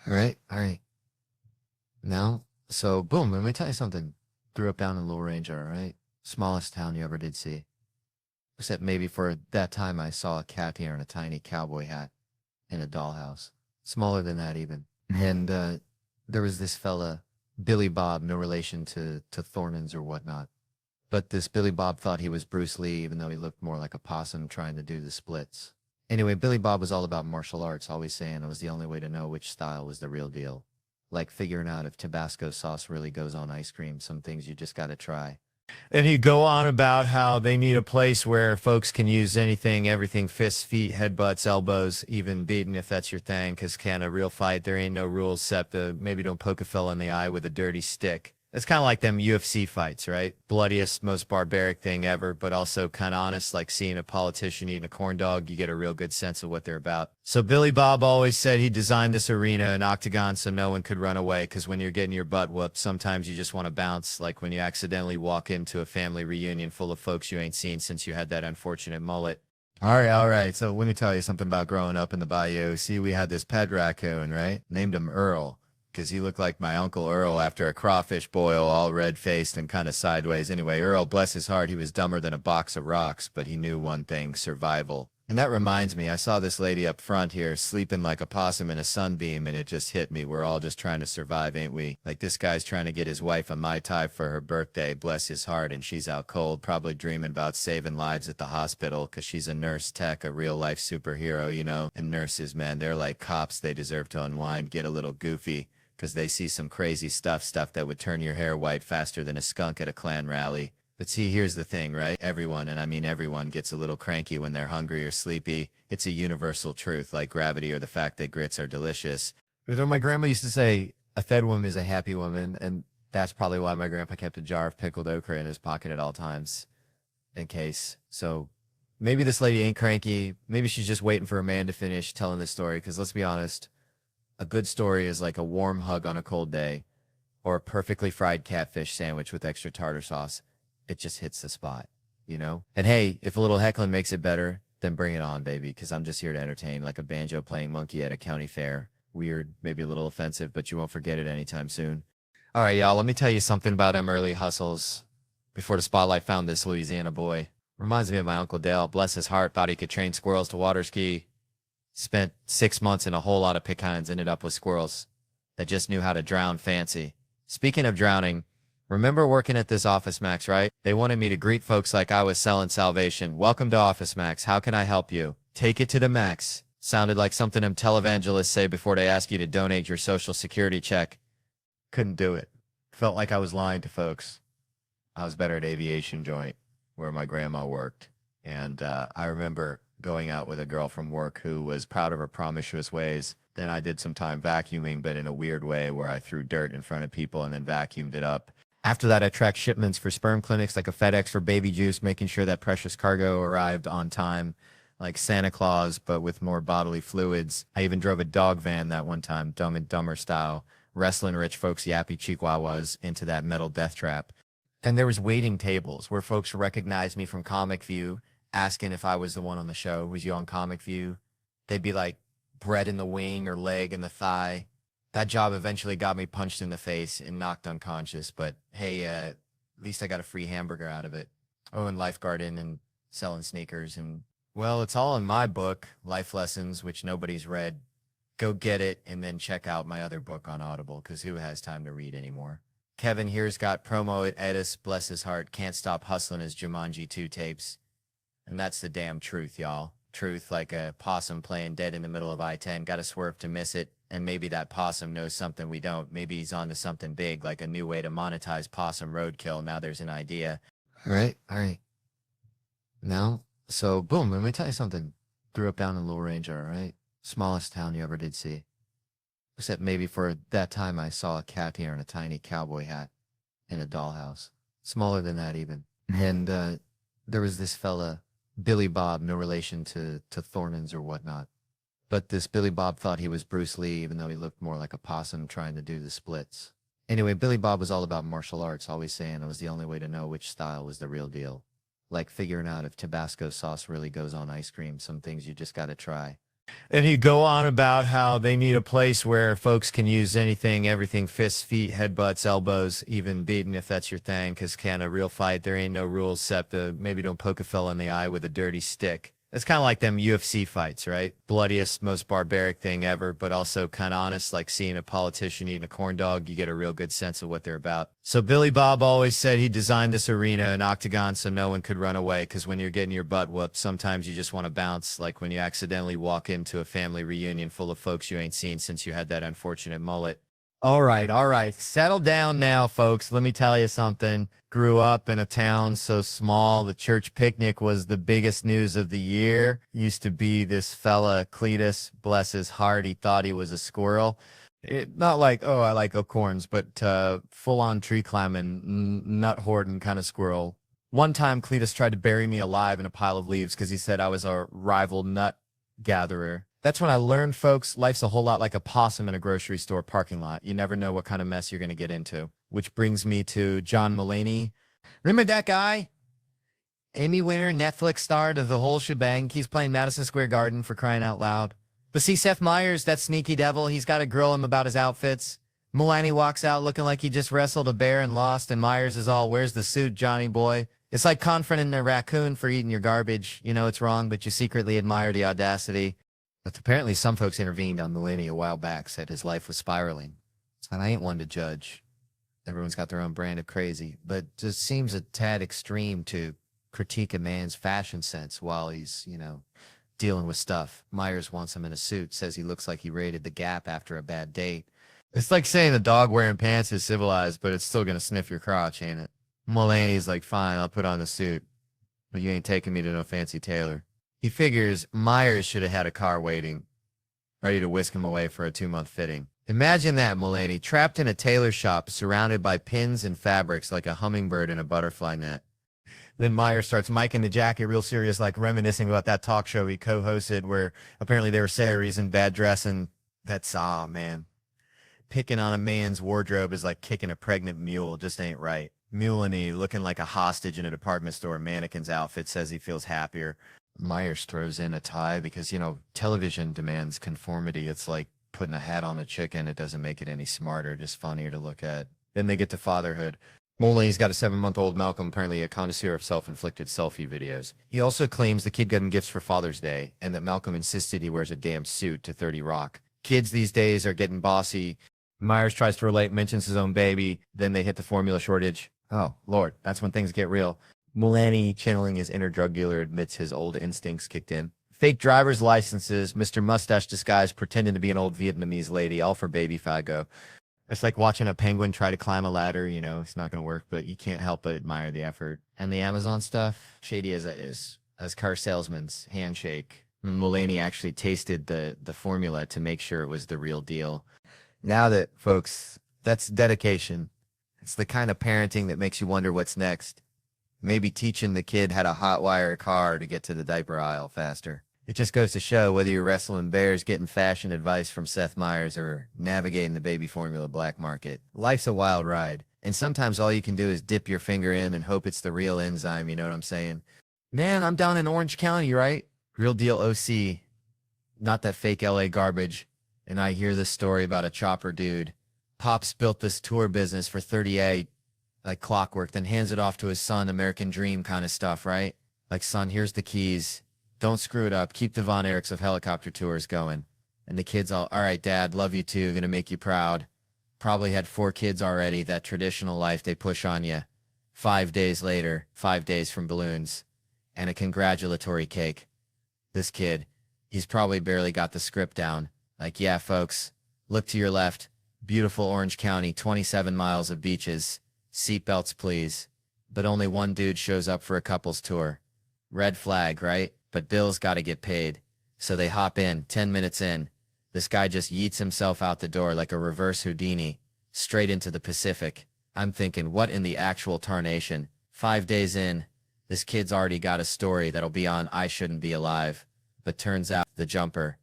All right, all right. Now, so boom, let me tell you something. Grew up down in Little Ranger, all right? Smallest town you ever did see. Except maybe for that time I saw a cat here in a tiny cowboy hat in a dollhouse. Smaller than that even. And there was this fella, Billy Bob, no relation to Thornton's or whatnot. But this Billy Bob thought he was Bruce Lee, even though he looked more like a possum trying to do the splits. Anyway, Billy Bob was all about martial arts, always saying it was the only way to know which style was the real deal. Like figuring out if Tabasco sauce really goes on ice cream, some things you just gotta try. And he'd go on about how they need a place where folks can use anything, everything, fists, feet, headbutts, elbows, even beating if that's your thing, because can a real fight, there ain't no rules except maybe don't poke a fella in the eye with a dirty stick. It's kind of like them UFC fights, right? Bloodiest, most barbaric thing ever, but also kind of honest, like seeing a politician eating a corn dog. You get a real good sense of what they're about. So Billy Bob always said he designed this arena, an octagon, so no one could run away, because when you're getting your butt whooped, sometimes you just want to bounce, like when you accidentally walk into a family reunion full of folks you ain't seen since you had that unfortunate mullet. All right, all right. So let me tell you something about growing up in the Bayou. See, we had this pet raccoon, right? Named him Earl because he looked like my Uncle Earl after a crawfish boil, all red-faced and kind of sideways. Anyway, Earl, bless his heart, he was dumber than a box of rocks, but he knew one thing, survival. And that reminds me, I saw this lady up front here sleeping like a possum in a sunbeam, and it just hit me. We're all just trying to survive, ain't we? Like this guy's trying to get his wife a Mai Tai for her birthday, bless his heart, and she's out cold, probably dreaming about saving lives at the hospital because she's a nurse tech, a real-life superhero, you know? And nurses, man, they're like cops. They deserve to unwind, get a little goofy because they see some crazy stuff that would turn your hair white faster than a skunk at a Klan rally. But see, here's the thing, right? Everyone, and I mean everyone, gets a little cranky when they're hungry or sleepy. It's a universal truth, like gravity or the fact that grits are delicious. You know, my grandma used to say, a fed woman is a happy woman, and that's probably why my grandpa kept a jar of pickled okra in his pocket at all times, in case. So maybe this lady ain't cranky. Maybe she's just waiting for a man to finish telling this story, because let's be honest, a good story is like a warm hug on a cold day or a perfectly fried catfish sandwich with extra tartar sauce. It just hits the spot, you know? And hey, if a little heckling makes it better, then bring it on, baby, because I'm just here to entertain like a banjo playing monkey at a county fair. Weird, maybe a little offensive, but you won't forget it anytime soon. All right, y'all, let me tell you something about them early hustles before the spotlight found this Louisiana boy. Reminds me of my Uncle Dale. Bless his heart, thought he could train squirrels to water ski. Spent 6 months in a whole lot of pecans, ended up with squirrels that just knew how to drown fancy. Speaking of drowning, remember working at this Office Max, right? They wanted me to greet folks like I was selling salvation. Welcome to Office Max. How can I help you? Take it to the max. Sounded like something them televangelists say before they ask you to donate your social security check. Couldn't do it. Felt like I was lying to folks. I was better at aviation joint where my grandma worked. And I remember going out with a girl from work who was proud of her promiscuous ways. Then I did some time vacuuming, but in a weird way where I threw dirt in front of people and then vacuumed it up. After that, I tracked shipments for sperm clinics like a FedEx for baby juice, making sure that precious cargo arrived on time, like Santa Claus, but with more bodily fluids. I even drove a dog van that one time, Dumb and Dumber style, wrestling rich folks' yappy chihuahuas into that metal death trap. And there was waiting tables where folks recognized me from Comic View, asking if I was the one on the show. Was you on Comic View? They'd be like, bread in the wing or leg in the thigh. That job eventually got me punched in the face and knocked unconscious, but hey, at least I got a free hamburger out of it. Oh, and lifeguarding and selling sneakers and, well, it's all in my book, Life Lessons, which nobody's read. Go get it and then check out my other book on Audible, because who has time to read anymore? Kevin here's got promo at Edis, bless his heart, can't stop hustling his Jumanji 2 tapes. And that's the damn truth, y'all. Truth, like a possum playing dead in the middle of I-10. Gotta swerve to miss it. And maybe that possum knows something we don't. Maybe he's onto something big, like a new way to monetize possum roadkill. Now there's an idea. All right, all right. Now, so boom, let me tell you something. Grew up down in Little Ranger, all right? Smallest town you ever did see. Except maybe for that time I saw a cat here in a tiny cowboy hat in a dollhouse. Smaller than that even. And there was this fella, Billy Bob, no relation to Thornton's or whatnot. But this Billy Bob thought he was Bruce Lee, even though he looked more like a possum trying to do the splits. Anyway, Billy Bob was all about martial arts, always saying it was the only way to know which style was the real deal. Like figuring out if Tabasco sauce really goes on ice cream, some things you just gotta try. And he'd go on about how they need a place where folks can use anything, everything, fists, feet, headbutts, elbows, even beating if that's your thing. Because can a real fight, there ain't no rules except maybe don't poke a fella in the eye with a dirty stick. It's kind of like them UFC fights, right? Bloodiest, most barbaric thing ever, but also kind of honest, like seeing a politician eating a corn dog. You get a real good sense of what they're about. So Billy Bob always said he designed this arena, an octagon, so no one could run away. Because when you're getting your butt whooped, sometimes you just want to bounce, like when you accidentally walk into a family reunion full of folks you ain't seen since you had that unfortunate mullet. All right, all right. Settle down now, folks. Let me tell you something. Grew up in a town so small, the church picnic was the biggest news of the year. Used to be this fella, Cletus, bless his heart, he thought he was a squirrel. Not like, oh, I like acorns, but full-on tree climbing, nut hoarding kind of squirrel. One time, Cletus tried to bury me alive in a pile of leaves because he said I was a rival nut gatherer. That's when I learned, folks, life's a whole lot like a possum in a grocery store parking lot. You never know what kind of mess you're going to get into. Which brings me to John Mulaney. Remember that guy? Emmy winner, Netflix star of the whole shebang. He's playing Madison Square Garden for crying out loud. But see, Seth Meyers, that sneaky devil, he's got to grill him about his outfits. Mulaney walks out looking like he just wrestled a bear and lost, and Myers is all, where's the suit, Johnny boy? It's like confronting a raccoon for eating your garbage. You know it's wrong, but you secretly admire the audacity. But apparently some folks intervened on Mulaney a while back, said his life was spiraling. And I ain't one to judge. Everyone's got their own brand of crazy, but it just seems a tad extreme to critique a man's fashion sense while he's, dealing with stuff. Myers wants him in a suit, says he looks like he raided the Gap after a bad date. It's like saying a dog wearing pants is civilized, but it's still going to sniff your crotch, ain't it? Mulaney's like, fine, I'll put on the suit, but you ain't taking me to no fancy tailor. He figures Myers should have had a car waiting, ready to whisk him away for a 2-month fitting. Imagine that, Mulaney, trapped in a tailor shop, surrounded by pins and fabrics like a hummingbird in a butterfly net. Then Myers starts miking the jacket real serious, like reminiscing about that talk show he co-hosted where apparently they were Saris in bad dress, and that's, man. Picking on a man's wardrobe is like kicking a pregnant mule, just ain't right. Mulaney, looking like a hostage in a department store mannequin's outfit, says he feels happier. Myers throws in a tie because, television demands conformity. It's like putting a hat on a chicken. It doesn't make it any smarter, just funnier to look at. Then they get to fatherhood. Mulaney's got a 7-month-old Malcolm, apparently a connoisseur of self-inflicted selfie videos. He also claims the kid got him gifts for Father's Day, and that Malcolm insisted he wears a damn suit to 30 Rock. Kids these days are getting bossy. Myers tries to relate, mentions his own baby, then they hit the formula shortage. Oh, Lord, that's when things get real. Mulaney, channeling his inner drug dealer, admits his old instincts kicked in. Fake driver's licenses, Mr. Mustache disguise pretending to be an old Vietnamese lady, all for baby Fago. It's like watching a penguin try to climb a ladder, it's not going to work, but you can't help but admire the effort. And the Amazon stuff, shady as it is, as car salesman's handshake. Mulaney actually tasted the formula to make sure it was the real deal. Now that, folks, that's dedication. It's the kind of parenting that makes you wonder what's next. Maybe teaching the kid how to hotwire a car to get to the diaper aisle faster. It just goes to show whether you're wrestling bears, getting fashion advice from Seth Meyers, or navigating the baby formula black market. Life's a wild ride, and sometimes all you can do is dip your finger in and hope it's the real enzyme, you know what I'm saying? Man, I'm down in Orange County, right? Real deal OC, not that fake LA garbage. And I hear this story about a chopper dude. Pops built this tour business for 38, like clockwork, then hands it off to his son, American dream kind of stuff, right? Like, son, here's the keys. Don't screw it up. Keep the Von Erichs of helicopter tours going. And the kid's all right, Dad, love you too, gonna make you proud. Probably had 4 kids already, that traditional life they push on you. 5 days later, 5 days from balloons, and a congratulatory cake. This kid, he's probably barely got the script down. Like, yeah, folks, look to your left. Beautiful Orange County, 27 miles of beaches. Seatbelts, please. But only one dude shows up for a couple's tour. Red flag, right? But bills gotta get paid. So they hop in, 10 minutes in. This guy just yeets himself out the door like a reverse Houdini, straight into the Pacific. I'm thinking, what in the actual tarnation? 5 days in, this kid's already got a story that'll be on I Shouldn't Be Alive. But turns out, the jumper,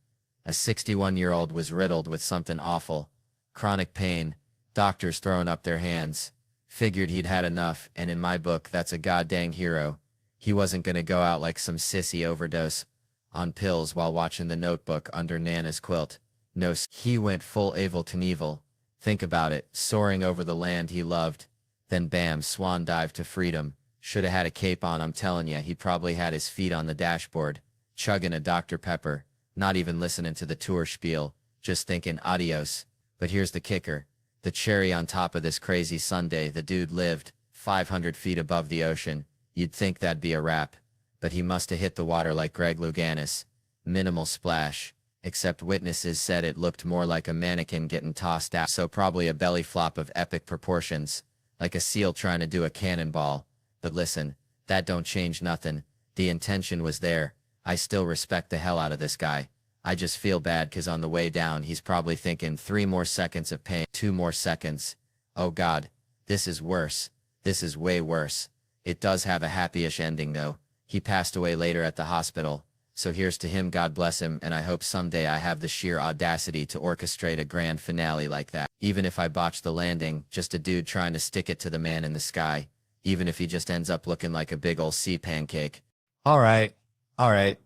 a 61-year-old, was riddled with something awful. Chronic pain, doctors throwing up their hands. Figured he'd had enough, and in my book, that's a goddamn hero. He wasn't gonna go out like some sissy overdose. on pills while watching The Notebook under Nana's quilt. No, he went full Evel Knievel. Think about it, soaring over the land he loved. Then bam, swan dive to freedom. Shoulda had a cape on, I'm telling ya, he probably had his feet on the dashboard, chugging a Dr. Pepper, not even listening to the tour spiel, just thinking adios. But here's the kicker. The cherry on top of this crazy Sunday, the dude lived 500 feet above the ocean. You'd think that'd be a wrap. But he must have hit the water like Greg Louganis. Minimal splash. Except witnesses said it looked more like a mannequin getting tossed out, so probably a belly flop of epic proportions. Like a seal trying to do a cannonball. But listen, that don't change nothing. The intention was there. I still respect the hell out of this guy. I just feel bad cause on the way down he's probably thinking 3 more seconds of pain, 2 more seconds. Oh god, this is worse. This is way worse. It does have a happy-ish ending though. He passed away later at the hospital. So here's to him, God bless him, and I hope someday I have the sheer audacity to orchestrate a grand finale like that. Even if I botch the landing, just a dude trying to stick it to the man in the sky. Even if he just ends up looking like a big ol' sea pancake. All right.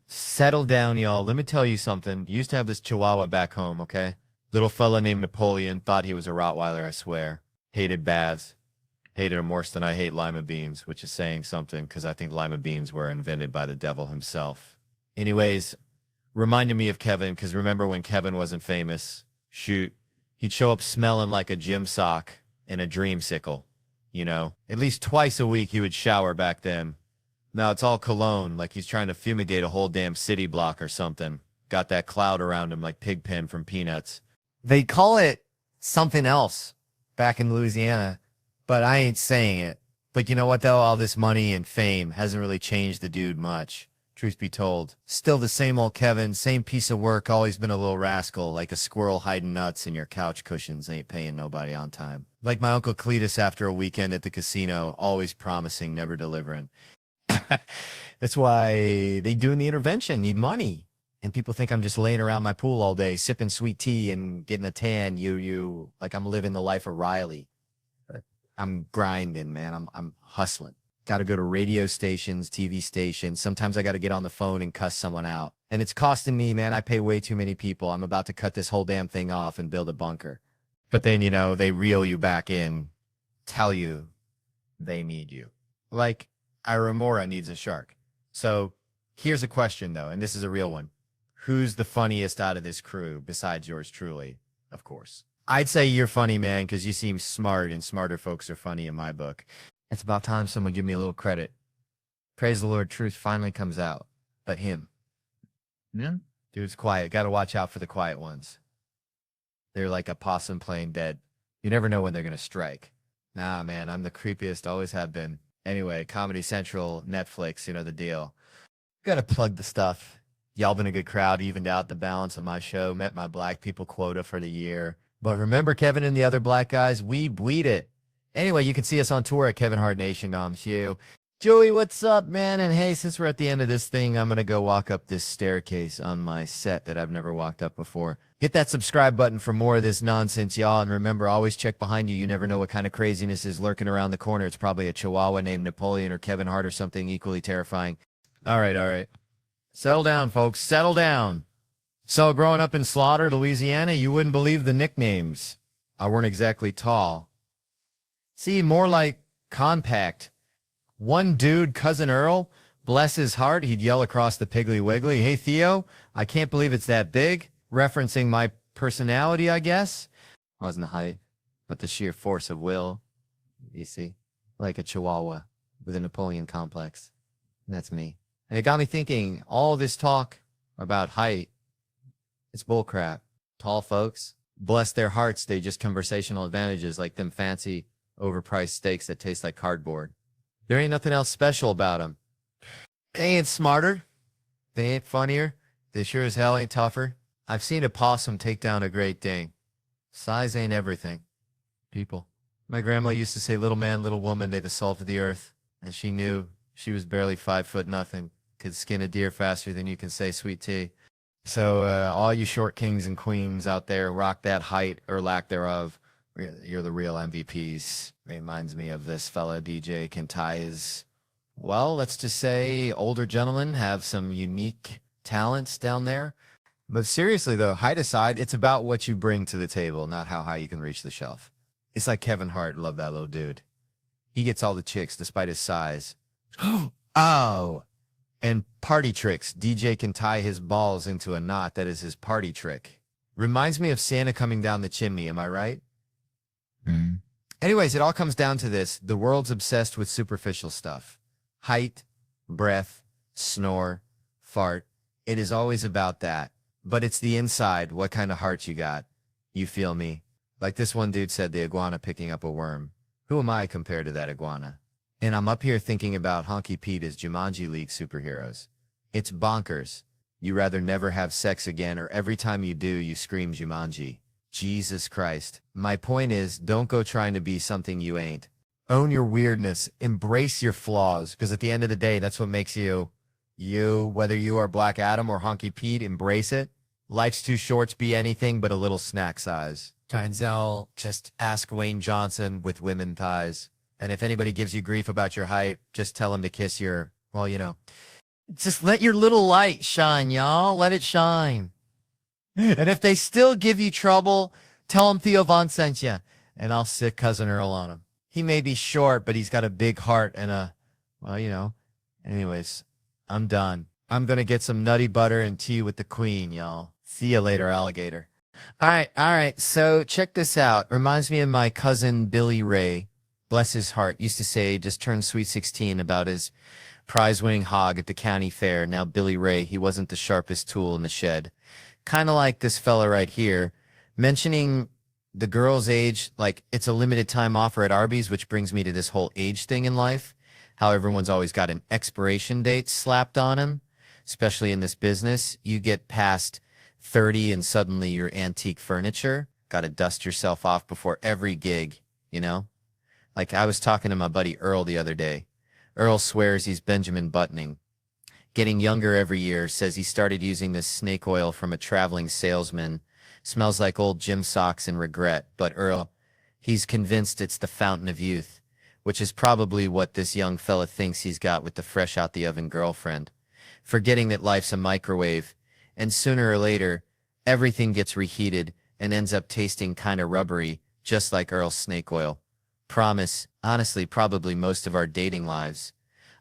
Settle down, y'all. Let me tell you something. You used to have this chihuahua back home, okay? Little fella named Napoleon, thought he was a Rottweiler, I swear. Hated baths. Hated him worse than I hate lima beans, which is saying something, because I think lima beans were invented by the devil himself. Anyways, reminded me of Kevin, because remember when Kevin wasn't famous? Shoot. He'd show up smelling like a gym sock and a dreamsicle, you know? At least twice a week he would shower back then. Now it's all cologne, like he's trying to fumigate a whole damn city block or something. Got that cloud around him like Pigpen from Peanuts. They call it something else back in Louisiana, but I ain't saying it. But you know what though? All this money and fame hasn't really changed the dude much. Truth be told. Still the same old Kevin, same piece of work, always been a little rascal, like a squirrel hiding nuts in your couch cushions, ain't paying nobody on time. Like my Uncle Cletus after a weekend at the casino, always promising, never delivering. That's why they doing the intervention, need money. And people think I'm just laying around my pool all day, sipping sweet tea and getting a tan, like I'm living the life of Riley. But I'm grinding, man. I'm hustling. Got to go to radio stations, TV stations. Sometimes I got to get on the phone and cuss someone out. And it's costing me, man. I pay way too many people. I'm about to cut this whole damn thing off and build a bunker. But then, they reel you back in, tell you they need you. Like Iramora needs a shark. So here's a question, though, and this is a real one. Who's the funniest out of this crew besides yours truly, of course? I'd say you're funny, man, because you seem smart, and smarter folks are funny in my book. It's about time someone give me a little credit. Praise the Lord, truth finally comes out. But him. Yeah? Dude's quiet. Got to watch out for the quiet ones. They're like a possum playing dead. You never know when they're going to strike. Nah, man, I'm the creepiest, always have been. Anyway, Comedy Central, Netflix, you know the deal. Gotta plug the stuff. Y'all been a good crowd, evened out the balance of my show, met my black people quota for the year. But remember Kevin and the other black guys? We bleed it. Anyway, you can see us on tour at Kevin Hart Nation. You. Joey, what's up, man? And hey, since we're at the end of this thing, I'm going to go walk up this staircase on my set that I've never walked up before. Hit that subscribe button for more of this nonsense, y'all. And remember, always check behind you. You never know what kind of craziness is lurking around the corner. It's probably a chihuahua named Napoleon or Kevin Hart or something equally terrifying. All right. Settle down, folks. Settle down. So growing up in Slaughter, Louisiana, you wouldn't believe the nicknames. I weren't exactly tall. See, more like compact. One dude, Cousin Earl, bless his heart, he'd yell across the Piggly Wiggly, "Hey, Theo, I can't believe it's that big," referencing my personality, I guess. Wasn't the height, but the sheer force of will, you see, like a chihuahua with a Napoleon complex. That's me. And it got me thinking, all this talk about height, it's bullcrap. Tall folks, bless their hearts, they just conversational advantages like them fancy, overpriced steaks that taste like cardboard. There ain't nothing else special about them. They ain't smarter. They ain't funnier. They sure as hell ain't tougher. I've seen a possum take down a Great Dane. Size ain't everything. People. My grandma used to say, little man, little woman, they the salt of the earth. And she knew she was barely 5 foot nothing. Could skin a deer faster than you can say sweet tea. So all you short kings and queens out there, rock that height or lack thereof. You're the real MVPs. Reminds me of this fella DJ can tie his, well, let's just say older gentlemen have some unique talents down there. But seriously though, height aside, it's about what you bring to the table, not how high you can reach the shelf. It's like Kevin Hart, love that little dude. He gets all the chicks despite his size. Oh, and party tricks. DJ can tie his balls into a knot. That is his party trick. Reminds me of Santa coming down the chimney. Am I right? Mm. Anyways, it all comes down to this. The world's obsessed with superficial stuff. Height, breath, snore, fart. It is always about that. But it's the inside, what kind of heart you got. You feel me? Like this one dude said, the iguana picking up a worm. Who am I compared to that iguana? And I'm up here thinking about Honky Pete as Jumanji League superheroes. It's bonkers. You rather never have sex again, or every time you do, you scream Jumanji. Jesus Christ. My point is, don't go trying to be something you ain't. Own your weirdness. Embrace your flaws, because at the end of the day, that's what makes you, you. Whether you are Black Adam or Honky Pete, embrace it. Life's too short to be anything but a little snack size. Denzel, just ask Wayne Johnson with women thighs. And if anybody gives you grief about your height, just tell them to kiss your, well, you know. Just let your little light shine, y'all. Let it shine. And if they still give you trouble, tell them Theo Von sent you, and I'll sick Cousin Earl on him. He may be short, but he's got a big heart and a, well, you know. Anyways, I'm done. I'm going to get some nutty butter and tea with the queen, y'all. See you later, alligator. All right. So check this out. Reminds me of my cousin Billy Ray. Bless his heart. Used to say just turned sweet 16 about his prize-winning hog at the county fair. Now Billy Ray, he wasn't the sharpest tool in the shed. Kind of like this fella right here, mentioning the girl's age, like it's a limited time offer at Arby's, which brings me to this whole age thing in life. How everyone's always got an expiration date slapped on him, especially in this business. You get past 30 and suddenly you're antique furniture. Got to dust yourself off before every gig, you know? Like I was talking to my buddy Earl the other day. Earl swears he's Benjamin Buttoning. Getting younger every year, says he started using this snake oil from a traveling salesman. Smells like old gym socks and regret, but Earl, he's convinced it's the fountain of youth, which is probably what this young fella thinks he's got with the fresh out the oven girlfriend. Forgetting that life's a microwave, and sooner or later, everything gets reheated and ends up tasting kinda rubbery, just like Earl's snake oil. Promise, honestly, probably most of our dating lives.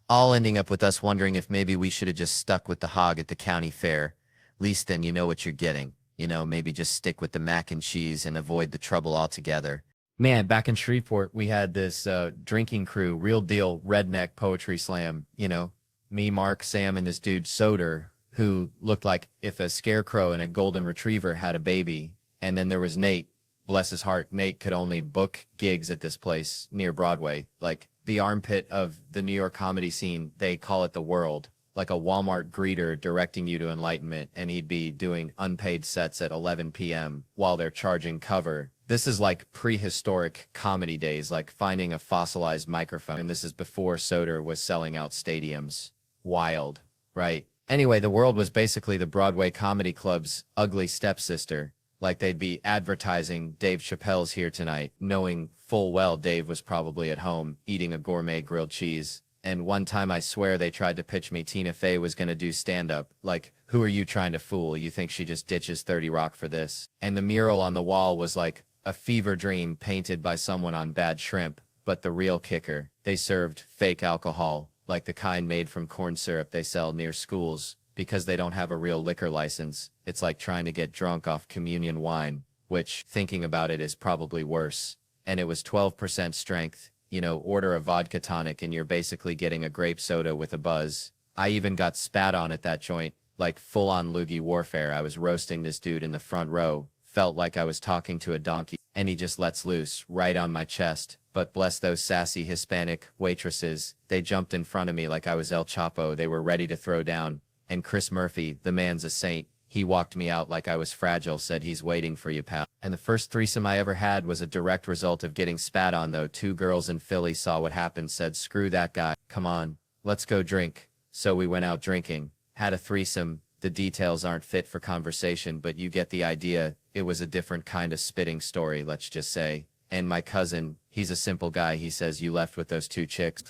All ending up with us wondering if maybe we should have just stuck with the hog at the county fair. Least then you know what you're getting. You know, maybe just stick with the mac and cheese and avoid the trouble altogether. Man, back in Shreveport, we had this drinking crew, real deal redneck poetry slam. You know, me, Mark, Sam, and this dude Soder, who looked like if a scarecrow and a golden retriever had a baby. And then there was Nate. Bless his heart, Nate could only book gigs at this place near Broadway. Like the armpit of the New York comedy scene, they call it the world. Like a Walmart greeter directing you to enlightenment, and he'd be doing unpaid sets at 11 p.m. while they're charging cover. This is like prehistoric comedy days, like finding a fossilized microphone. And this is before Soder was selling out stadiums. Wild, right? Anyway, the world was basically the Broadway Comedy Club's ugly stepsister. Like they'd be advertising Dave Chappelle's here tonight, knowing full well Dave was probably at home eating a gourmet grilled cheese. And one time I swear they tried to pitch me Tina Fey was going to do stand-up. Like, who are you trying to fool? You think she just ditches 30 Rock for this? And the mural on the wall was like a fever dream painted by someone on Bad Shrimp. But the real kicker, they served fake alcohol, like the kind made from corn syrup they sell near schools. Because they don't have a real liquor license, it's like trying to get drunk off communion wine, which, thinking about it, is probably worse. And it was 12% strength. You know, order a vodka tonic and you're basically getting a grape soda with a buzz. I even got spat on at that joint, like full-on loogie warfare. I was roasting this dude in the front row, felt like I was talking to a donkey, and he just lets loose, right on my chest. But bless those sassy Hispanic waitresses, they jumped in front of me like I was El Chapo. They were ready to throw down. And Chris Murphy, the man's a saint. He walked me out like I was fragile, said he's waiting for you, pal. And the first threesome I ever had was a direct result of getting spat on, though. 2 girls in Philly saw what happened, said, screw that guy. Come on, let's go drink. So we went out drinking, had a threesome. The details aren't fit for conversation, but you get the idea. It was a different kind of spitting story, let's just say. And my cousin, he's a simple guy. He says, you left with those 2 chicks?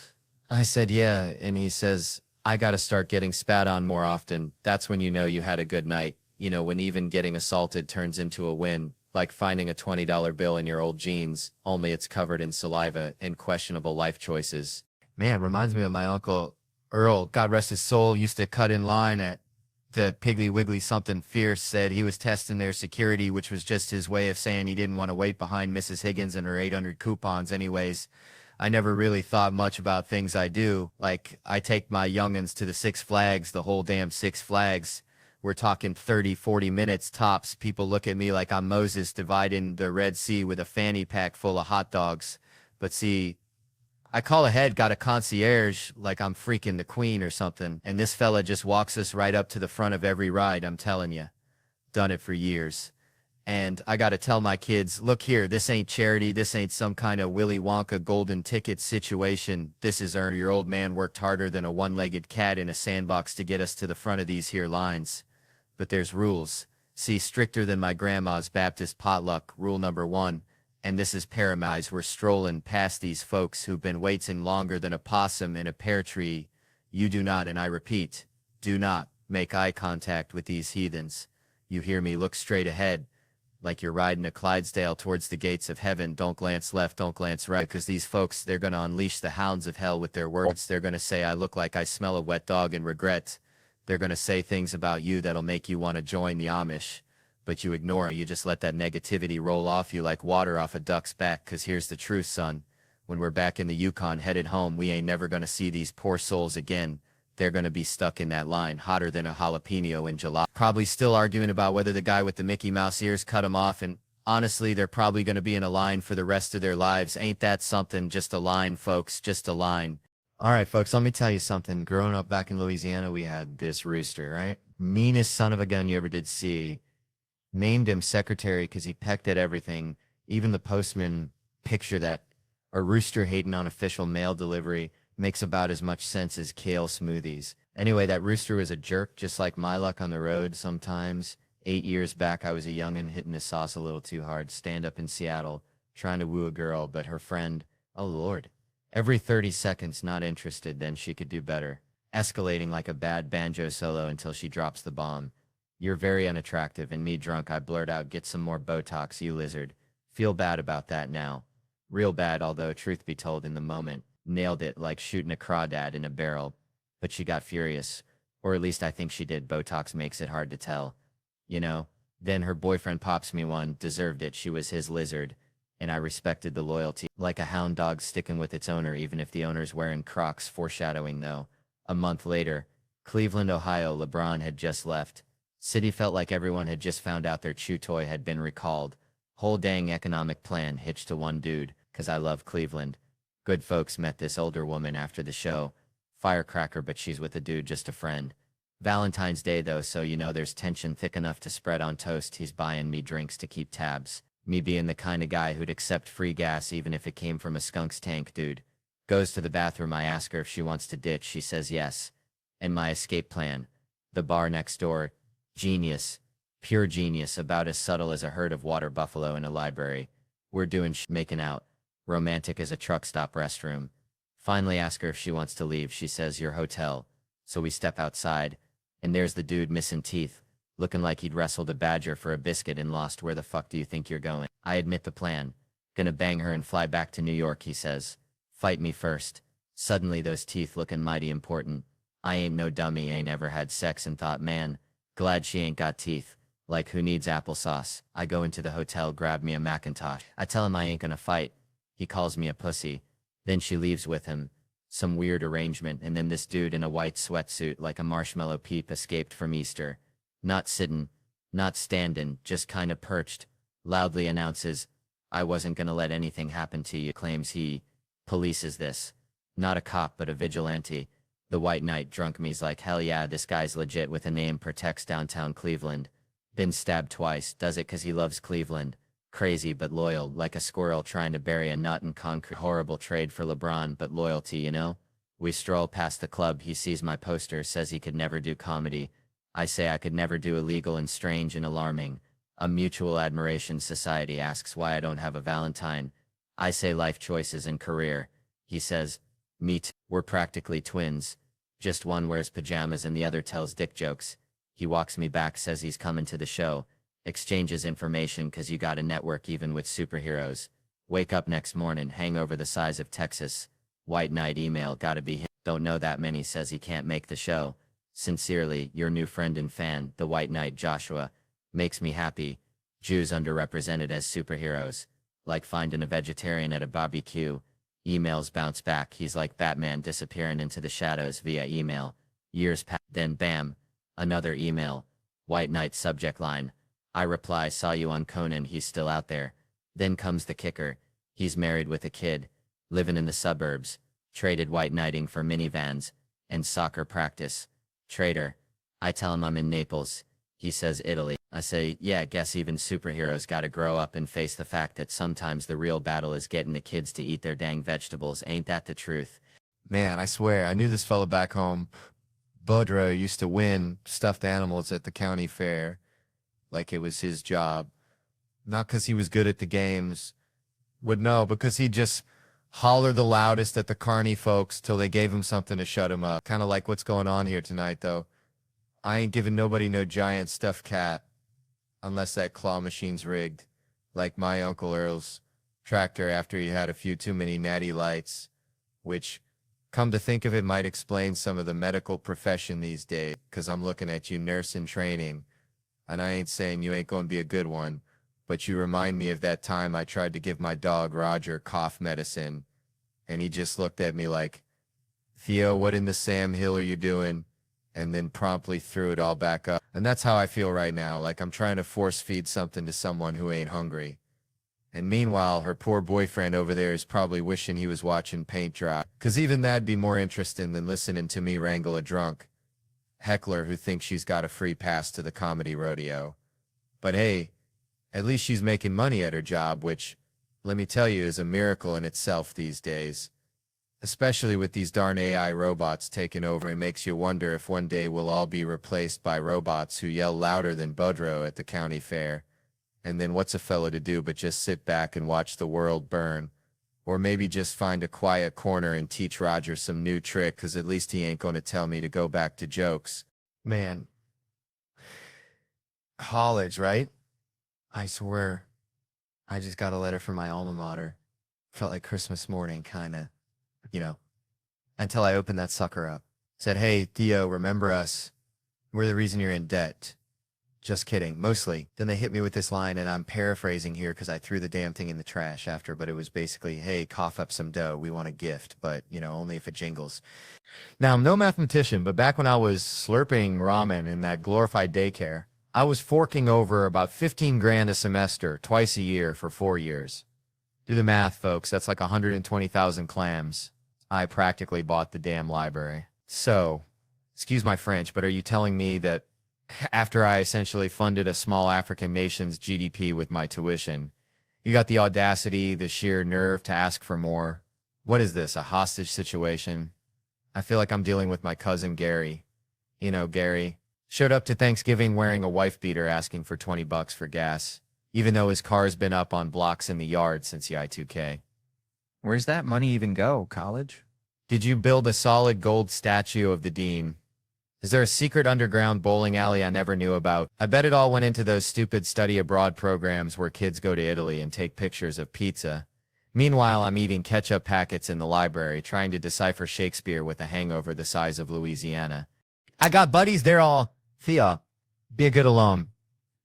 I said, yeah. And he says, I gotta start getting spat on more often. That's when you know you had a good night. You know, when even getting assaulted turns into a win, like finding a $20 bill in your old jeans, only it's covered in saliva and questionable life choices. Man, reminds me of my uncle Earl, God rest his soul, used to cut in line at the Piggly Wiggly something fierce, said he was testing their security, which was just his way of saying he didn't want to wait behind Mrs. Higgins and her 800 coupons anyways. I never really thought much about things I do. Like, I take my youngins to the Six Flags, the whole damn Six Flags. We're talking 30, 40 minutes tops. People look at me like I'm Moses dividing the Red Sea with a fanny pack full of hot dogs. But see, I call ahead, got a concierge, like I'm freaking the queen or something, and this fella just walks us right up to the front of every ride, I'm telling you. Done it for years. And I gotta tell my kids, look here, this ain't charity, this ain't some kind of Willy Wonka golden ticket situation. This is your old man worked harder than a one-legged cat in a sandbox to get us to the front of these here lines. But there's rules. See, stricter than my grandma's Baptist potluck, rule number 1. And this is paramount. We're strolling past these folks who've been waiting longer than a possum in a pear tree. You do not, and I repeat, do not make eye contact with these heathens. You hear me? Look straight ahead, like you're riding a Clydesdale towards the gates of heaven. Don't glance left, don't glance right, because these folks, they're going to unleash the hounds of hell with their words. They're going to say, I look like I smell a wet dog and regret. They're going to say things about you that'll make you want to join the Amish. But you ignore it. You just let that negativity roll off you like water off a duck's back, because here's the truth, son. When we're back in the Yukon headed home, we ain't never going to see these poor souls again. They're going to be stuck in that line, hotter than a jalapeno in July. Probably still arguing about whether the guy with the Mickey Mouse ears cut him off, and honestly, they're probably going to be in a line for the rest of their lives. Ain't that something? Just a line, folks, just a line. All right, folks, let me tell you something. Growing up back in Louisiana, we had this rooster, right? Meanest son of a gun you ever did see. Named him secretary because he pecked at everything. Even the postman picture that a rooster hating on official mail delivery makes about as much sense as kale smoothies. Anyway, that rooster was a jerk, just like my luck on the road sometimes. 8 years back, I was a youngin' hitting the sauce a little too hard, stand up in Seattle, trying to woo a girl, but her friend, oh Lord, every 30 seconds not interested, then she could do better. Escalating like a bad banjo solo until she drops the bomb. You're very unattractive, and me drunk, I blurt out, get some more Botox, you lizard. Feel bad about that now. Real bad, although truth be told in the moment, nailed it like shooting a crawdad in a barrel. But she got furious. Or at least I think she did. Botox makes it hard to tell. You know? Then her boyfriend pops me one, deserved it, she was his lizard. And I respected the loyalty. Like a hound dog sticking with its owner, even if the owner's wearing Crocs, foreshadowing though. A month later, Cleveland, Ohio, LeBron had just left. City felt like everyone had just found out their chew toy had been recalled. Whole dang economic plan hitched to one dude, 'cause I love Cleveland. Good folks met this older woman after the show. Firecracker, but she's with a dude, just a friend. Valentine's Day though, so you know there's tension thick enough to spread on toast. He's buying me drinks to keep tabs. Me being the kind of guy who'd accept free gas even if it came from a skunk's tank, dude. Goes to the bathroom, I ask her if she wants to ditch, she says yes. And my escape plan. The bar next door. Genius. Pure genius, about as subtle as a herd of water buffalo in a library. We're doing making out. Romantic as a truck stop restroom. Finally ask her if she wants to leave, she says your hotel. So we step outside, and there's the dude missing teeth, looking like he'd wrestled a badger for a biscuit and lost. Where the fuck do you think you're going? I admit the plan. Gonna bang her and fly back to New York, he says. Fight me first. Suddenly those teeth looking mighty important. I ain't no dummy, ain't ever had sex and thought, man, glad she ain't got teeth. Like who needs applesauce? I go into the hotel, grab me a Macintosh. I tell him I ain't gonna fight. He calls me a pussy. Then she leaves with him. Some weird arrangement, and then this dude in a white sweatsuit like a marshmallow peep escaped from Easter. Not sittin', not standin', just kinda perched. Loudly announces, I wasn't gonna let anything happen to you, claims he polices this. Not a cop, but a vigilante. The white knight drunk me's like, hell yeah, this guy's legit with a name, protects downtown Cleveland. Been stabbed twice, does it 'cause he loves Cleveland. Crazy but loyal, like a squirrel trying to bury a nut in concrete. Horrible trade for LeBron, but loyalty, you know? We stroll past the club, he sees my poster, says he could never do comedy. I say I could never do illegal and strange and alarming. A mutual admiration society asks why I don't have a Valentine. I say life choices and career. He says, meet, we're practically twins. Just one wears pajamas and the other tells dick jokes. He walks me back, says he's coming to the show. Exchanges information 'cause you gotta network even with superheroes. Wake up next morning, hangover the size of Texas. White Knight email, gotta be him. Don't know that many, says he can't make the show. Sincerely, your new friend and fan, the White Knight Joshua. Makes me happy. Jews underrepresented as superheroes. Like finding a vegetarian at a barbecue. Emails bounce back. He's like Batman disappearing into the shadows via email. Years pass. Then bam. Another email. White Knight subject line. I reply, saw you on Conan, he's still out there. Then comes the kicker. He's married with a kid. Living in the suburbs. Traded white knighting for minivans. And soccer practice. Trader. I tell him I'm in Naples. He says Italy. I say, yeah, guess even superheroes gotta grow up and face the fact that sometimes the real battle is getting the kids to eat their dang vegetables. Ain't that the truth? Man, I swear, I knew this fella back home. Boudreaux used to win stuffed animals at the county fair. Like it was his job. Not 'cause he was good at the games. Would know, because he just holler the loudest at the carny folks till they gave him something to shut him up. Kind of like what's going on here tonight, though. I ain't giving nobody no giant stuffed cat unless that claw machine's rigged, like my Uncle Earl's tractor after he had a few too many natty lights, which, come to think of it, might explain some of the medical profession these days, 'cause I'm looking at you, nurse in training, and I ain't saying you ain't gonna be a good one, but you remind me of that time I tried to give my dog Roger cough medicine, and he just looked at me like, Theo, what in the Sam Hill are you doing? And then promptly threw it all back up. And that's how I feel right now, like I'm trying to force feed something to someone who ain't hungry. And meanwhile, her poor boyfriend over there is probably wishing he was watching paint dry. 'Cause even that'd be more interesting than listening to me wrangle a drunk heckler who thinks she's got a free pass to the comedy rodeo. But hey, at least she's making money at her job, which, let me tell you, is a miracle in itself these days. Especially with these darn AI robots taking over, it makes you wonder if one day we'll all be replaced by robots who yell louder than Boudreaux at the county fair. And then what's a fella to do but just sit back and watch the world burn? Or maybe just find a quiet corner and teach Roger some new trick, 'cause at least he ain't going to tell me to go back to jokes. Man. College, right? I swear. I just got a letter from my alma mater. Felt like Christmas morning, kinda. Until I opened that sucker up. Said, hey, Theo, remember us. We're the reason you're in debt. Just kidding, mostly. Then they hit me with this line, and I'm paraphrasing here because I threw the damn thing in the trash after, but it was basically, hey, cough up some dough. We want a gift, but, only if it jingles. Now, I'm no mathematician, but back when I was slurping ramen in that glorified daycare, I was forking over about 15 grand a semester, twice a year for 4 years. Do the math, folks. That's like 120,000 clams. I practically bought the damn library. So, excuse my French, but are you telling me that after I essentially funded a small African nation's GDP with my tuition, you got the audacity, the sheer nerve to ask for more? What is this, a hostage situation? I feel like I'm dealing with my cousin Gary. Gary showed up to Thanksgiving wearing a wife beater asking for $20 for gas, even though his car's been up on blocks in the yard since the I-2K. Where's that money even go, college? Did you build a solid gold statue of the dean? Is there a secret underground bowling alley I never knew about? I bet it all went into those stupid study abroad programs where kids go to Italy and take pictures of pizza. Meanwhile, I'm eating ketchup packets in the library, trying to decipher Shakespeare with a hangover the size of Louisiana. I got buddies, they're all, Theo, be a good alum.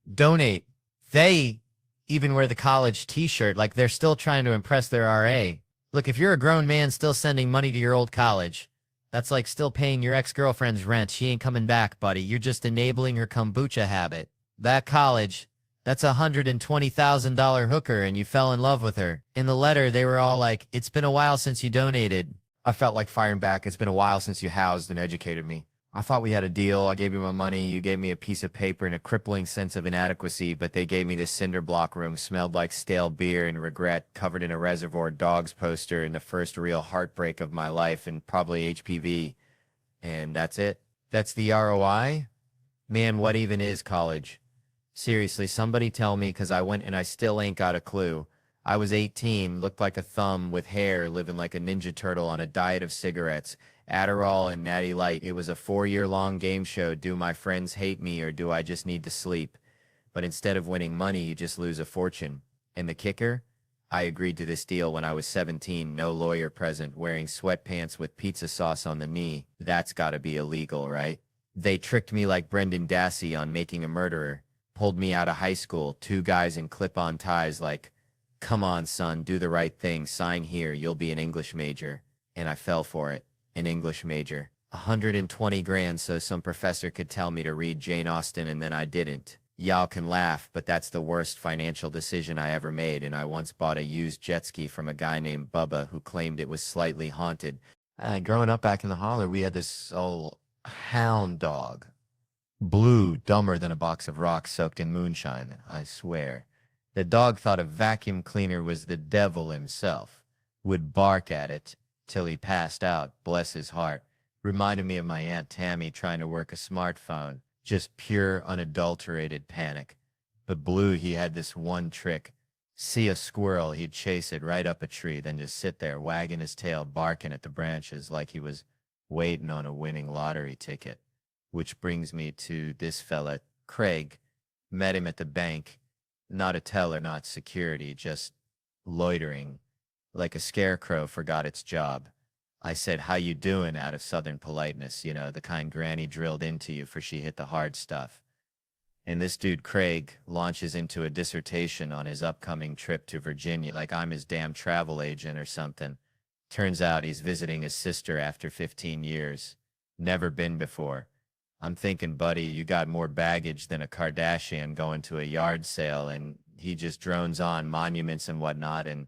Donate. They even wear the college t-shirt like they're still trying to impress their RA. Look, if you're a grown man still sending money to your old college, that's like still paying your ex-girlfriend's rent. She ain't coming back, buddy. You're just enabling her kombucha habit. That college, that's a $120,000 hooker and you fell in love with her. In the letter, they were all like, it's been a while since you donated. I felt like firing back. It's been a while since you housed and educated me. I thought we had a deal. I gave you my money. You gave me a piece of paper and a crippling sense of inadequacy, but they gave me this cinder block room, smelled like stale beer and regret, covered in a Reservoir Dogs poster and the first real heartbreak of my life and probably HPV. And that's it. That's the ROI? Man, what even is college? Seriously, somebody tell me, because I went and I still ain't got a clue. I was 18, looked like a thumb with hair, living like a ninja turtle on a diet of cigarettes, Adderall and Natty Light. It was a 4-year-long game show. Do my friends hate me or do I just need to sleep? But instead of winning money, you just lose a fortune. And the kicker? I agreed to this deal when I was 17, no lawyer present, wearing sweatpants with pizza sauce on the knee. That's gotta be illegal, right? They tricked me like Brendan Dassey on Making a Murderer. Pulled me out of high school, 2 guys in clip-on ties like, come on, son, do the right thing, sign here, you'll be an English major. And I fell for it, an English major. 120 grand so some professor could tell me to read Jane Austen and then I didn't. Y'all can laugh, but that's the worst financial decision I ever made, and I once bought a used jet ski from a guy named Bubba who claimed it was slightly haunted. Growing up back in the holler, we had this old hound dog. Blue, dumber than a box of rocks soaked in moonshine, I swear. The dog thought a vacuum cleaner was the devil himself. Would bark at it till he passed out, bless his heart. Reminded me of my Aunt Tammy trying to work a smartphone. Just pure, unadulterated panic. But Blue, he had this one trick. See a squirrel, he'd chase it right up a tree, then just sit there wagging his tail, barking at the branches like he was waiting on a winning lottery ticket. Which brings me to this fella, Craig. Met him at the bank. Not a teller, not security, just loitering. Like a scarecrow forgot its job. I said, how you doing, out of southern politeness, you know, the kind Granny drilled into you for she hit the hard stuff. And this dude, Craig, launches into a dissertation on his upcoming trip to Virginia, like I'm his damn travel agent or something. Turns out he's visiting his sister after 15 years. Never been before. I'm thinking, buddy, you got more baggage than a Kardashian going to a yard sale, and he just drones on monuments and whatnot, and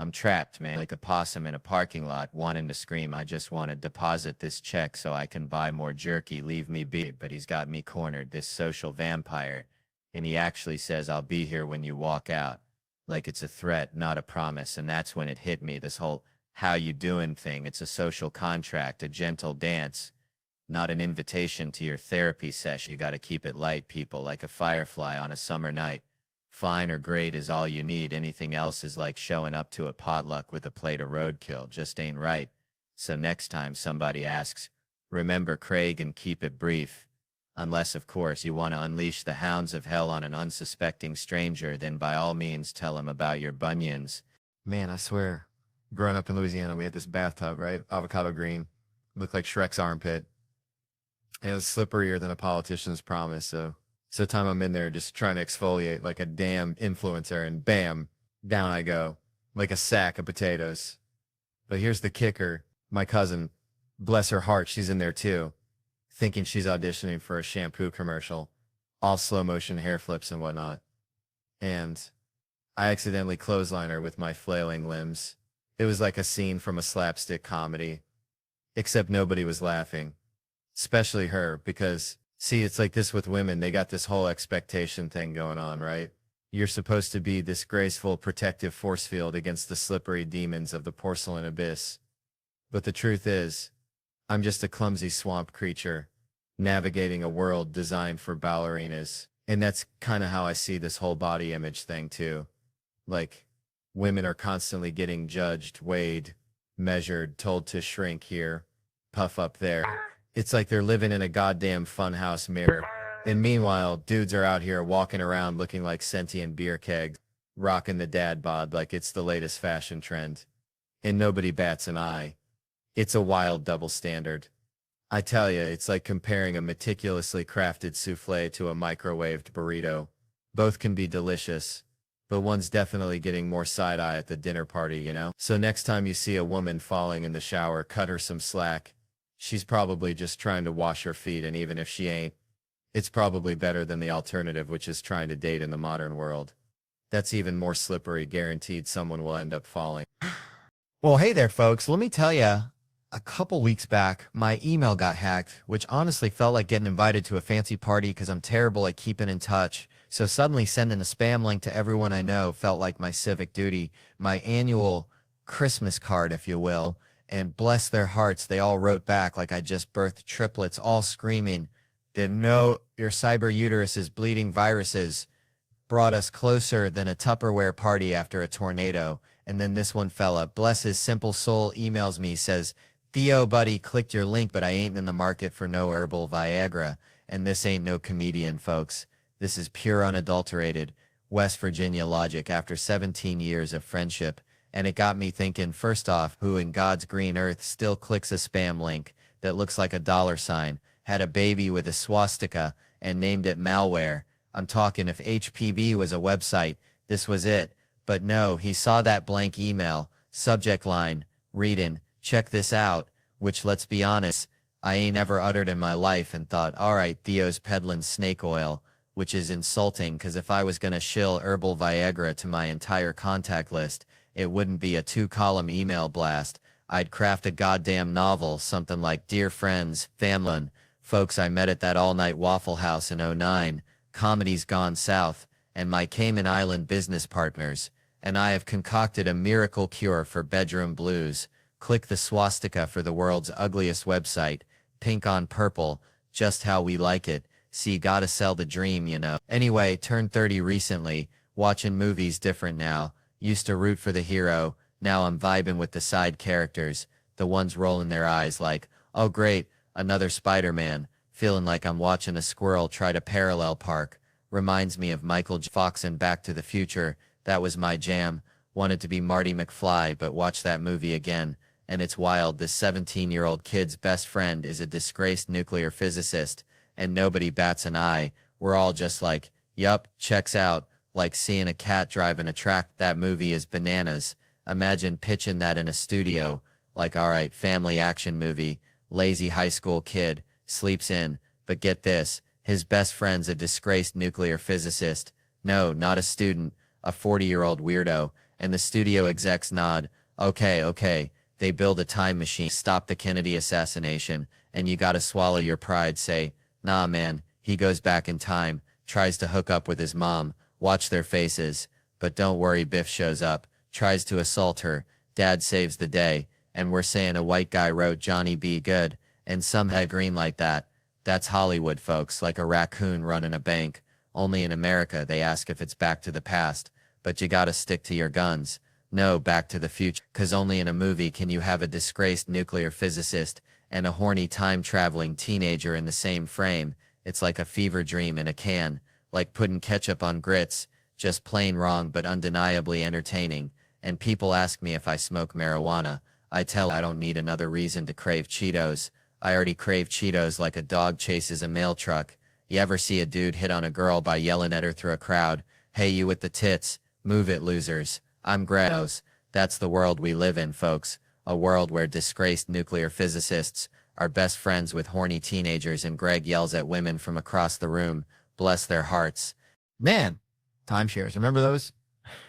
I'm trapped, man, like a possum in a parking lot wanting to scream, I just want to deposit this check so I can buy more jerky, leave me be. But he's got me cornered, this social vampire. And he actually says, I'll be here when you walk out. Like it's a threat, not a promise. And that's when it hit me, this whole how you doing thing. It's a social contract, a gentle dance, not an invitation to your therapy session. You got to keep it light, people, like a firefly on a summer night. Fine or great is all you need. Anything else is like showing up to a potluck with a plate of roadkill. Just ain't right. So next time somebody asks, remember Craig and keep it brief. Unless, of course, you want to unleash the hounds of hell on an unsuspecting stranger, then by all means tell him about your bunions. Man, I swear, growing up in Louisiana, we had this bathtub, right? Avocado green. Looked like Shrek's armpit. And it was slipperier than a politician's promise, so time I'm in there just trying to exfoliate like a damn influencer, and bam, down I go, like a sack of potatoes. But here's the kicker. My cousin, bless her heart, she's in there too, thinking she's auditioning for a shampoo commercial, all slow motion hair flips and whatnot. And I accidentally clothesline her with my flailing limbs. It was like a scene from a slapstick comedy, except nobody was laughing, especially her, because see, it's like this with women. They got this whole expectation thing going on, right? You're supposed to be this graceful, protective force field against the slippery demons of the porcelain abyss. But the truth is, I'm just a clumsy swamp creature navigating a world designed for ballerinas. And that's kind of how I see this whole body image thing too. Like, women are constantly getting judged, weighed, measured, told to shrink here, puff up there. It's like they're living in a goddamn funhouse mirror. And meanwhile, dudes are out here walking around looking like sentient beer kegs, rocking the dad bod like it's the latest fashion trend. And nobody bats an eye. It's a wild double standard. I tell you, it's like comparing a meticulously crafted souffle to a microwaved burrito. Both can be delicious, but one's definitely getting more side-eye at the dinner party, you know? So next time you see a woman falling in the shower, cut her some slack. She's probably just trying to wash her feet, and even if she ain't, it's probably better than the alternative, which is trying to date in the modern world. That's even more slippery, guaranteed someone will end up falling. Well, hey there, folks. Let me tell you, a couple weeks back, my email got hacked, which honestly felt like getting invited to a fancy party because I'm terrible at keeping in touch. So suddenly sending a spam link to everyone I know felt like my civic duty, my annual Christmas card, if you will. And bless their hearts, they all wrote back like I just birthed triplets, all screaming, didn't know your cyber uterus is bleeding viruses. brought us closer than a Tupperware party after a tornado. And then this one fella, bless his simple soul, emails me, says, Theo, buddy, clicked your link, but I ain't in the market for no herbal Viagra. And this ain't no comedian, folks. This is pure unadulterated West Virginia logic after 17 years of friendship. And it got me thinking, first off, who in God's green earth still clicks a spam link that looks like a $sign, had a baby with a swastika, and named it malware? I'm talking if HPV was a website, this was it. But no, he saw that blank email, subject line, reading, check this out, which, let's be honest, I ain't ever uttered in my life, and thought, all right, Theo's peddling snake oil, which is insulting because if I was going to shill herbal Viagra to my entire contact list, it wouldn't be a 2-column email blast. I'd craft a goddamn novel, something like Dear Friends, Famlin, folks I met at that all-night Waffle House in '09, Comedy's Gone South, and my Cayman Island business partners, and I have concocted a miracle cure for bedroom blues. Click the swastika for the world's ugliest website, pink on purple, just how we like it. See, gotta sell the dream, you know. Anyway, turned 30 recently, watching movies different now. Used to root for the hero, now I'm vibing with the side characters, the ones rolling their eyes like, oh great, another Spider-Man, feeling like I'm watching a squirrel try to parallel park. Reminds me of Michael J. Fox in Back to the Future. That was my jam. Wanted to be Marty McFly, but watch that movie again. And it's wild, this 17-year-old kid's best friend is a disgraced nuclear physicist, and nobody bats an eye. We're all just like, yup, checks out, like seeing a cat driving a track. That movie is bananas. Imagine pitching that in a studio, like, all right, family action movie, lazy high school kid, sleeps in, but get this, his best friend's a disgraced nuclear physicist. No, not a student, a 40-year-old weirdo, and the studio execs nod, okay, they build a time machine, stop the Kennedy assassination, and you gotta swallow your pride, say, nah man, he goes back in time, tries to hook up with his mom, watch their faces, but don't worry, Biff shows up, tries to assault her, dad saves the day, and we're saying a white guy wrote Johnny B. Good, and some head green like that. That's Hollywood, folks, like a raccoon running a bank. Only in America they ask if it's Back to the Past, but you gotta stick to your guns. No, Back to the Future, 'cause only in a movie can you have a disgraced nuclear physicist and a horny time-traveling teenager in the same frame. It's like a fever dream in a can, like putting ketchup on grits, just plain wrong but undeniably entertaining. And people ask me if I smoke marijuana. I tell I don't need another reason to crave Cheetos. I already crave Cheetos like a dog chases a mail truck. You ever see a dude hit on a girl by yelling at her through a crowd? Hey, you with the tits, move it, losers. I'm Grados. That's the world we live in, folks. A world where disgraced nuclear physicists are best friends with horny teenagers and Greg yells at women from across the room. Bless their hearts. Man, timeshares, remember those?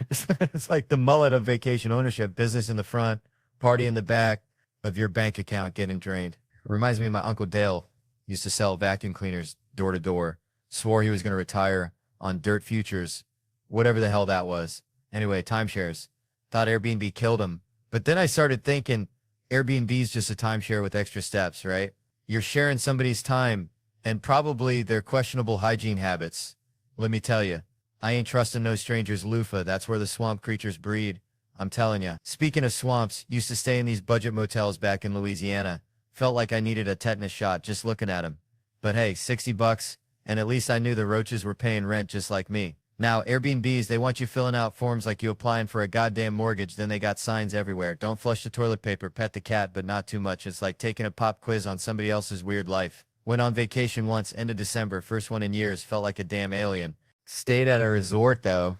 It's like the mullet of vacation ownership, business in the front, party in the back of your bank account getting drained. Reminds me of my Uncle Dale. Used to sell vacuum cleaners door to door. Swore he was going to retire on dirt futures, whatever the hell that was. Anyway, timeshares. Thought Airbnb killed him. But then I started thinking Airbnb's just a timeshare with extra steps, right? You're sharing somebody's time and probably their questionable hygiene habits. Let me tell you, I ain't trusting no stranger's loofah. That's where the swamp creatures breed. I'm telling you. Speaking of swamps, used to stay in these budget motels back in Louisiana. Felt like I needed a tetanus shot just looking at them. But hey, $60, and at least I knew the roaches were paying rent just like me. Now, Airbnbs, they want you filling out forms like you applying for a goddamn mortgage, then they got signs everywhere. Don't flush the toilet paper, pet the cat, but not too much. It's like taking a pop quiz on somebody else's weird life. Went on vacation once, end of December, first one in years, felt like a damn alien. Stayed at a resort, though.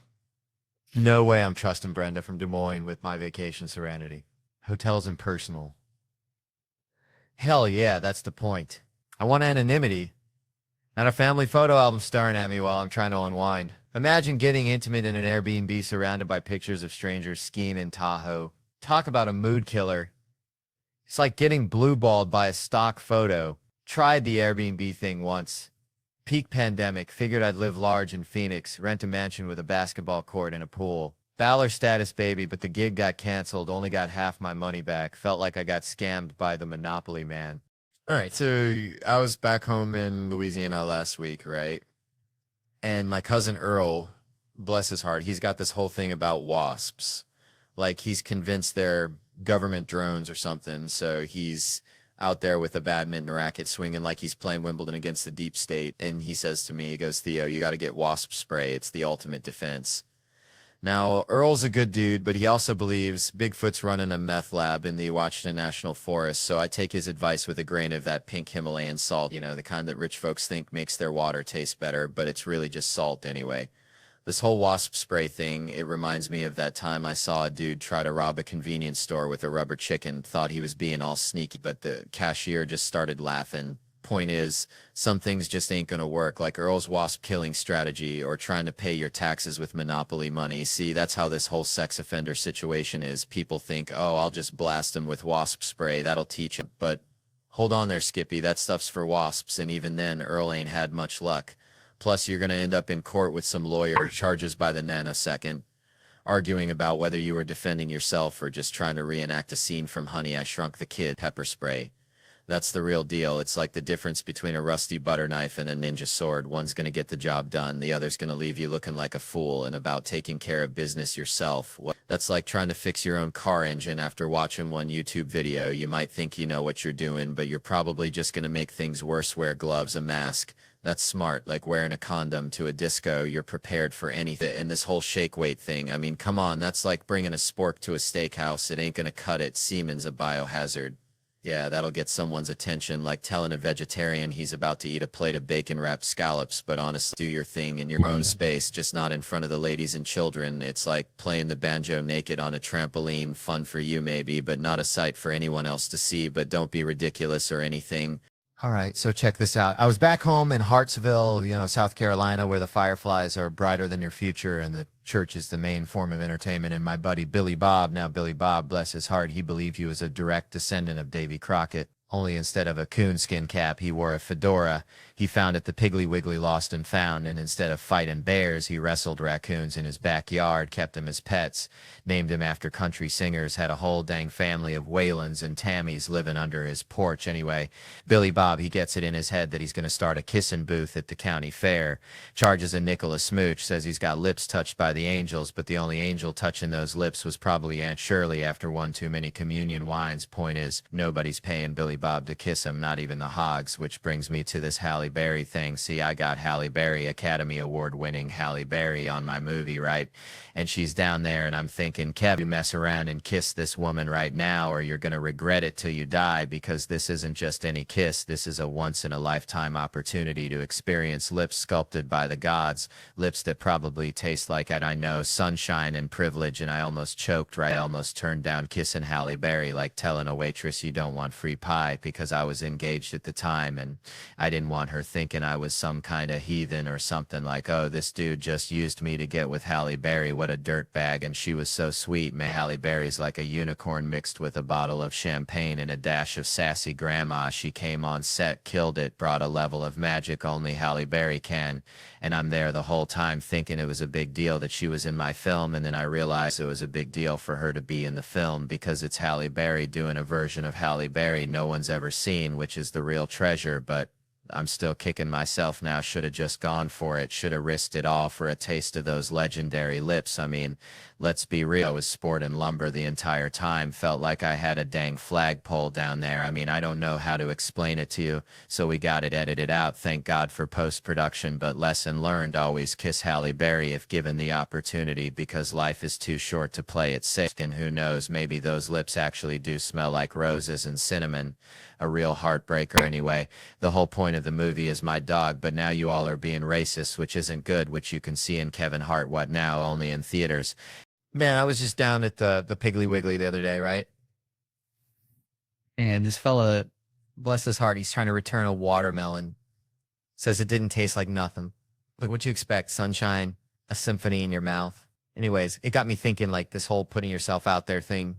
No way I'm trusting Brenda from Des Moines with my vacation serenity. Hotels impersonal. Hell yeah, that's the point. I want anonymity. Not a family photo album staring at me while I'm trying to unwind. Imagine getting intimate in an Airbnb surrounded by pictures of strangers skiing in Tahoe. Talk about a mood killer. It's like getting blue-balled by a stock photo. Tried the Airbnb thing once. Peak pandemic, figured I'd live large in Phoenix, rent a mansion with a basketball court and a pool. Baller status, baby, but the gig got canceled, only got half my money back. Felt like I got scammed by the Monopoly man. All right, so I was back home in Louisiana last week, right? And my cousin Earl bless his heart, he's got this whole thing about wasps. Like he's convinced they're government drones or something. So he's out there with a badminton racket swinging like he's playing Wimbledon against the deep state. And he says to me, he goes, Theo, you got to get wasp spray. It's the ultimate defense. Now, Earl's a good dude, but he also believes Bigfoot's running a meth lab in the Washington National Forest, so I take his advice with a grain of that pink Himalayan salt, you know, the kind that rich folks think makes their water taste better, but it's really just salt anyway. This whole wasp spray thing, it reminds me of that time I saw a dude try to rob a convenience store with a rubber chicken, thought he was being all sneaky, but the cashier just started laughing. Point is, some things just ain't gonna work, like Earl's wasp killing strategy or trying to pay your taxes with monopoly money. See, that's how this whole sex offender situation is. People think, oh, I'll just blast him with wasp spray, that'll teach him. But hold on there, Skippy, that stuff's for wasps, and even then, Earl ain't had much luck. Plus, you're gonna end up in court with some lawyer charges by the nanosecond, arguing about whether you were defending yourself or just trying to reenact a scene from Honey, I Shrunk the Kid. Pepper spray. That's the real deal. It's like the difference between a rusty butter knife and a ninja sword. One's going to get the job done. The other's going to leave you looking like a fool. And about taking care of business yourself. That's like trying to fix your own car engine after watching one YouTube video. You might think you know what you're doing, but you're probably just going to make things worse. Wear gloves, a mask. That's smart. Like wearing a condom to a disco. You're prepared for anything. And this whole shake weight thing. I mean, come on. That's like bringing a spork to a steakhouse. It ain't going to cut it. Semen's a biohazard. Yeah, that'll get someone's attention, like telling a vegetarian he's about to eat a plate of bacon-wrapped scallops, but honestly, do your thing in your own space, just not in front of the ladies and children. It's like playing the banjo naked on a trampoline, fun for you maybe, but not a sight for anyone else to see, but don't be ridiculous or anything. All right, so check this out. I was back home in Hartsville, South Carolina, where the fireflies are brighter than your future and the church is the main form of entertainment. And my buddy Billy Bob, now Billy Bob, bless his heart, he believed he was a direct descendant of Davy Crockett. Only instead of a coonskin cap, he wore a fedora. He found it the Piggly Wiggly Lost and Found, and instead of fighting bears, he wrestled raccoons in his backyard, kept them as pets, named him after country singers, had a whole dang family of Whalens and Tammys living under his porch. Anyway, Billy Bob, he gets it in his head that he's going to start a kissing booth at the county fair, charges a nickel a smooch, says he's got lips touched by the angels, but the only angel touching those lips was probably Aunt Shirley after one too many communion wines. Point is, nobody's paying Billy Bob to kiss him, not even the hogs, which brings me to this Halle Berry thing. See, I got Halle Berry, Academy Award winning Halle Berry on my movie, right? And she's down there and I'm thinking, Kev, you mess around and kiss this woman right now or you're going to regret it till you die, because this isn't just any kiss. This is a once in a lifetime opportunity to experience lips sculpted by the gods, lips that probably taste like, I know, sunshine and privilege. And I almost choked, right? I almost turned down kissing Halle Berry, like telling a waitress you don't want free pie, because I was engaged at the time and I didn't want her thinking I was some kind of heathen or something, like, oh, this dude just used me to get with Halle Berry, what a dirtbag. And she was so sweet, man. Halle Berry's like a unicorn mixed with a bottle of champagne and a dash of sassy grandma. She came on set, killed it, brought a level of magic only Halle Berry can. And I'm there the whole time thinking it was a big deal that she was in my film, and then I realized it was a big deal for her to be in the film because it's Halle Berry doing a version of Halle Berry no one's ever seen, which is the real treasure. But I'm still kicking myself now. Should have just gone for it. Should have risked it all for a taste of those legendary lips. I mean, let's be real. I was sporting lumber the entire time. Felt like I had a dang flagpole down there. I mean, I don't know how to explain it to you. So we got it edited out. Thank God for post-production. But lesson learned, always kiss Halle Berry if given the opportunity, because life is too short to play it safe. And who knows, maybe those lips actually do smell like roses and cinnamon. A real heartbreaker anyway. The whole point of the movie is my dog, but now you all are being racist, which isn't good, which you can see in Kevin Hart, What Now, only in theaters. Man, I was just down at the Piggly Wiggly the other day, right? And this fella, bless his heart, he's trying to return a watermelon. Says it didn't taste like nothing. Like, what'd you expect? Sunshine, a symphony in your mouth. Anyways, it got me thinking, like, this whole putting yourself out there thing,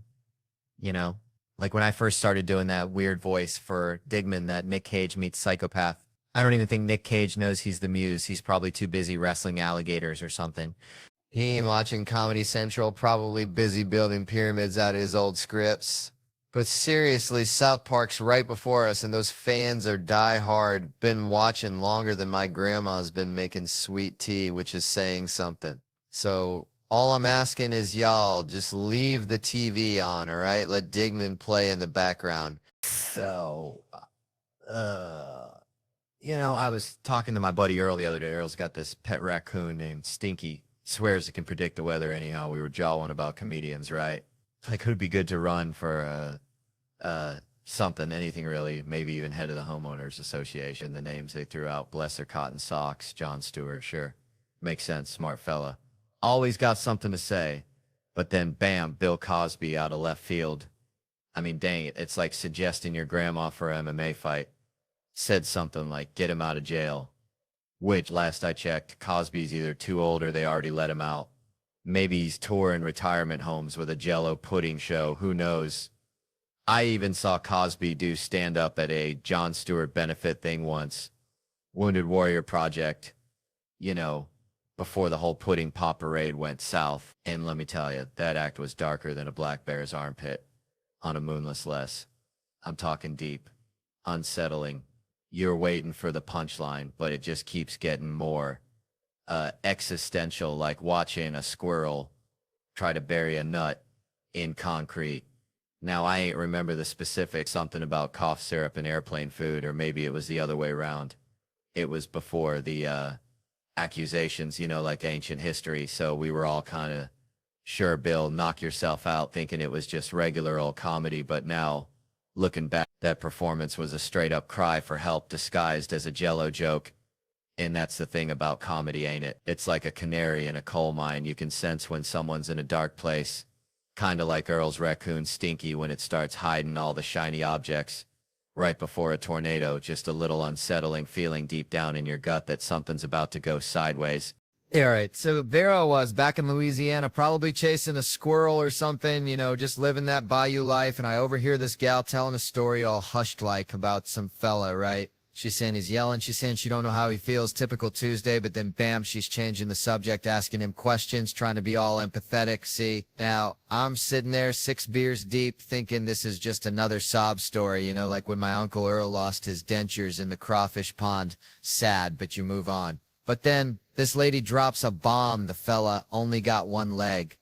you know? Like when I first started doing that weird voice for Digman, that Nick Cage meets psychopath. I don't even think Nick Cage knows he's the muse. He's probably too busy wrestling alligators or something. He ain't watching Comedy Central, probably busy building pyramids out of his old scripts. But seriously, South Park's right before us, and those fans are die-hard. Been watching longer than my grandma's been making sweet tea, which is saying something. So all I'm asking is y'all just leave the TV on, all right? Let Digman play in the background. So, uh, I was talking to my buddy Earl the other day. Earl's got this pet raccoon named Stinky. Swears it can predict the weather anyhow. We were jawing about comedians, right? Like, who'd be good to run for, something, anything really, maybe even head of the homeowners association. The names they threw out, bless their cotton socks, John Stewart, sure. Makes sense, smart fella. Always got something to say. But then, bam, Bill Cosby out of left field. I mean, dang it, it's like suggesting your grandma for an MMA fight. Said something like, get him out of jail. Which, last I checked, Cosby's either too old or they already let him out. Maybe he's touring retirement homes with a Jell-O pudding show, who knows. I even saw Cosby do stand-up at a Jon Stewart benefit thing once. Wounded Warrior Project, before the whole pudding pop parade went south. And let me tell you, that act was darker than a black bear's armpit on a moonless less. I'm talking deep, unsettling. You're waiting for the punchline, but it just keeps getting more existential, like watching a squirrel try to bury a nut in concrete. Now, I ain't remember the specifics, something about cough syrup and airplane food, or maybe it was the other way around. It was before the accusations, like ancient history, so we were all kind of, sure, Bill, knock yourself out, thinking it was just regular old comedy, but now, looking back, that performance was a straight-up cry for help disguised as a Jell-O joke. And that's the thing about comedy, ain't it? It's like a canary in a coal mine. You can sense when someone's in a dark place. Kind of like Earl's raccoon Stinky when it starts hiding all the shiny objects. Right before a tornado, just a little unsettling feeling deep down in your gut that something's about to go sideways. Yeah, all right. So there I was back in Louisiana, probably chasing a squirrel or something, just living that Bayou life. And I overhear this gal telling a story all hushed like about some fella, right? She's saying he's yelling. She's saying she don't know how he feels. Typical Tuesday, but then bam, she's changing the subject, asking him questions, trying to be all empathetic. See, now I'm sitting there 6 beers deep thinking this is just another sob story, like when my Uncle Earl lost his dentures in the crawfish pond. Sad, but you move on. But then this lady drops a bomb. The fella only got one leg,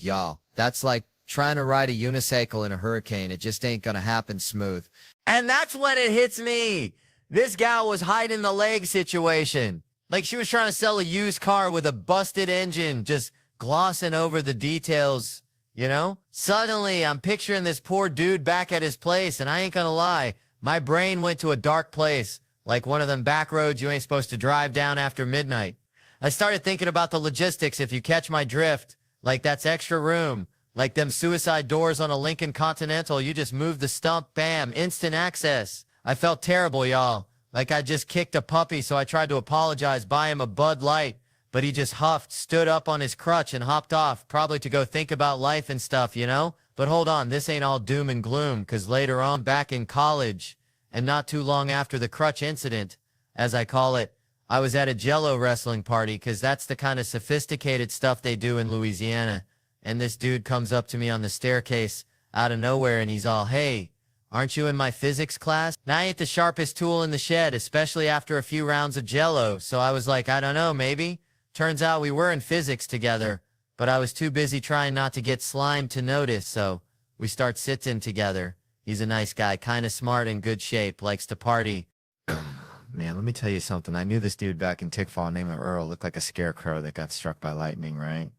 y'all. That's like trying to ride a unicycle in a hurricane. It just ain't gonna happen smooth. And that's when it hits me. This gal was hiding the leg situation. Like she was trying to sell a used car with a busted engine, just glossing over the details, Suddenly, I'm picturing this poor dude back at his place, and I ain't gonna lie, my brain went to a dark place, like one of them back roads you ain't supposed to drive down after midnight. I started thinking about the logistics, if you catch my drift, like that's extra room. Like them suicide doors on a Lincoln Continental, you just move the stump, bam, instant access. I felt terrible, y'all. Like I just kicked a puppy, so I tried to apologize, buy him a Bud Light. But he just huffed, stood up on his crutch, and hopped off, probably to go think about life and stuff, But hold on, this ain't all doom and gloom, because later on, back in college, and not too long after the crutch incident, as I call it, I was at a Jell-O wrestling party, because that's the kind of sophisticated stuff they do in Louisiana. And this dude comes up to me on the staircase out of nowhere and he's all, hey, aren't you in my physics class? Now I ain't the sharpest tool in the shed, especially after a few rounds of Jell-O. So I was like, I don't know, maybe. Turns out we were in physics together, but I was too busy trying not to get slimed to notice. So we start sitting together. He's a nice guy, kind of smart, in good shape, likes to party. Man, let me tell you something. I knew this dude back in Tickfall named Earl. Looked like a scarecrow that got struck by lightning, right?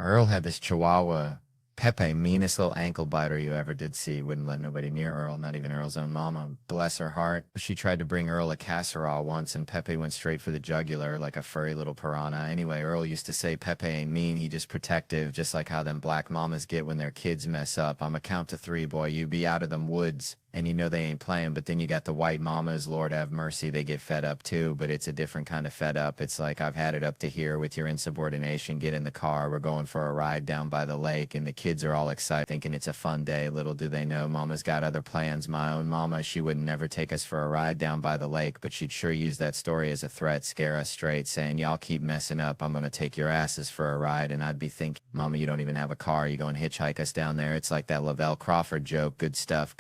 Earl had this Chihuahua, Pepe, meanest little ankle biter you ever did see. Wouldn't let nobody near Earl, not even Earl's own mama. Bless her heart. She tried to bring Earl a casserole once, and Pepe went straight for the jugular like a furry little piranha. Anyway, Earl used to say Pepe ain't mean, he just protective, just like how them black mamas get when their kids mess up. I'm a count to 3, boy. You be out of them woods. And they ain't playing, but then you got the white mamas, Lord have mercy, they get fed up too, but it's a different kind of fed up. It's like, I've had it up to here with your insubordination, get in the car, we're going for a ride down by the lake, and the kids are all excited, thinking it's a fun day. Little do they know, mama's got other plans. My own mama, she would never take us for a ride down by the lake, but she'd sure use that story as a threat, scare us straight, saying, y'all keep messing up, I'm gonna take your asses for a ride. And I'd be thinking, mama, you don't even have a car, you go and hitchhike us down there. It's like that Lavelle Crawford joke, good stuff,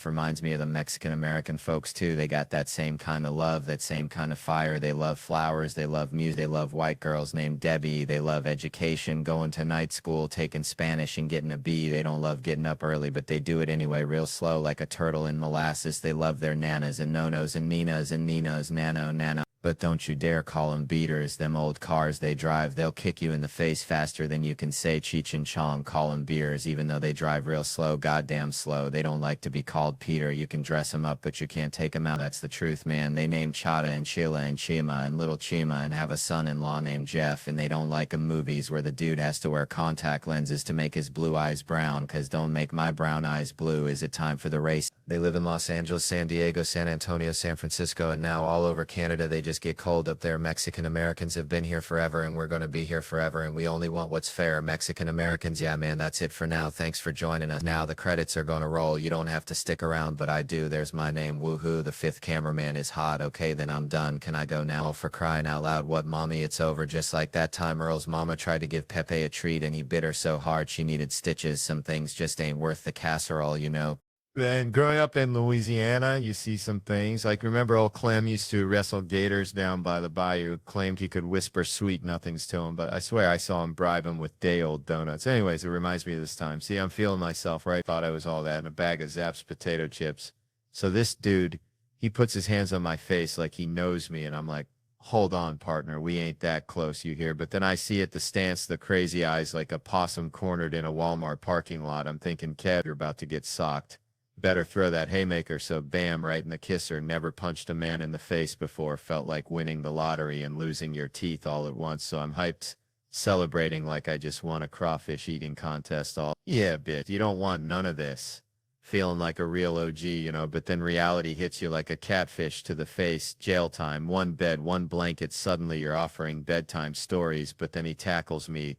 remind reminds me of the Mexican American folks too. They got that same kind of love, that same kind of fire. They love flowers, they love music, they love white girls named Debbie, they love education, going to night school, taking Spanish and getting a B. They don't love getting up early, but they do it anyway, real slow like a turtle in molasses. They love their nanas and nonos and ninas and ninos, nano. But don't you dare call them beaters, them old cars they drive. They'll kick you in the face faster than you can say Cheech and Chong. Call them beers, even though they drive real slow, goddamn slow. They don't like to be called Peter. You can dress them up, but you can't take them out. That's the truth, man. They name Chata and Sheila and Chima and little Chima and have a son-in-law named Jeff, and they don't like them movies where the dude has to wear contact lenses to make his blue eyes brown, cause don't make my brown eyes blue. Is it time for the race? They live in Los Angeles, San Diego, San Antonio, San Francisco, and now all over Canada. They just get cold up there. Mexican Americans have been here forever, and we're going to be here forever, and we only want what's fair. Mexican Americans, yeah, man, that's it for now. Thanks for joining us. Now the credits are going to roll. You don't have to stick around, but I do. There's my name. Woohoo, the fifth cameraman is hot. Okay, then I'm done. Can I go now? For crying out loud, what, mommy? It's over. Just like that time Earl's mama tried to give Pepe a treat, and he bit her so hard she needed stitches. Some things just ain't worth the casserole, you know. Then growing up in Louisiana, you see some things. Like, remember old Clem used to wrestle gators down by the bayou, claimed he could whisper sweet nothings to him, but I swear I saw him bribe him with day-old donuts. Anyways, it reminds me of this time. See, I'm feeling myself, right? Thought I was all that in a bag of Zapp's potato chips. So this dude, he puts his hands on my face like he knows me, and I'm like, hold on, partner, we ain't that close, you hear? But then I see at the stance the crazy eyes like a possum cornered in a Walmart parking lot. I'm thinking, Kev, you're about to get socked. Better throw that haymaker. So bam, right in the kisser. Never punched a man in the face before. Felt like winning the lottery and losing your teeth all at once. So I'm hyped, celebrating like I just won a crawfish eating contest. All, yeah, bitch, you don't want none of this. Feeling like a real OG, you know, but then reality hits you like a catfish to the face. Jail time, one bed, one blanket. Suddenly you're offering bedtime stories, but then he tackles me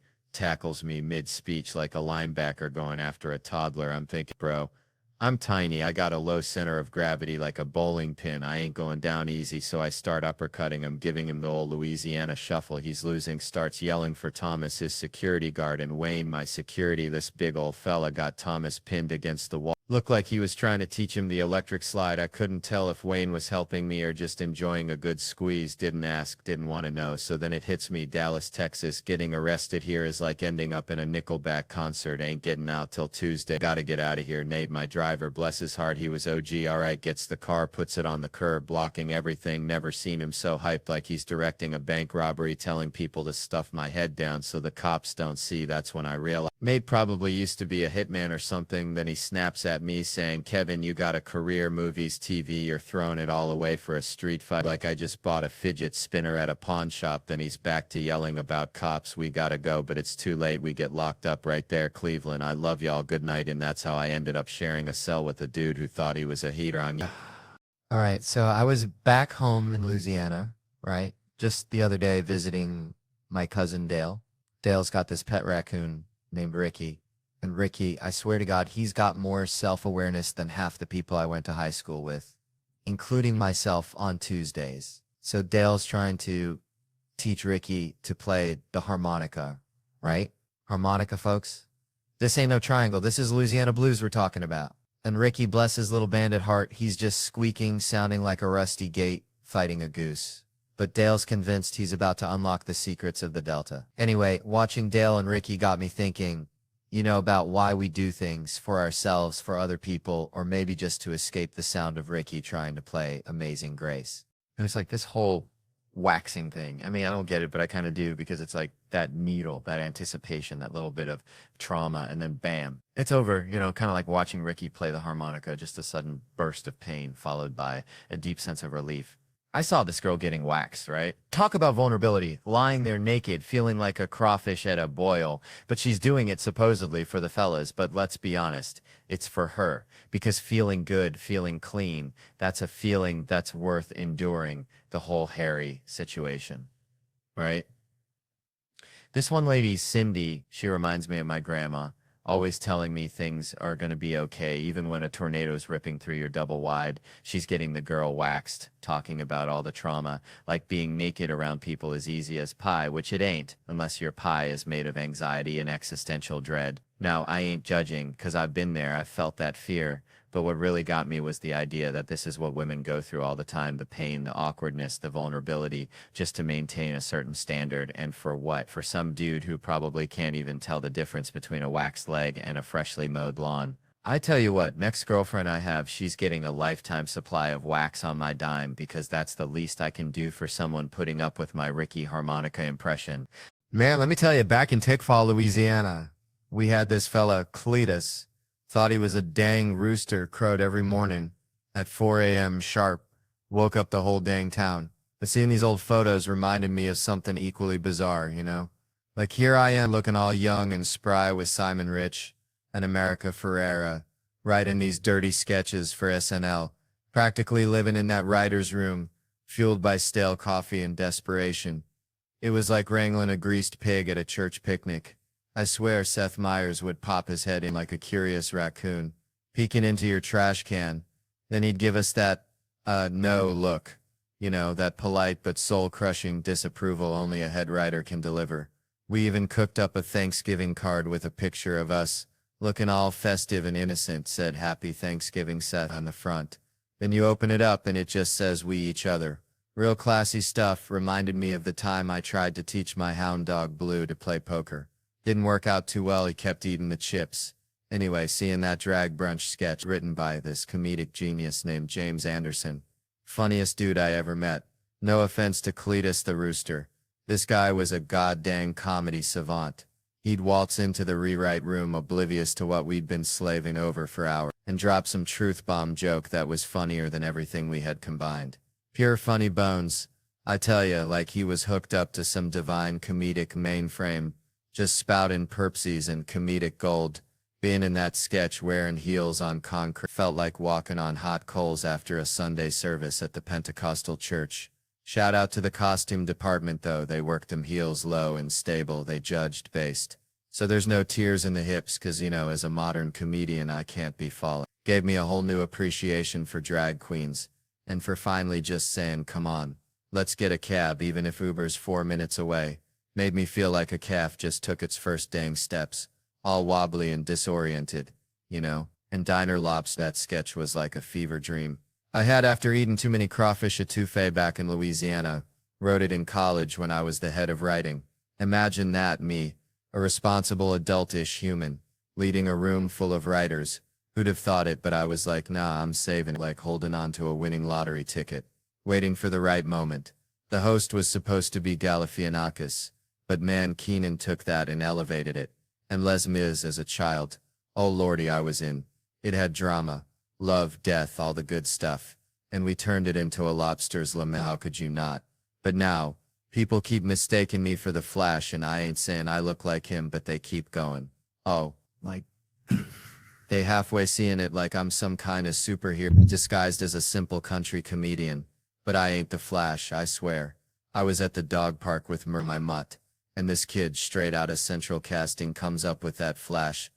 mid-speech like a linebacker going after a toddler. I'm thinking, bro, I'm tiny. I got a low center of gravity like a bowling pin. I ain't going down easy, so I start uppercutting him, giving him the old Louisiana shuffle. He's losing, starts yelling for Thomas, his security guard, and Wayne, my security. This big old fella got Thomas pinned against the wall. Looked like he was trying to teach him the electric slide. I couldn't tell if Wayne was helping me or just enjoying a good squeeze. Didn't ask, didn't want to know. So then it hits me, Dallas, Texas. Getting arrested here is like ending up in a Nickelback concert. Ain't getting out till Tuesday. Gotta get out of here. Nate, my driver, bless his heart, he was OG. All right, gets the car, puts it on the curb, blocking everything. Never seen him so hyped, like he's directing a bank robbery, telling people to stuff my head down so the cops don't see. That's when I realized Nate probably used to be a hitman or something. Then he snaps at me saying, Kevin, you got a career, movies, TV, you're throwing it all away for a street fight. Like I just bought a fidget spinner at a pawn shop. Then he's back to yelling about cops. We gotta go, but it's too late. We get locked up right there, Cleveland. I love y'all. Good night. And that's how I ended up sharing a cell with a dude who thought he was a heater on you. All right, so I was back home in Louisiana, right? Just the other day visiting my cousin Dale. Dale's got this pet raccoon named Ricky. And Ricky, I swear to God, he's got more self-awareness than half the people I went to high school with, including myself on Tuesdays. So Dale's trying to teach Ricky to play the harmonica, right? Harmonica, folks. This ain't no triangle. This is Louisiana blues we're talking about. And Ricky, bless his little bandit heart, he's just squeaking, sounding like a rusty gate, fighting a goose. But Dale's convinced he's about to unlock the secrets of the Delta. Anyway, watching Dale and Ricky got me thinking, you know, about why we do things for ourselves, for other people, or maybe just to escape the sound of Ricky trying to play Amazing Grace. And it's like this whole waxing thing. I mean, I don't get it, but I kind of do, because it's like that needle, that anticipation, that little bit of trauma, and then bam, it's over. You know, kind of like watching Ricky play the harmonica, just a sudden burst of pain followed by a deep sense of relief. I saw this girl getting waxed, right? Talk about vulnerability, lying there naked, feeling like a crawfish at a boil, but she's doing it supposedly for the fellas, but let's be honest, it's for her, because feeling good, feeling clean, that's a feeling that's worth enduring the whole hairy situation, right? This one lady, Cindy, she reminds me of my grandma, always telling me things are going to be okay, even when a tornado's ripping through your double wide. She's getting the girl waxed, talking about all the trauma, like being naked around people is easy as pie, which it ain't, unless your pie is made of anxiety and existential dread. Now, I ain't judging, 'cause I've been there, I've felt that fear, But what really got me was the idea that this is what women go through all the time, the pain, the awkwardness, the vulnerability, just to maintain a certain standard. And for what? For some dude who probably can't even tell the difference between a waxed leg and a freshly mowed lawn. I tell you what, next girlfriend I have, she's getting a lifetime supply of wax on my dime because that's the least I can do for someone putting up with my Ricky harmonica impression. Man, let me tell you, back in Tickfall, Louisiana, we had this fella, Cletus, thought he was a dang rooster, crowed every morning at 4 a.m. sharp, woke up the whole dang town. But seeing these old photos reminded me of something equally bizarre, you know? Like here I am looking all young and spry with Simon Rich and America Ferrera, writing these dirty sketches for SNL, practically living in that writer's room, fueled by stale coffee and desperation. It was like wrangling a greased pig at a church picnic. I swear Seth Meyers would pop his head in like a curious raccoon, peeking into your trash can. Then he'd give us that, no look. You know, that polite but soul-crushing disapproval only a head writer can deliver. We even cooked up a Thanksgiving card with a picture of us, looking all festive and innocent, said Happy Thanksgiving Seth on the front. Then you open it up and it just says we each other. Real classy stuff, reminded me of the time I tried to teach my hound dog Blue to play poker. Didn't work out too well, he kept eating the chips. Anyway, seeing that drag brunch sketch written by this comedic genius named James Anderson. Funniest dude I ever met. No offense to Cletus the Rooster. This guy was a goddamn comedy savant. He'd waltz into the rewrite room oblivious to what we'd been slaving over for hours, and drop some truth bomb joke that was funnier than everything we had combined. Pure funny bones. I tell ya, like he was hooked up to some divine comedic mainframe, just spouting perpsies and comedic gold. Being in that sketch wearing heels on concrete felt like walking on hot coals after a Sunday service at the Pentecostal church. Shout out to the costume department though, they worked them heels low and stable, they judged based. So there's no tears in the hips cause you know, as a modern comedian I can't be falling. Gave me a whole new appreciation for drag queens. And for finally just saying come on, let's get a cab even if Uber's 4 minutes away. Made me feel like a calf just took its first dang steps. All wobbly and disoriented, you know, and Diner Lops, that sketch was like a fever dream. I had after eating too many crawfish etouffee back in Louisiana, wrote it in college when I was the head of writing. Imagine that, me, a responsible adultish human, leading a room full of writers. Who'd have thought it, but I was like, nah, I'm saving it, like holding on to a winning lottery ticket, waiting for the right moment. The host was supposed to be Galifianakis, but man, Keenan took that and elevated it. And Les Mis as a child, oh lordy, I was in. It had drama, love, death, all the good stuff. And we turned it into a lobster's lemon, how could you not? But now, people keep mistaking me for the Flash and I ain't saying I look like him, but they keep going. Oh, like... They halfway seeing it like I'm some kind of superhero disguised as a simple country comedian. But I ain't the Flash, I swear. I was at the dog park with my mutt, and this kid straight out of Central Casting comes up with that flash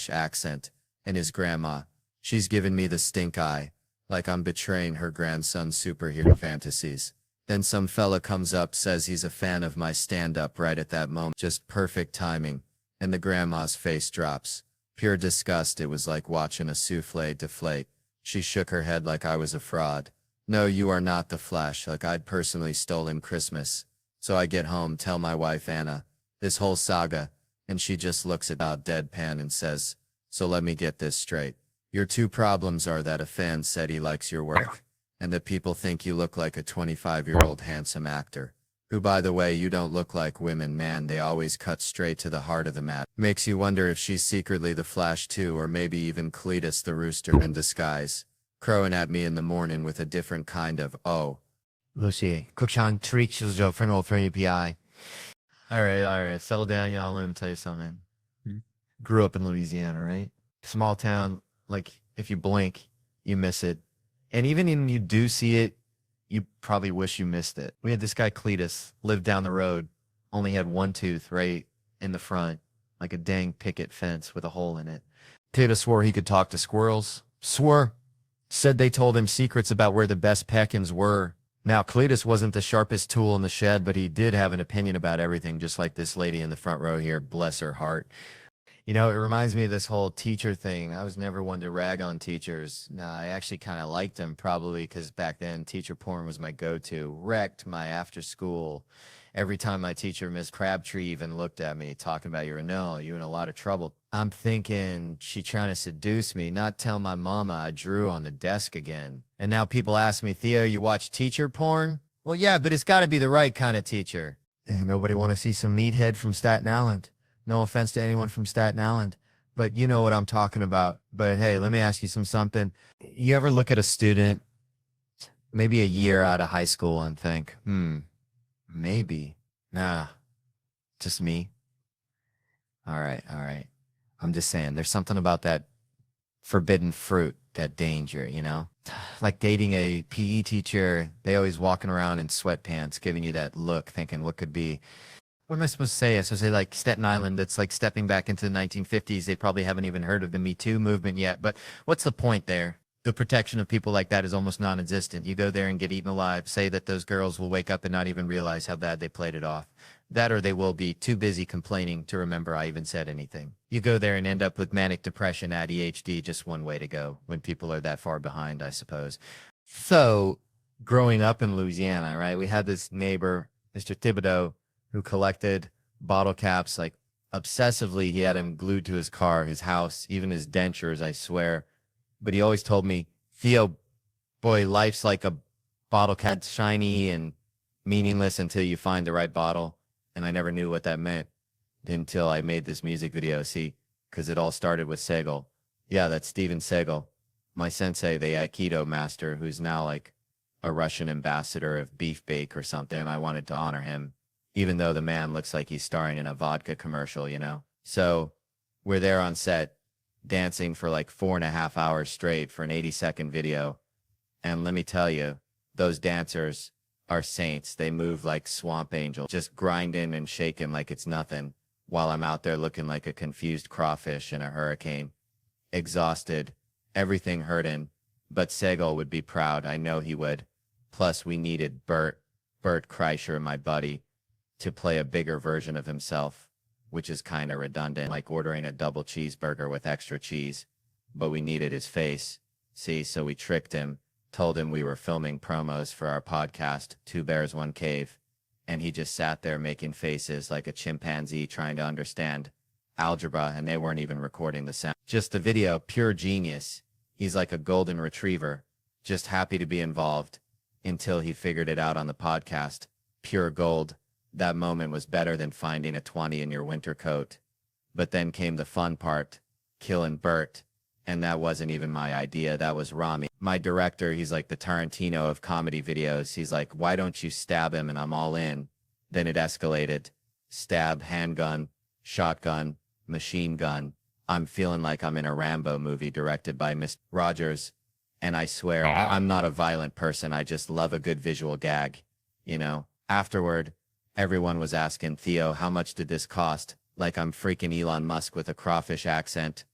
accent, and his grandma. She's giving me the stink eye, like I'm betraying her grandson's superhero fantasies. Then some fella comes up, says he's a fan of my stand-up right at that moment. Just perfect timing, and the grandma's face drops. Pure disgust, it was like watching a souffle deflate. She shook her head like I was a fraud. No, you are not the Flash, like I'd personally stolen Christmas. So I get home, tell my wife Anna, this whole saga, and she just looks about deadpan and says, so let me get this straight. Your two problems are that a fan said he likes your work, and that people think you look like a 25-year-old handsome actor. Who, by the way, you don't look like women, man, they always cut straight to the heart of the matter. Makes you wonder if she's secretly the Flash too, or maybe even Cletus the Rooster in disguise, crowing at me in the morning with a different kind of, oh. Lucy, Cookshan, Tariq, Joe, friend old friend UPI. All right, settle down, y'all. Let me tell you something. Grew up in Louisiana, right? Small town, like, if you blink, you miss it. And even when you do see it, you probably wish you missed it. We had this guy Cletus, lived down the road, only had one tooth right in the front, like a dang picket fence with a hole in it. Tata swore he could talk to squirrels. Said they told him secrets about where the best peckins were. Now, Cletus wasn't the sharpest tool in the shed, but he did have an opinion about everything, just like this lady in the front row here, bless her heart. You know, it reminds me of this whole teacher thing. I was never one to rag on teachers. No, I actually kind of liked them probably because back then teacher porn was my go-to. Wrecked my after school. Every time my teacher, Miss Crabtree, even looked at me talking about you're in a lot of trouble. I'm thinking she trying to seduce me, not tell my mama I drew on the desk again. And now people ask me, Theo, you watch teacher porn? Well, yeah, but it's got to be the right kind of teacher. Nobody want to see some meathead from Staten Island. No offense to anyone from Staten Island, but you know what I'm talking about. But hey, let me ask you something. You ever look at a student, maybe a year out of high school and think, maybe. Nah, just me. All right, all right. I'm just saying, there's something about that forbidden fruit, that danger, you know? Like dating a PE teacher, they always walking around in sweatpants, giving you that look, thinking what could be. What am I supposed to say? I'm supposed to say like Staten Island, that's like stepping back into the 1950s. They probably haven't even heard of the Me Too movement yet. But what's the point there? The protection of people like that is almost non-existent. You go there and get eaten alive. Say that those girls will wake up and not even realize how bad they played it off. That or they will be too busy complaining to remember I even said anything. You go there and end up with manic depression, ADHD, just one way to go when people are that far behind, I suppose. So growing up in Louisiana, right, we had this neighbor, Mr. Thibodeau, who collected bottle caps like obsessively. He had them glued to his car, his house, even his dentures, I swear. But he always told me, Theo, boy, life's like a bottle cap, shiny and meaningless until you find the right bottle. And I never knew what that meant until I made this music video, see, because it all started with Segal. Yeah, that's Steven Segal, my sensei, the Aikido master, who's now like a Russian ambassador of Beef Bake or something. I wanted to honor him, even though the man looks like he's starring in a vodka commercial, you know? So we're there on set dancing for like 4.5 hours straight for an 80-second video. And let me tell you, those dancers are saints. They move like swamp angels, just grinding and shaking like it's nothing, while I'm out there looking like a confused crawfish in a hurricane, exhausted, everything hurting. But Segal would be proud. I know he would. Plus, we needed Bert Kreischer, my buddy, to play a bigger version of himself, which is kind of redundant, like ordering a double cheeseburger with extra cheese. But we needed his face. See, so we tricked him, told him we were filming promos for our podcast, Two Bears, One Cave, and he just sat there making faces like a chimpanzee trying to understand algebra, and they weren't even recording the sound. Just the video, pure genius. He's like a golden retriever, just happy to be involved, until he figured it out on the podcast. Pure gold. That moment was better than finding a 20 in your winter coat. But then came the fun part, killing Bert. And that wasn't even my idea. That was Rami, my director. He's like the Tarantino of comedy videos. He's like, why don't you stab him? And I'm all in. Then it escalated. Stab, handgun, shotgun, machine gun. I'm feeling like I'm in a Rambo movie directed by Mr. Rogers. And I swear, I'm not a violent person. I just love a good visual gag. You know, afterward, everyone was asking, Theo, how much did this cost? Like I'm freaking Elon Musk with a crawfish accent.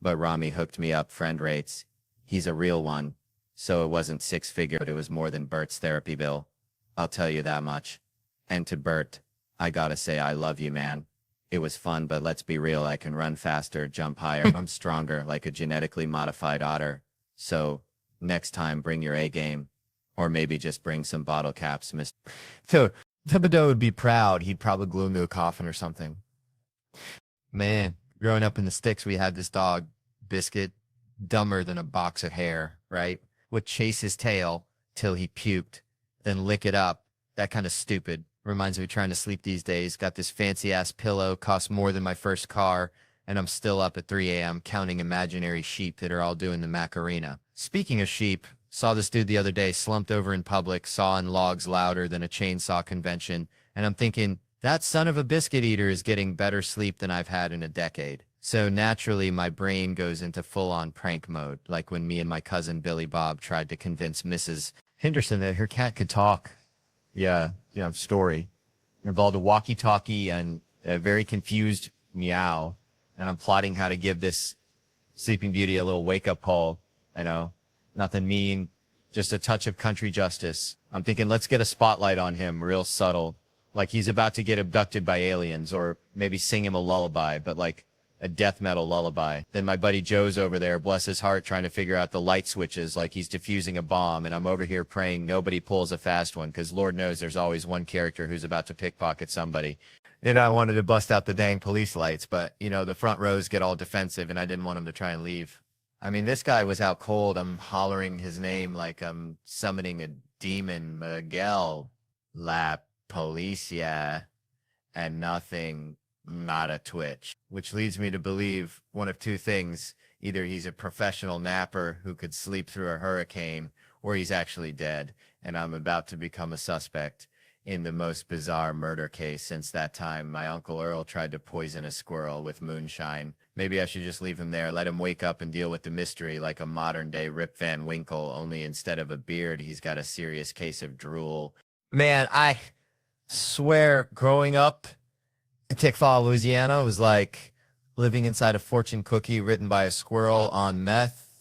But Rami hooked me up friend rates. He's a real one. So it wasn't 6-figure, but it was more than Bert's therapy bill. I'll tell you that much. And to Bert, I gotta say I love you, man. It was fun, but let's be real. I can run faster, jump higher. I'm stronger, like a genetically modified otter. So next time, bring your A game. Or maybe just bring some bottle caps, Mr. So Thibodeau would be proud. He'd probably glue him to a coffin or something. Man, growing up in the sticks, we had this dog, Biscuit, dumber than a box of hair, right? Would chase his tail till he puked, then lick it up. That kind of stupid. Reminds me of trying to sleep these days. Got this fancy-ass pillow, cost more than my first car, and I'm still up at 3 a.m. counting imaginary sheep that are all doing the Macarena. Speaking of sheep, saw this dude the other day slumped over in public, sawing logs louder than a chainsaw convention, and I'm thinking, that son of a biscuit eater is getting better sleep than I've had in a decade. So naturally, my brain goes into full-on prank mode, like when me and my cousin Billy Bob tried to convince Mrs. Henderson that her cat could talk. Yeah, story. It involved a walkie-talkie and a very confused meow, and I'm plotting how to give this Sleeping Beauty a little wake-up call. I know, nothing mean, just a touch of country justice. I'm thinking, let's get a spotlight on him, real subtle, like he's about to get abducted by aliens, or maybe sing him a lullaby, but like a death metal lullaby. Then my buddy Joe's over there, bless his heart, trying to figure out the light switches like he's defusing a bomb. And I'm over here praying nobody pulls a fast one, because Lord knows there's always one character who's about to pickpocket somebody. And I wanted to bust out the dang police lights, but, you know, the front rows get all defensive, and I didn't want him to try and leave. I mean, this guy was out cold. I'm hollering his name like I'm summoning a demon, Miguel, La Policia, and nothing, not a twitch. Which leads me to believe one of two things. Either he's a professional napper who could sleep through a hurricane, or he's actually dead, and I'm about to become a suspect in the most bizarre murder case since that time my Uncle Earl tried to poison a squirrel with moonshine. Maybe I should just leave him there, let him wake up and deal with the mystery like a modern-day Rip Van Winkle, only instead of a beard, he's got a serious case of drool. Man, I swear, growing up in Tickfaw, Louisiana was like living inside a fortune cookie written by a squirrel on meth.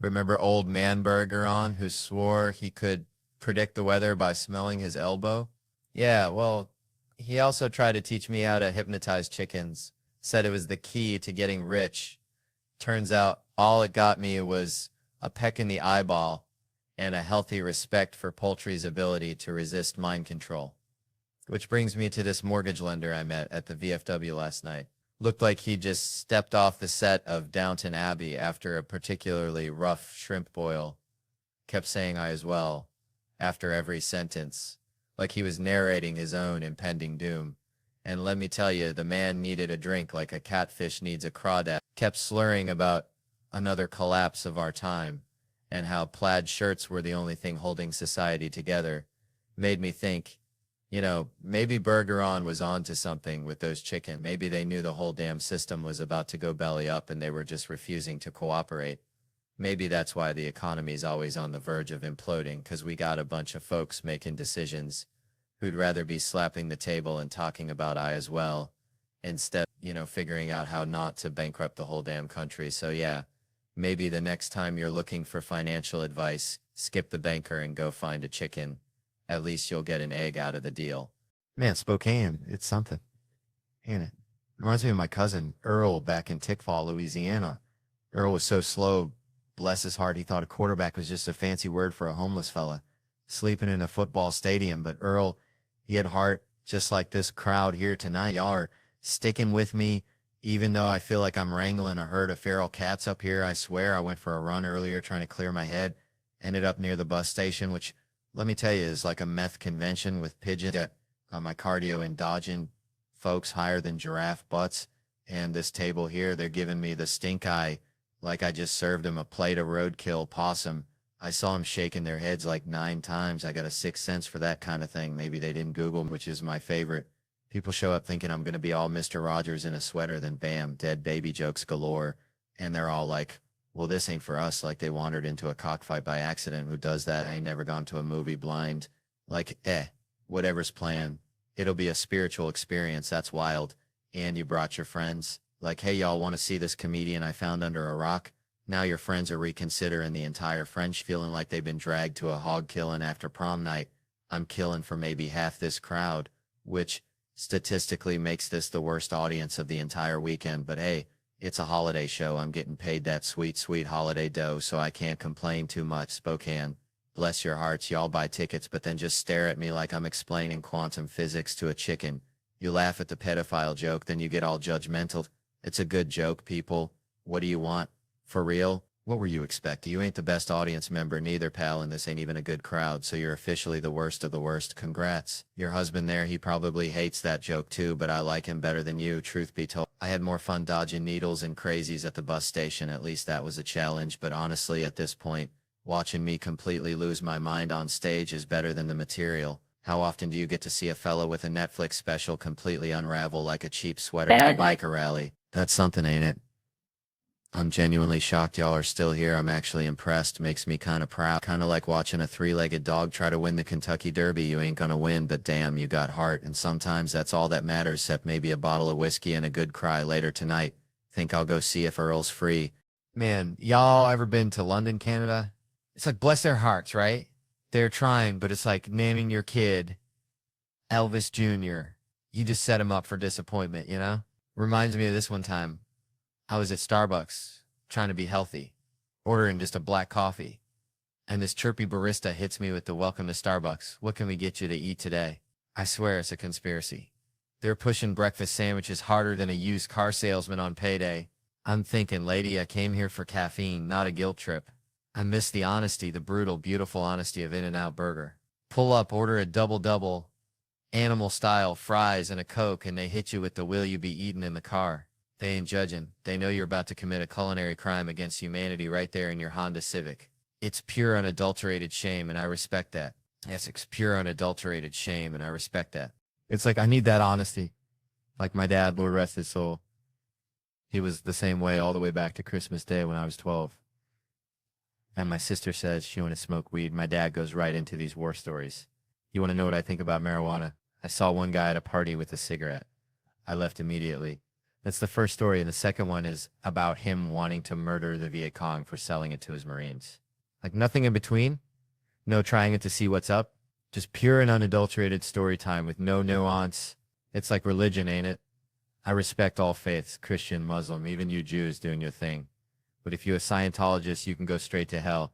Remember old man Bergeron, who swore he could predict the weather by smelling his elbow? Yeah, well, he also tried to teach me how to hypnotize chickens. Said it was the key to getting rich. Turns out all it got me was a peck in the eyeball and a healthy respect for poultry's ability to resist mind control. Which brings me to this mortgage lender I met at the VFW last night. Looked like he just stepped off the set of Downton Abbey after a particularly rough shrimp boil. Kept saying I as well after every sentence, like he was narrating his own impending doom. And let me tell you, the man needed a drink like a catfish needs a crawdad. Kept slurring about another collapse of our time and how plaid shirts were the only thing holding society together. Made me think, you know, maybe Bergeron was onto something with those chicken. Maybe they knew the whole damn system was about to go belly up and they were just refusing to cooperate. Maybe that's why the economy's always on the verge of imploding, because we got a bunch of folks making decisions who'd rather be slapping the table and talking about I as well, instead, you know, figuring out how not to bankrupt the whole damn country. So yeah, maybe the next time you're looking for financial advice, skip the banker and go find a chicken. At least you'll get an egg out of the deal. Man, Spokane, it's something, ain't it? Reminds me of my cousin, Earl, back in Tickfaw, Louisiana. Earl was so slow, bless his heart, he thought a quarterback was just a fancy word for a homeless fella sleeping in a football stadium. But Earl, he had heart just like this crowd here tonight. Y'all are sticking with me, even though I feel like I'm wrangling a herd of feral cats up here. I swear I went for a run earlier trying to clear my head. Ended up near the bus station, which, let me tell you, is like a meth convention with pigeons. Got my cardio in dodging folks higher than giraffe butts. And this table here, they're giving me the stink eye like I just served them a plate of roadkill possum. I saw them shaking their heads like 9 times. I got a sixth sense for that kind of thing. Maybe they didn't Google, which is my favorite. People show up thinking I'm going to be all Mr. Rogers in a sweater, then bam, dead baby jokes galore. And they're all like, well, this ain't for us. Like they wandered into a cockfight by accident. Who does that? I ain't never gone to a movie blind. Like, whatever's planned. It'll be a spiritual experience. That's wild. And you brought your friends. Like, hey, y'all want to see this comedian I found under a rock? Now your friends are reconsidering the entire French, feeling like they've been dragged to a hog killing after prom night. I'm killing for maybe half this crowd, which statistically makes this the worst audience of the entire weekend. But hey, it's a holiday show. I'm getting paid that sweet, sweet holiday dough, so I can't complain too much. Spokane, bless your hearts. Y'all buy tickets, but then just stare at me like I'm explaining quantum physics to a chicken. You laugh at the pedophile joke, then you get all judgmental. It's a good joke, people. What do you want? For real? What were you expecting? You ain't the best audience member neither, pal, and this ain't even a good crowd, so you're officially the worst of the worst. Congrats. Your husband there, he probably hates that joke too, but I like him better than you, truth be told. I had more fun dodging needles and crazies at the bus station. At least that was a challenge, but honestly, at this point, watching me completely lose my mind on stage is better than the material. How often do you get to see a fella with a Netflix special completely unravel like a cheap sweater at a biker rally? That's something, ain't it? I'm genuinely shocked y'all are still here. I'm actually impressed. Makes me kind of proud. Kind of like watching a 3-legged dog try to win the Kentucky Derby. You ain't gonna win, but damn, you got heart. And sometimes that's all that matters, except maybe a bottle of whiskey and a good cry later tonight. Think I'll go see if Earl's free. Man, y'all ever been to London, Canada? It's like, bless their hearts, right? They're trying, but it's like naming your kid Elvis Jr. You just set him up for disappointment, you know? Reminds me of this one time. I was at Starbucks trying to be healthy, ordering just a black coffee. And this chirpy barista hits me with the welcome to Starbucks. What can we get you to eat today? I swear it's a conspiracy. They're pushing breakfast sandwiches harder than a used car salesman on payday. I'm thinking, lady, I came here for caffeine, not a guilt trip. I miss the honesty, the brutal, beautiful honesty of In-N-Out Burger. Pull up, order a double-double, animal-style fries and a Coke, and they hit you with the will you be eating in the car. They ain't judging. They know you're about to commit a culinary crime against humanity right there in your Honda Civic. It's pure unadulterated shame, and I respect that. Yes, it's pure unadulterated shame, and I respect that. It's like I need that honesty. Like my dad, Lord rest his soul. He was the same way all the way back to Christmas Day when I was 12. And my sister says she wanted to smoke weed. My dad goes right into these war stories. You want to know what I think about marijuana? I saw one guy at a party with a cigarette. I left immediately. That's the first story, and the second one is about him wanting to murder the Viet Cong for selling it to his Marines. Like nothing in between, no trying it to see what's up, just pure and unadulterated story time with no nuance. It's like religion, ain't it? I respect all faiths, Christian, Muslim, even you Jews doing your thing. But if you're a Scientologist, you can go straight to hell.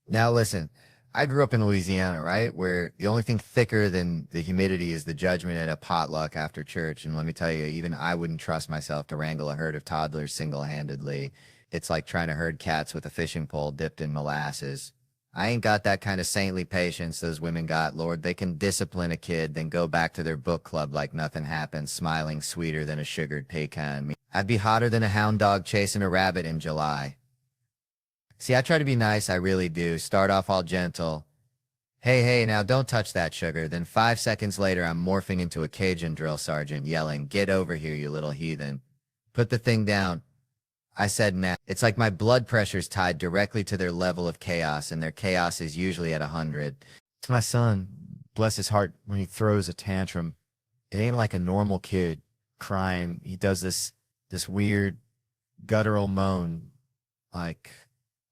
Now listen, I grew up in Louisiana, right? Where the only thing thicker than the humidity is the judgment at a potluck after church. And let me tell you, even I wouldn't trust myself to wrangle a herd of toddlers single-handedly. It's like trying to herd cats with a fishing pole dipped in molasses. I ain't got that kind of saintly patience those women got, Lord. They can discipline a kid, then go back to their book club like nothing happened, smiling sweeter than a sugared pecan. I'd be hotter than a hound dog chasing a rabbit in July. See, I try to be nice, I really do. Start off all gentle. Hey, now don't touch that sugar. Then 5 seconds later, I'm morphing into a Cajun drill sergeant, yelling, get over here, you little heathen. Put the thing down. I said, man, it's like my blood pressure's tied directly to their level of chaos, and their chaos is usually at 100. It's my son, bless his heart, when he throws a tantrum. It ain't like a normal kid crying. He does this weird guttural moan, like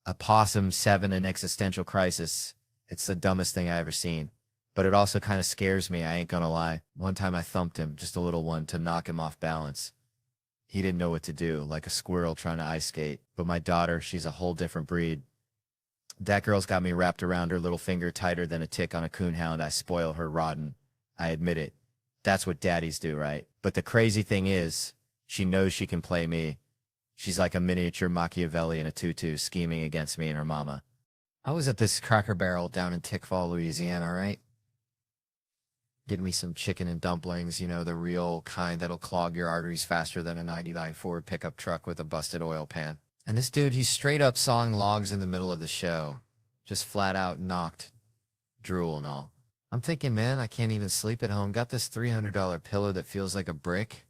a possum 7 in existential crisis. It's the dumbest thing I ever seen. But it also kind of scares me, I ain't gonna lie. One time I thumped him, just a little one, to knock him off balance. He didn't know what to do, like a squirrel trying to ice skate. But my daughter, she's a whole different breed. That girl's got me wrapped around her little finger tighter than a tick on a coonhound. I spoil her rotten. I admit it. That's what daddies do, right? But the crazy thing is, she knows she can play me. She's like a miniature Machiavelli in a tutu, scheming against me and her mama. I was at this Cracker Barrel down in Tickfall, Louisiana, right? Getting me some chicken and dumplings, you know, the real kind that'll clog your arteries faster than a 99 Ford pickup truck with a busted oil pan. And this dude, he's straight up sawing logs in the middle of the show. Just flat out knocked. Drool and all. I'm thinking, man, I can't even sleep at home. Got this $300 pillow that feels like a brick.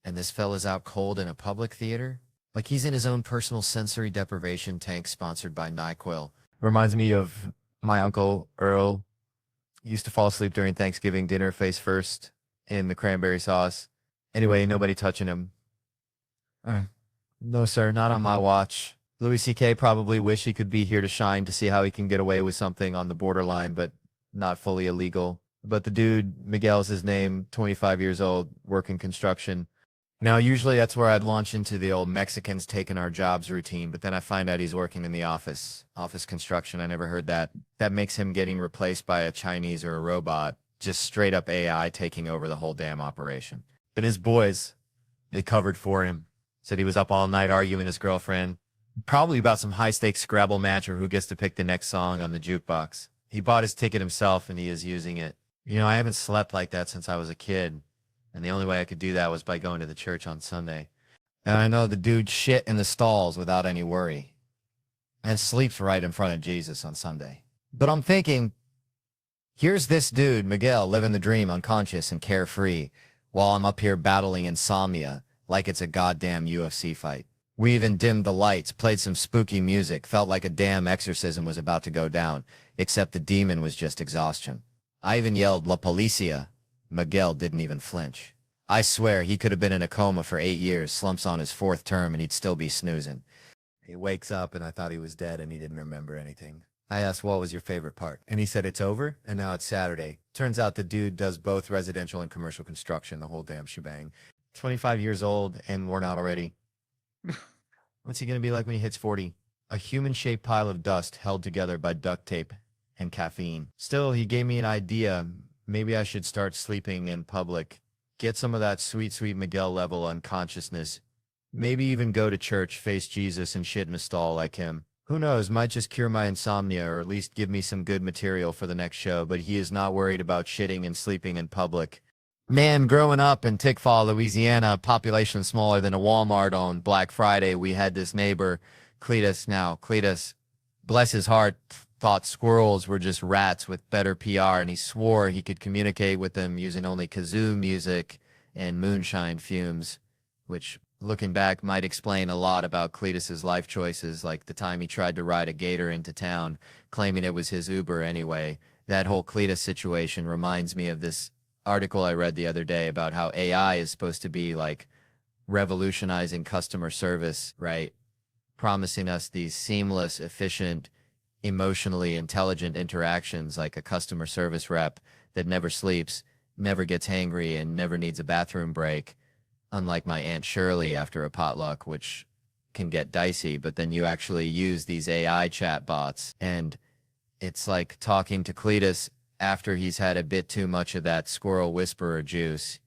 And this fella's out cold in a public theater. Like he's in his own personal sensory deprivation tank sponsored by NyQuil. Reminds me of my uncle, Earl. He used to fall asleep during Thanksgiving dinner face first in the cranberry sauce. Anyway, nobody touching him. No, sir, not on my watch. Louis C.K. probably wish he could be here to shine to see how he can get away with something on the borderline, but not fully illegal. But the dude, Miguel's his name, 25 years old, working construction. Now, usually that's where I'd launch into the old Mexicans taking our jobs routine, but then I find out he's working in the office construction. I never heard that. That makes him getting replaced by a Chinese or a robot, just straight up AI taking over the whole damn operation. But his boys, they covered for him. Said he was up all night arguing with his girlfriend, probably about some high-stakes Scrabble match or who gets to pick the next song on the jukebox. He bought his ticket himself and he is using it. You know, I haven't slept like that since I was a kid. And the only way I could do that was by going to the church on Sunday. And I know the dude shit in the stalls without any worry. And sleeps right in front of Jesus on Sunday. But I'm thinking, here's this dude, Miguel, living the dream unconscious and carefree, while I'm up here battling insomnia like it's a goddamn UFC fight. We even dimmed the lights, played some spooky music, felt like a damn exorcism was about to go down, except the demon was just exhaustion. I even yelled, La Policia. Miguel didn't even flinch. I swear he could have been in a coma for 8 years, slumps on his 4th term, and he'd still be snoozing. He wakes up, and I thought he was dead, and he didn't remember anything. I asked, what was your favorite part? And he said, it's over, and now it's Saturday. Turns out the dude does both residential and commercial construction, the whole damn shebang. 25 years old, and worn out already. What's he gonna be like when he hits 40? A human-shaped pile of dust held together by duct tape and caffeine. Still, he gave me an idea. Maybe I should start sleeping in public. Get some of that sweet, sweet Miguel level unconsciousness. Maybe even go to church, face Jesus, and shit in a stall like him. Who knows, might just cure my insomnia or at least give me some good material for the next show, but he is not worried about shitting and sleeping in public. Man, growing up in Tickfaw, Louisiana, population smaller than a Walmart on Black Friday, we had this neighbor, Cletus. Now, Cletus, bless his heart, thought squirrels were just rats with better PR, and he swore he could communicate with them using only kazoo music and moonshine fumes, which, looking back, might explain a lot about Cletus's life choices, like the time he tried to ride a gator into town, claiming it was his Uber anyway. That whole Cletus situation reminds me of this article I read the other day about how AI is supposed to be like revolutionizing customer service, right? Promising us these seamless, efficient, emotionally intelligent interactions like a customer service rep that never sleeps, never gets hangry, and never needs a bathroom break. Unlike my Aunt Shirley after a potluck, which can get dicey, but then you actually use these AI chatbots, and it's like talking to Cletus after he's had a bit too much of that squirrel whisperer juice.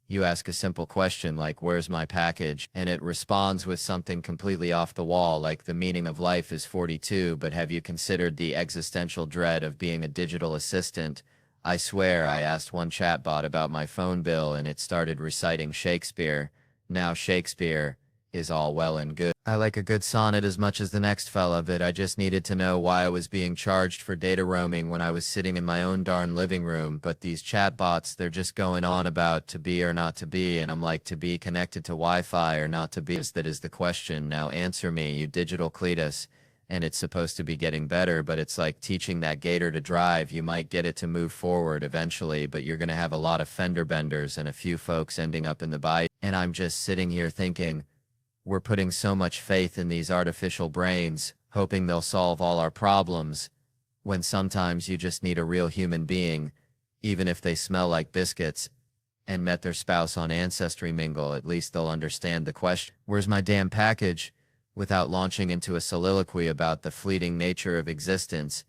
You ask a simple question like, where's my package? And it responds with something completely off the wall, like the meaning of life is 42, but have you considered the existential dread of being a digital assistant? I swear I asked one chatbot about my phone bill and it started reciting Shakespeare. Now Shakespeare is all well and good. I like a good sonnet as much as the next fella, but I just needed to know why I was being charged for data roaming when I was sitting in my own darn living room. But these chatbots, they're just going on about to be or not to be, and I'm like, to be connected to Wi-Fi or not to be? That is the question. Now answer me, you digital Cletus. And it's supposed to be getting better, but it's like teaching that gator to drive. You might get it to move forward eventually, but you're going to have a lot of fender benders and a few folks ending up in the Bayou. And I'm just sitting here thinking, we're putting so much faith in these artificial brains, hoping they'll solve all our problems, when sometimes you just need a real human being, even if they smell like biscuits, and met their spouse on Ancestry Mingle. At least they'll understand the question, where's my damn package? Without launching into a soliloquy about the fleeting nature of existence.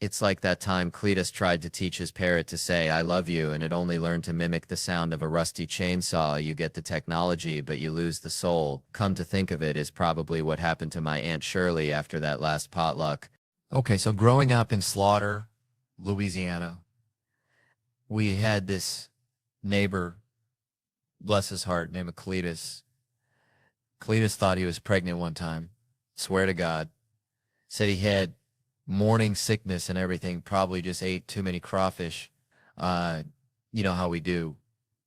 It's like that time Cletus tried to teach his parrot to say, I love you, and it only learned to mimic the sound of a rusty chainsaw. You get the technology, but you lose the soul. Come to think of it, is probably what happened to my Aunt Shirley after that last potluck. Okay, so growing up in Slaughter, Louisiana, we had this neighbor, bless his heart, named Cletus. Cletus thought he was pregnant one time. Swear to God. Said he had morning sickness and everything, probably just ate too many crawfish. You know how we do,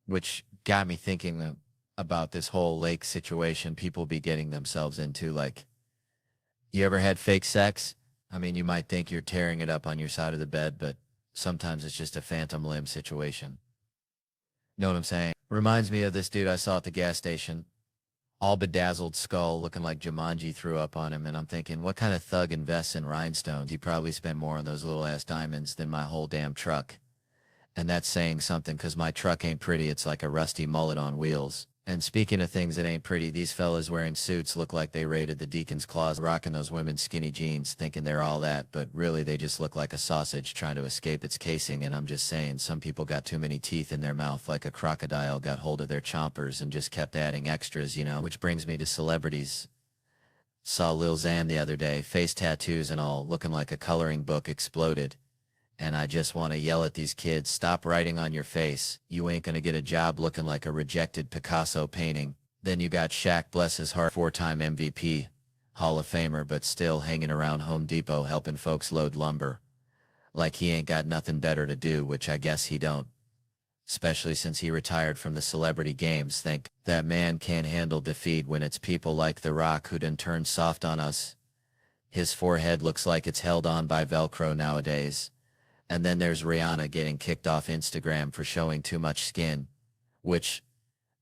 which got me thinking about this whole lake situation people be getting themselves into. Like, you ever had fake sex? I mean, you might think you're tearing it up on your side of the bed, but sometimes it's just a phantom limb situation. Know what I'm saying? Reminds me of this dude I saw at the gas station. All bedazzled skull, looking like Jumanji threw up on him, and I'm thinking, what kind of thug invests in rhinestones? He probably spent more on those little-ass diamonds than my whole damn truck. And that's saying something, because my truck ain't pretty. It's like a rusty mullet on wheels. And speaking of things that ain't pretty, these fellas wearing suits look like they raided the deacon's closet, rocking those women's skinny jeans, thinking they're all that, but really they just look like a sausage trying to escape its casing. And I'm just saying, some people got too many teeth in their mouth, like a crocodile got hold of their chompers and just kept adding extras, you know. Which brings me to celebrities. Saw Lil Xan the other day, face tattoos and all, looking like a coloring book exploded. And I just want to yell at these kids, stop writing on your face. You ain't gonna get a job looking like a rejected Picasso painting. Then you got Shaq, bless his heart, 4-time MVP, Hall of Famer, but still hanging around Home Depot helping folks load lumber. Like he ain't got nothing better to do, which I guess he don't. Especially since he retired from the celebrity games. Think that man can't handle defeat when it's people like The Rock who done turned soft on us. His forehead looks like it's held on by Velcro nowadays. And then there's Rihanna getting kicked off Instagram for showing too much skin. Which,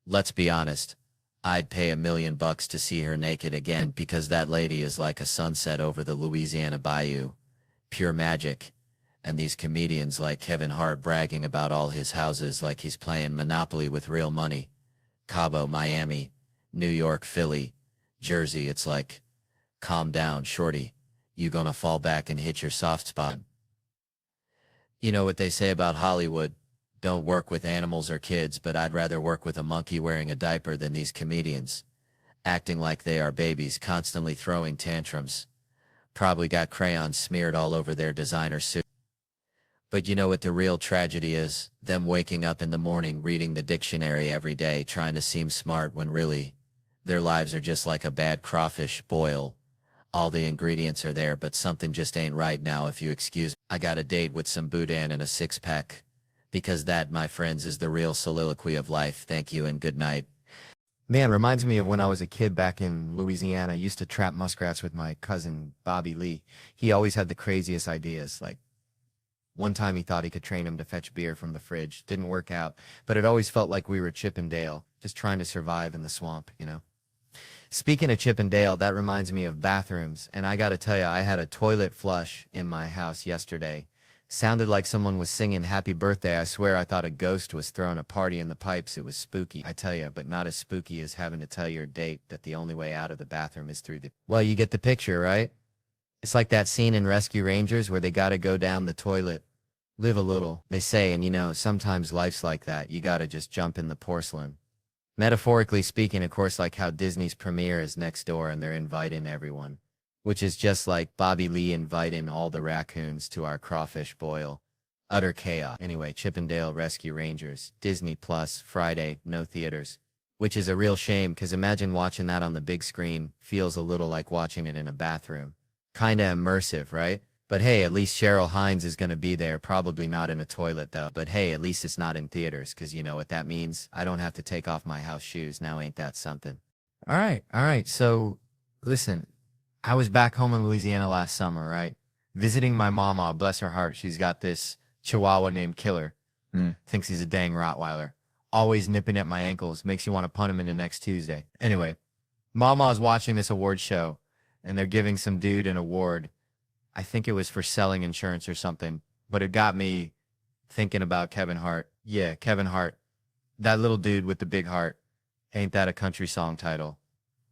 let's be honest, I'd pay $1 million to see her naked again, because that lady is like a sunset over the Louisiana Bayou. Pure magic. And these comedians like Kevin Hart bragging about all his houses like he's playing Monopoly with real money. Cabo, Miami, New York, Philly, Jersey, it's like, calm down, shorty. You gonna fall back and hit your soft spot. You know what they say about Hollywood? Don't work with animals or kids, but I'd rather work with a monkey wearing a diaper than these comedians, acting like they are babies, constantly throwing tantrums. Probably got crayons smeared all over their designer suit. But you know what the real tragedy is? Them waking up in the morning reading the dictionary every day trying to seem smart when really, their lives are just like a bad crawfish boil. All the ingredients are there, but something just ain't right now if you excuse me. I got a date with some boudin and a six-pack. Because that, my friends, is the real soliloquy of life. Thank you and good night. Man, reminds me of when I was a kid back in Louisiana. I used to trap muskrats with my cousin, Bobby Lee. He always had the craziest ideas. Like, one time he thought he could train him to fetch beer from the fridge. Didn't work out, but it always felt like we were Chip and Dale, just trying to survive in the swamp, you know? Speaking of Chip and Dale, that reminds me of bathrooms. And I gotta tell you, I had a toilet flush in my house yesterday. Sounded like someone was singing happy birthday. I swear I thought a ghost was throwing a party in the pipes. It was spooky, I tell you, but not as spooky as having to tell your date that the only way out of the bathroom is through the... Well, you get the picture, right? It's like that scene in Rescue Rangers where they gotta go down the toilet. Live a little, they say, and you know, sometimes life's like that. You gotta just jump in the porcelain. Metaphorically speaking, of course, like how Disney's premiere is next door and they're inviting everyone. Which is just like Bobby Lee inviting all the raccoons to our crawfish boil. Utter chaos. Anyway, Chip and Dale Rescue Rangers, Disney Plus, Friday, no theaters. Which is a real shame, because imagine watching that on the big screen. Feels a little like watching it in a bathroom. Kinda immersive, right? But hey, at least Cheryl Hines is gonna be there. Probably not in a toilet though. But hey, at least it's not in theaters, because you know what that means? I don't have to take off my house shoes. Now ain't that something? All right. So, listen. I was back home in Louisiana last summer, right? Visiting my mama, bless her heart. She's got this Chihuahua named Killer. Thinks he's a dang Rottweiler. Always nipping at my ankles. Makes you want to punt him into next Tuesday. Anyway, Mama's watching this award show, and they're giving some dude an award. I think it was for selling insurance or something, but it got me thinking about Kevin Hart. Yeah, Kevin Hart. That little dude with the big heart. Ain't that a country song title?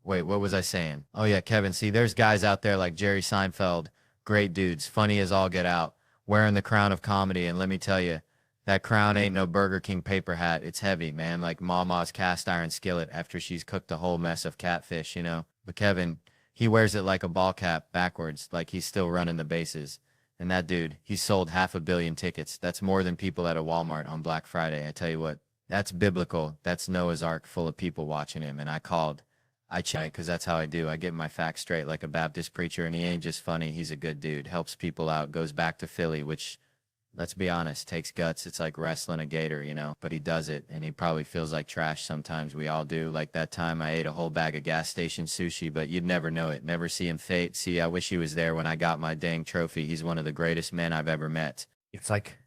Wait, what was I saying? Oh yeah, Kevin. See, there's guys out there like Jerry Seinfeld, great dudes, funny as all get out, wearing the crown of comedy. And let me tell you, that crown ain't no Burger King paper hat. It's heavy, man, like Mama's cast iron skillet after she's cooked a whole mess of catfish, you know? But Kevin, he wears it like a ball cap backwards, like he's still running the bases. And that dude, he sold 500 million tickets. That's more than people at a Walmart on Black Friday. I tell you what, that's biblical. That's Noah's Ark full of people watching him. And I check because that's how I do. I get my facts straight like a Baptist preacher, and he ain't just funny. He's a good dude. Helps people out. Goes back to Philly, which, let's be honest, takes guts. It's like wrestling a gator, you know? But he does it, and he probably feels like trash sometimes. We all do. Like that time I ate a whole bag of gas station sushi, but you'd never know it. Never see him fate. See, I wish he was there when I got my dang trophy. He's one of the greatest men I've ever met. It's like,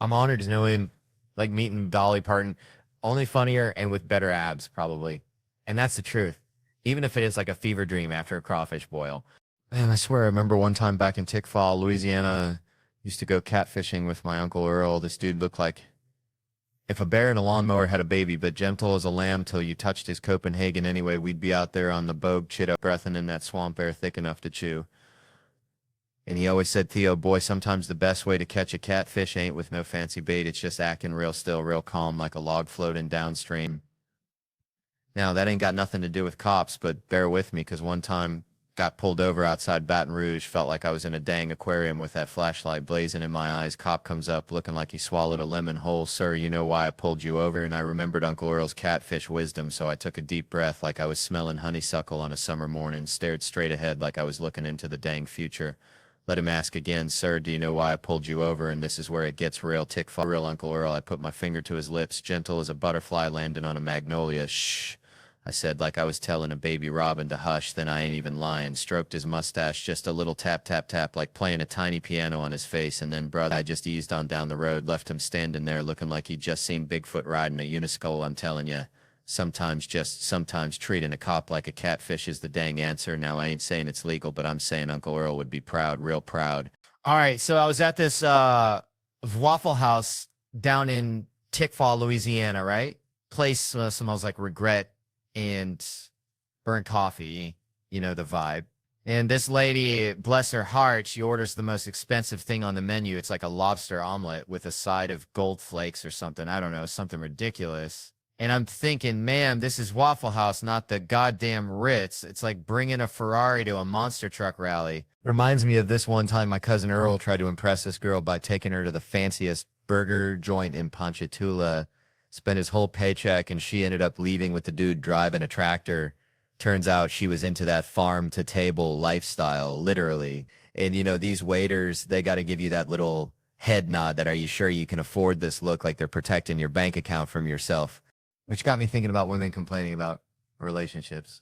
I'm honored to know him, like meeting Dolly Parton. Only funnier and with better abs, probably. And that's the truth. Even if it is like a fever dream after a crawfish boil. Man, I swear I remember one time back in Tickfall, Louisiana, used to go catfishing with my Uncle Earl. This dude looked like if a bear and a lawnmower had a baby, but gentle as a lamb till you touched his Copenhagen anyway. We'd be out there on the bogue, chitto, breathing in that swamp air thick enough to chew. And he always said, Theo, boy, sometimes the best way to catch a catfish ain't with no fancy bait. It's just acting real still, real calm, like a log floating downstream. Now, that ain't got nothing to do with cops, but bear with me, because one time got pulled over outside Baton Rouge, felt like I was in a dang aquarium with that flashlight blazing in my eyes. Cop comes up looking like he swallowed a lemon whole. Sir, you know why I pulled you over? And I remembered Uncle Earl's catfish wisdom, so I took a deep breath like I was smelling honeysuckle on a summer morning, stared straight ahead like I was looking into the dang future. Let him ask again, sir, do you know why I pulled you over? And this is where it gets real. Tick-fall, real Uncle Earl. I put my finger to his lips, gentle as a butterfly landing on a magnolia. Shh. I said like I was telling a baby robin to hush, then I ain't even lying. Stroked his mustache, just a little tap, tap, tap, like playing a tiny piano on his face, and then, brother, I just eased on down the road, left him standing there looking like he'd just seen Bigfoot riding a uniskull. I'm telling you, sometimes treating a cop like a catfish is the dang answer. Now, I ain't saying it's legal, but I'm saying Uncle Earl would be proud, real proud. All right, so I was at this Waffle House down in Tickfall, Louisiana, right? Place smells like regret and burnt coffee. You know the vibe. And this lady, bless her heart, she orders the most expensive thing on the menu. It's like a lobster omelet with a side of gold flakes or something. I don't know, something ridiculous. And I'm thinking, man, this is Waffle House, not the goddamn Ritz. It's like bringing a Ferrari to a monster truck rally. Reminds me of this one time my cousin Earl tried to impress this girl by taking her to the fanciest burger joint in Ponchatoula. Spent his whole paycheck, and she ended up leaving with the dude driving a tractor. Turns out she was into that farm to table lifestyle, literally. And you know, these waiters, they got to give you that little head nod that, are you sure you can afford this look, like they're protecting your bank account from yourself. Which got me thinking about women complaining about relationships.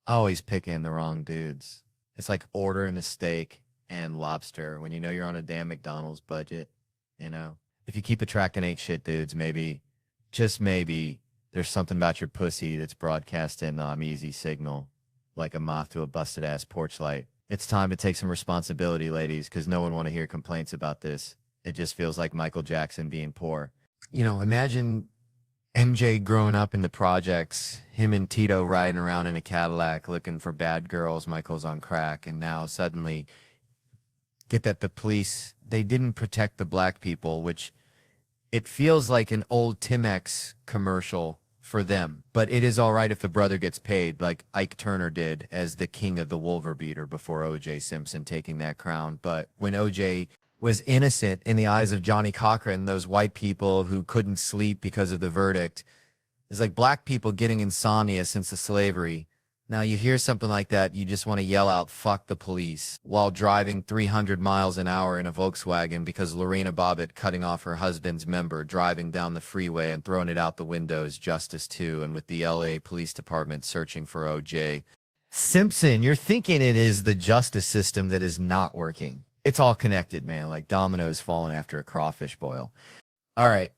Always picking the wrong dudes. It's like ordering a steak and lobster when you know you're on a damn McDonald's budget, you know? If you keep attracting ain't shit dudes, maybe, just maybe, there's something about your pussy that's broadcasting easy signal, like a moth to a busted-ass porch light. It's time to take some responsibility, ladies, because no one want to hear complaints about this. It just feels like Michael Jackson being poor. You know, imagine MJ growing up in the projects, him and Tito riding around in a Cadillac looking for bad girls, Michael's on crack, and now suddenly get that the police, they didn't protect the black people, which it feels like an old Timex commercial for them. But it is all right if the brother gets paid, like Ike Turner did as the king of the Wolverbeater before O.J. Simpson taking that crown. But when O.J. was innocent in the eyes of Johnny Cochran, those white people who couldn't sleep because of the verdict, it's like black people getting insomnia since the slavery. Now you hear something like that, you just want to yell out, fuck the police, while driving 300 miles an hour in a Volkswagen because Lorena Bobbitt cutting off her husband's member, driving down the freeway and throwing it out the window is justice too, and with the LA Police Department searching for OJ. Simpson, you're thinking it is the justice system that is not working. It's all connected, man, like dominoes falling after a crawfish boil. All right,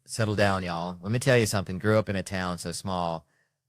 settle down, y'all. Let me tell you something. Grew up in a town so small.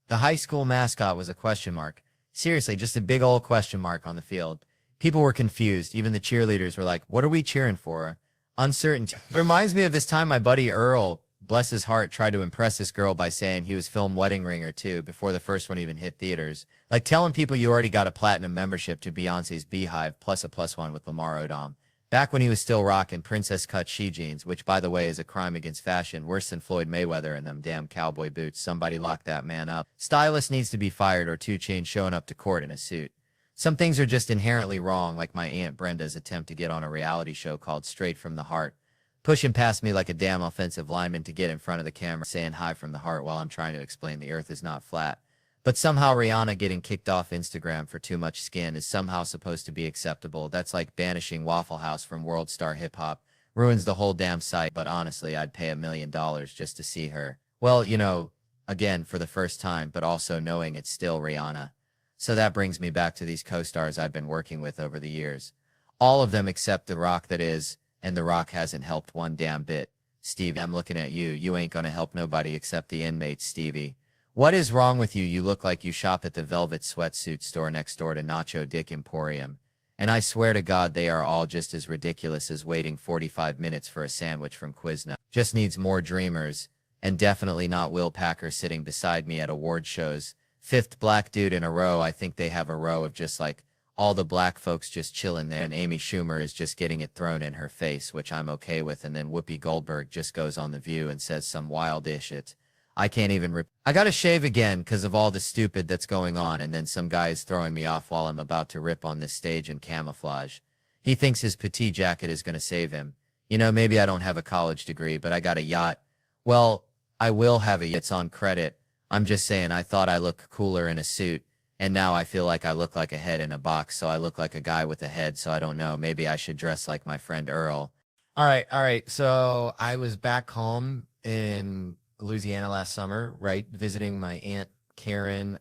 The high school mascot was a question mark. Seriously, just a big old question mark on the field. People were confused. Even the cheerleaders were like, what are we cheering for? Uncertainty. It reminds me of this time my buddy Earl, bless his heart, tried to impress this girl by saying he was film Wedding Ring or two before the first one even hit theaters. Like telling people you already got a platinum membership to Beyonce's Beehive plus a +1 with Lamar Odom. Back when he was still rocking princess cut she jeans, which by the way is a crime against fashion, worse than Floyd Mayweather and them damn cowboy boots. Somebody lock that man up. Stylist needs to be fired, or 2 Chainz showing up to court in a suit. Some things are just inherently wrong, like my Aunt Brenda's attempt to get on a reality show called Straight from the Heart, pushing past me like a damn offensive lineman to get in front of the camera saying hi from the heart while I'm trying to explain the earth is not flat. But somehow Rihanna getting kicked off Instagram for too much skin is somehow supposed to be acceptable. That's like banishing Waffle House from World Star Hip Hop. Ruins the whole damn site, but honestly, I'd pay $1 million just to see her. Well, you know, again, for the first time, but also knowing it's still Rihanna. So that brings me back to these co-stars I've been working with over the years. All of them except The Rock, that is, and The Rock hasn't helped one damn bit. Steve, I'm looking at you. You ain't gonna help nobody except the inmates, Stevie. What is wrong with you? You look like you shop at the velvet sweatsuit store next door to Nacho Dick Emporium. And I swear to God, they are all just as ridiculous as waiting 45 minutes for a sandwich from Quiznos. Just needs more dreamers. And definitely not Will Packer sitting beside me at award shows. 5th black dude in a row. I think they have a row of just like all the black folks just chilling there. And Amy Schumer is just getting it thrown in her face, which I'm okay with. And then Whoopi Goldberg just goes on The View and says some wild-ish shit. I can't even I gotta shave again because of all the stupid that's going on, and then some guy is throwing me off while I'm about to rip on this stage in camouflage. He thinks his petite jacket is gonna save him. You know, maybe I don't have a college degree, but I got a yacht. Well, I will have a yacht. It's on credit. I'm just saying, I thought I looked cooler in a suit, and now I feel like I look like a head in a box, so I look like a guy with a head, so I don't know. Maybe I should dress like my friend Earl. All right. So I was back home in Louisiana last summer, right? Visiting my Aunt Karen.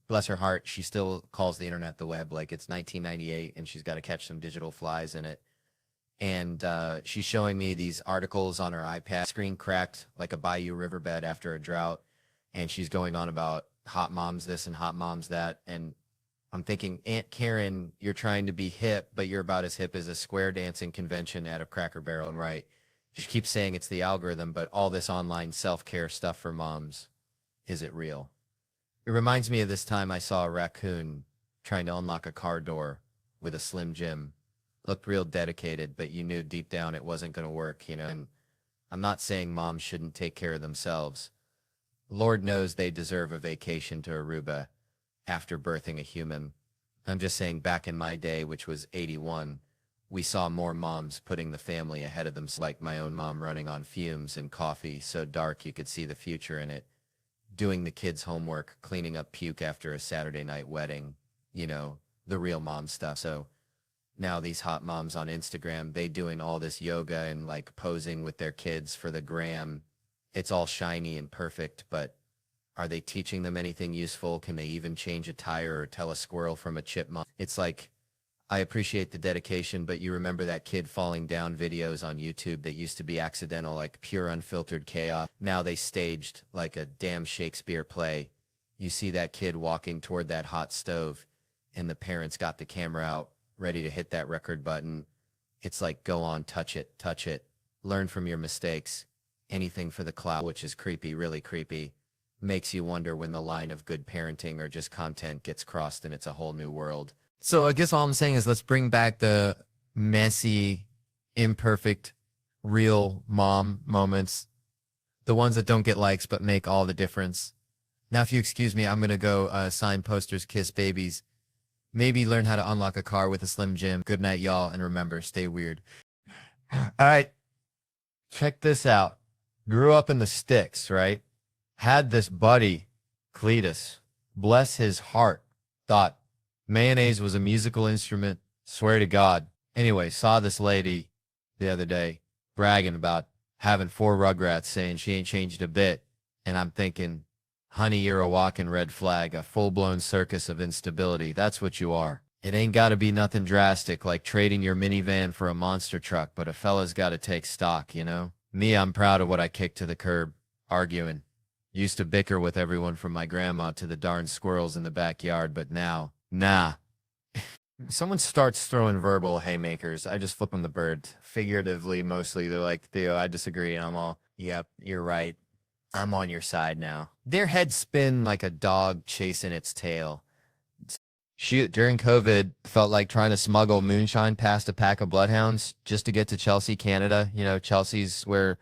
Bless her heart, she still calls the internet the web like it's 1998, and she's got to catch some digital flies in it. And she's showing me these articles on her iPad, screen cracked like a Bayou riverbed after a drought. And she's going on about hot moms this and hot moms that. And I'm thinking, Aunt Karen, you're trying to be hip, but you're about as hip as a square dancing convention at a Cracker Barrel, and right? She keeps saying it's the algorithm, but all this online self-care stuff for moms, is it real? It reminds me of this time I saw a raccoon trying to unlock a car door with a Slim Jim. Looked real dedicated, but you knew deep down it wasn't going to work, you know? And I'm not saying moms shouldn't take care of themselves. Lord knows they deserve a vacation to Aruba after birthing a human. I'm just saying back in my day, which was 81, we saw more moms putting the family ahead of themselves, like my own mom running on fumes and coffee so dark you could see the future in it, doing the kids' homework, cleaning up puke after a Saturday night wedding, you know, the real mom stuff. So now these hot moms on Instagram, they doing all this yoga and like posing with their kids for the gram. It's all shiny and perfect, but are they teaching them anything useful? Can they even change a tire or tell a squirrel from a chipmunk? It's like, I appreciate the dedication, but you remember that kid falling down videos on YouTube that used to be accidental, like pure unfiltered chaos. Now they staged like a damn Shakespeare play. You see that kid walking toward that hot stove and the parents got the camera out, ready to hit that record button. It's like, go on, touch it, learn from your mistakes. Anything for the clout, which is creepy, really creepy. Makes you wonder when the line of good parenting or just content gets crossed and it's a whole new world. So I guess all I'm saying is let's bring back the messy, imperfect, real mom moments. The ones that don't get likes but make all the difference. Now, if you excuse me, I'm going to go sign posters, kiss babies. Maybe learn how to unlock a car with a Slim Jim. Good night, y'all. And remember, stay weird. All right, check this out. Grew up in the sticks, right? Had this buddy, Cletus, bless his heart, thought mayonnaise was a musical instrument. Swear to God. Anyway, saw this lady the other day bragging about having 4 Rugrats, saying she ain't changed a bit. And I'm thinking, honey, you're a walking red flag, a full-blown circus of instability. That's what you are. It ain't got to be nothing drastic like trading your minivan for a monster truck, but a fella's got to take stock, you know? Me, I'm proud of what I kicked to the curb, arguing. Used to bicker with everyone from my grandma to the darn squirrels in the backyard, but now, nah. Someone starts throwing verbal haymakers, I just flip them the bird. Figuratively, mostly. They're like, Theo, I disagree. And I'm all, yep, you're right. I'm on your side now. Their heads spin like a dog chasing its tail. Shoot, during COVID, felt like trying to smuggle moonshine past a pack of bloodhounds just to get to Chelsea, Canada. You know, Chelsea's where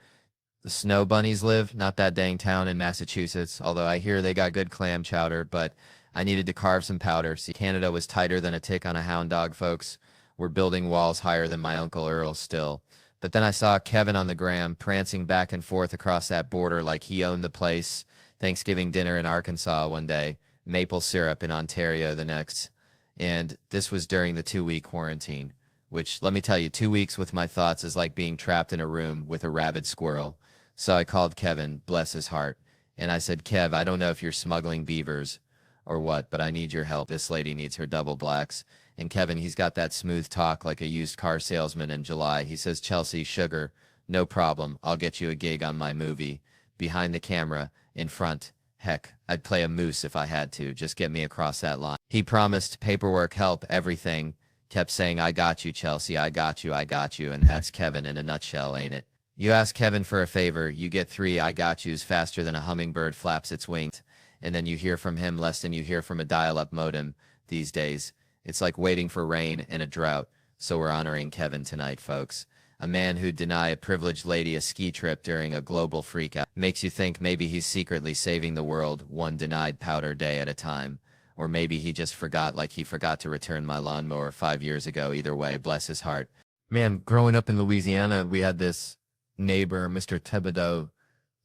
the snow bunnies live, not that dang town in Massachusetts, although I hear they got good clam chowder, but I needed to carve some powder. See, Canada was tighter than a tick on a hound dog, folks. We're building walls higher than my Uncle Earl still. But then I saw Kevin on the gram prancing back and forth across that border like he owned the place. Thanksgiving dinner in Arkansas one day, maple syrup in Ontario the next. And this was during the 2-week quarantine, which, let me tell you, 2 weeks with my thoughts is like being trapped in a room with a rabid squirrel. So I called Kevin, bless his heart, and I said, Kev, I don't know if you're smuggling beavers or what, but I need your help. This lady needs her double blacks. And Kevin, he's got that smooth talk like a used car salesman in July. He says, Chelsea, sugar, no problem. I'll get you a gig on my movie. Behind the camera, in front. Heck, I'd play a moose if I had to. Just get me across that line. He promised paperwork, help, everything. Kept saying, I got you, Chelsea, I got you, I got you. And that's Kevin in a nutshell, ain't it? You ask Kevin for a favor, you get 3 I got yous faster than a hummingbird flaps its wings. And then you hear from him less than you hear from a dial-up modem these days. It's like waiting for rain in a drought. So we're honoring Kevin tonight, folks. A man who'd deny a privileged lady a ski trip during a global freakout makes you think maybe he's secretly saving the world one denied powder day at a time. Or maybe he just forgot, like he forgot to return my lawnmower 5 years ago. Either way, bless his heart. Man, growing up in Louisiana, we had this neighbor, Mr. Thibodeau,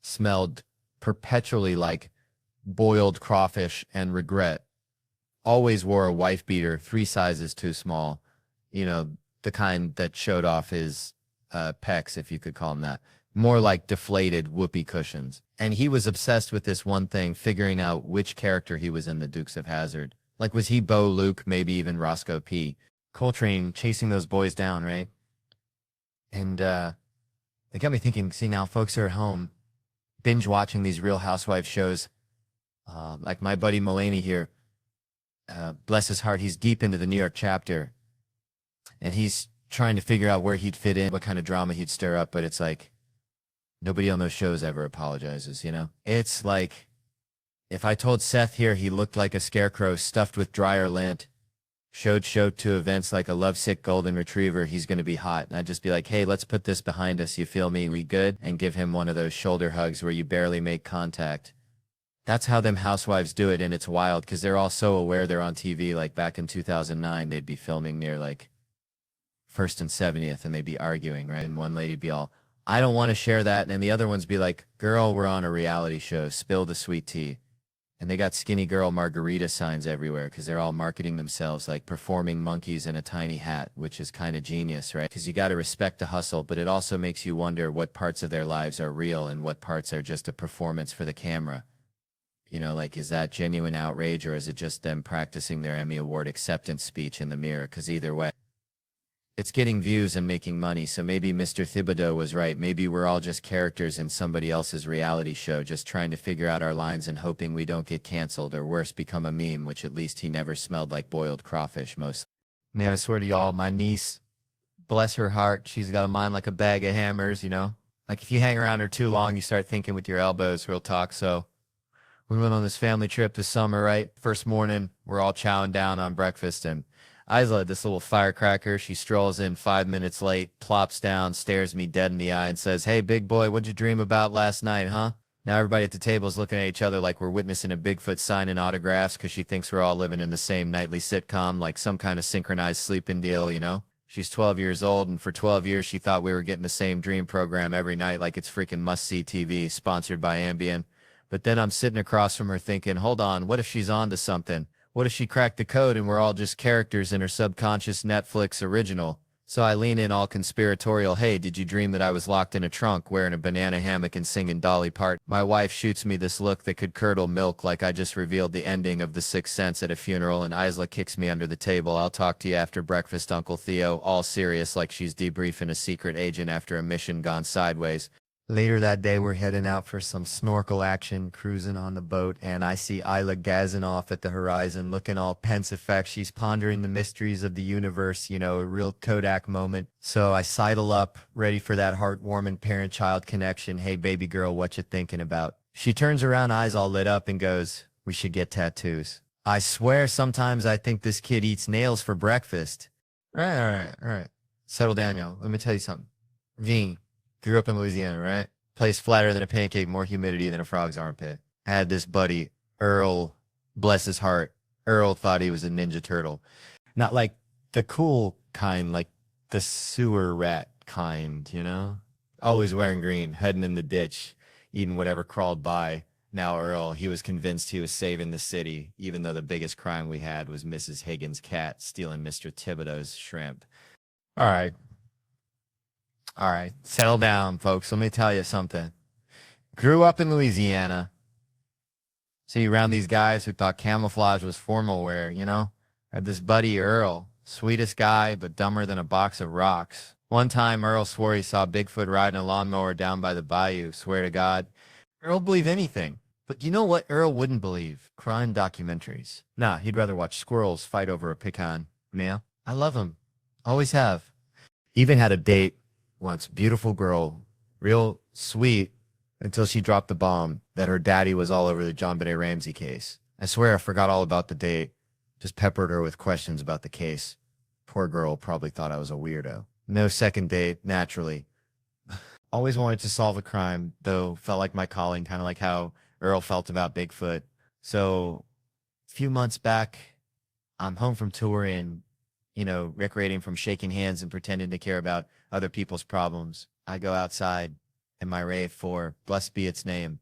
smelled perpetually like boiled crawfish and regret. Always wore a wife beater 3 sizes too small. You know, the kind that showed off his pecs, if you could call them that. More like deflated whoopee cushions. And he was obsessed with this one thing, figuring out which character he was in the Dukes of Hazzard. Like, was he Bo, Luke, maybe even Roscoe P. Coltrane chasing those boys down, right? And they got me thinking, see, now folks are at home binge watching these Real Housewives shows. Like my buddy Mulaney here, bless his heart, he's deep into the New York chapter. And he's trying to figure out where he'd fit in, what kind of drama he'd stir up, but it's like, nobody on those shows ever apologizes, you know? It's like, if I told Seth here he looked like a scarecrow stuffed with dryer lint, showed to events like a lovesick golden retriever, he's going to be hot. And I'd just be like, hey, let's put this behind us. You feel me? We good? And give him one of those shoulder hugs where you barely make contact. That's how them housewives do it. And it's wild because they're all so aware they're on TV. Like back in 2009, they'd be filming near like First and 70th and they'd be arguing, right? And one lady'd be all, I don't want to share that. And the other ones be like, girl, we're on a reality show. Spill the sweet tea. And they got skinny girl margarita signs everywhere because they're all marketing themselves like performing monkeys in a tiny hat, which is kind of genius, right? Because you got to respect the hustle, but it also makes you wonder what parts of their lives are real and what parts are just a performance for the camera. You know, like, is that genuine outrage or is it just them practicing their Emmy Award acceptance speech in the mirror? Because either way, it's getting views and making money. So maybe Mr. Thibodeau was right. Maybe we're all just characters in somebody else's reality show, just trying to figure out our lines and hoping we don't get canceled or worse, become a meme, which at least he never smelled like boiled crawfish most. Man, I swear to y'all, my niece, bless her heart, she's got a mind like a bag of hammers, you know? Like if you hang around her too long, you start thinking with your elbows, real talk. So we went on this family trip this summer, right? First morning, we're all chowing down on breakfast and Isla, this little firecracker, she strolls in 5 minutes late, plops down, stares me dead in the eye and says, hey, big boy, what'd you dream about last night, huh? Now everybody at the table is looking at each other like we're witnessing a Bigfoot signing autographs because she thinks we're all living in the same nightly sitcom, like some kind of synchronized sleeping deal, you know? She's 12 years old, and for 12 years she thought we were getting the same dream program every night like it's freaking must-see TV, sponsored by Ambien. But then I'm sitting across from her thinking, hold on, what if she's on to something? What if she cracked the code and we're all just characters in her subconscious Netflix original? So I lean in all conspiratorial, hey, did you dream that I was locked in a trunk wearing a banana hammock and singing Dolly Parton? My wife shoots me this look that could curdle milk like I just revealed the ending of The Sixth Sense at a funeral, and Isla kicks me under the table. I'll talk to you after breakfast, Uncle Theo, all serious like she's debriefing a secret agent after a mission gone sideways. Later that day, we're heading out for some snorkel action, cruising on the boat, and I see Isla gazzing off at the horizon, looking all pensive. She's pondering the mysteries of the universe, you know, a real Kodak moment. So I sidle up, ready for that heartwarming parent-child connection. Hey, baby girl, what you thinking about? She turns around, eyes all lit up, and goes, we should get tattoos. I swear sometimes I think this kid eats nails for breakfast. All right. Settle down, y'all. Let me tell you something. Veen. Grew up in Louisiana, right? Place flatter than a pancake, more humidity than a frog's armpit. Had this buddy, Earl, bless his heart. Earl thought he was a Ninja Turtle. Not like the cool kind, like the sewer rat kind, you know? Always wearing green, heading in the ditch, eating whatever crawled by. Now Earl, he was convinced he was saving the city, even though the biggest crime we had was Mrs. Higgins' cat stealing Mr. Thibodeau's shrimp. All right, settle down, folks. Let me tell you something. Grew up in Louisiana. See, around these guys who thought camouflage was formal wear, you know? Had this buddy, Earl. Sweetest guy, but dumber than a box of rocks. One time, Earl swore he saw Bigfoot riding a lawnmower down by the bayou. Swear to God. Earl believed anything. But you know what Earl wouldn't believe? Crime documentaries. Nah, he'd rather watch squirrels fight over a pecan. Yeah, I love him. Always have. Even had a date once, beautiful girl, real sweet, until she dropped the bomb that her daddy was all over the John Benet Ramsey case. I swear I forgot all about the date, just peppered her with questions about the case. Poor girl probably thought I was a weirdo. No second date, naturally. Always wanted to solve a crime, though felt like my calling, kind of like how Earl felt about Bigfoot. So a few months back, I'm home from tour and, you know, recreating from shaking hands and pretending to care about other people's problems. I go outside and my rave for, blessed be its name.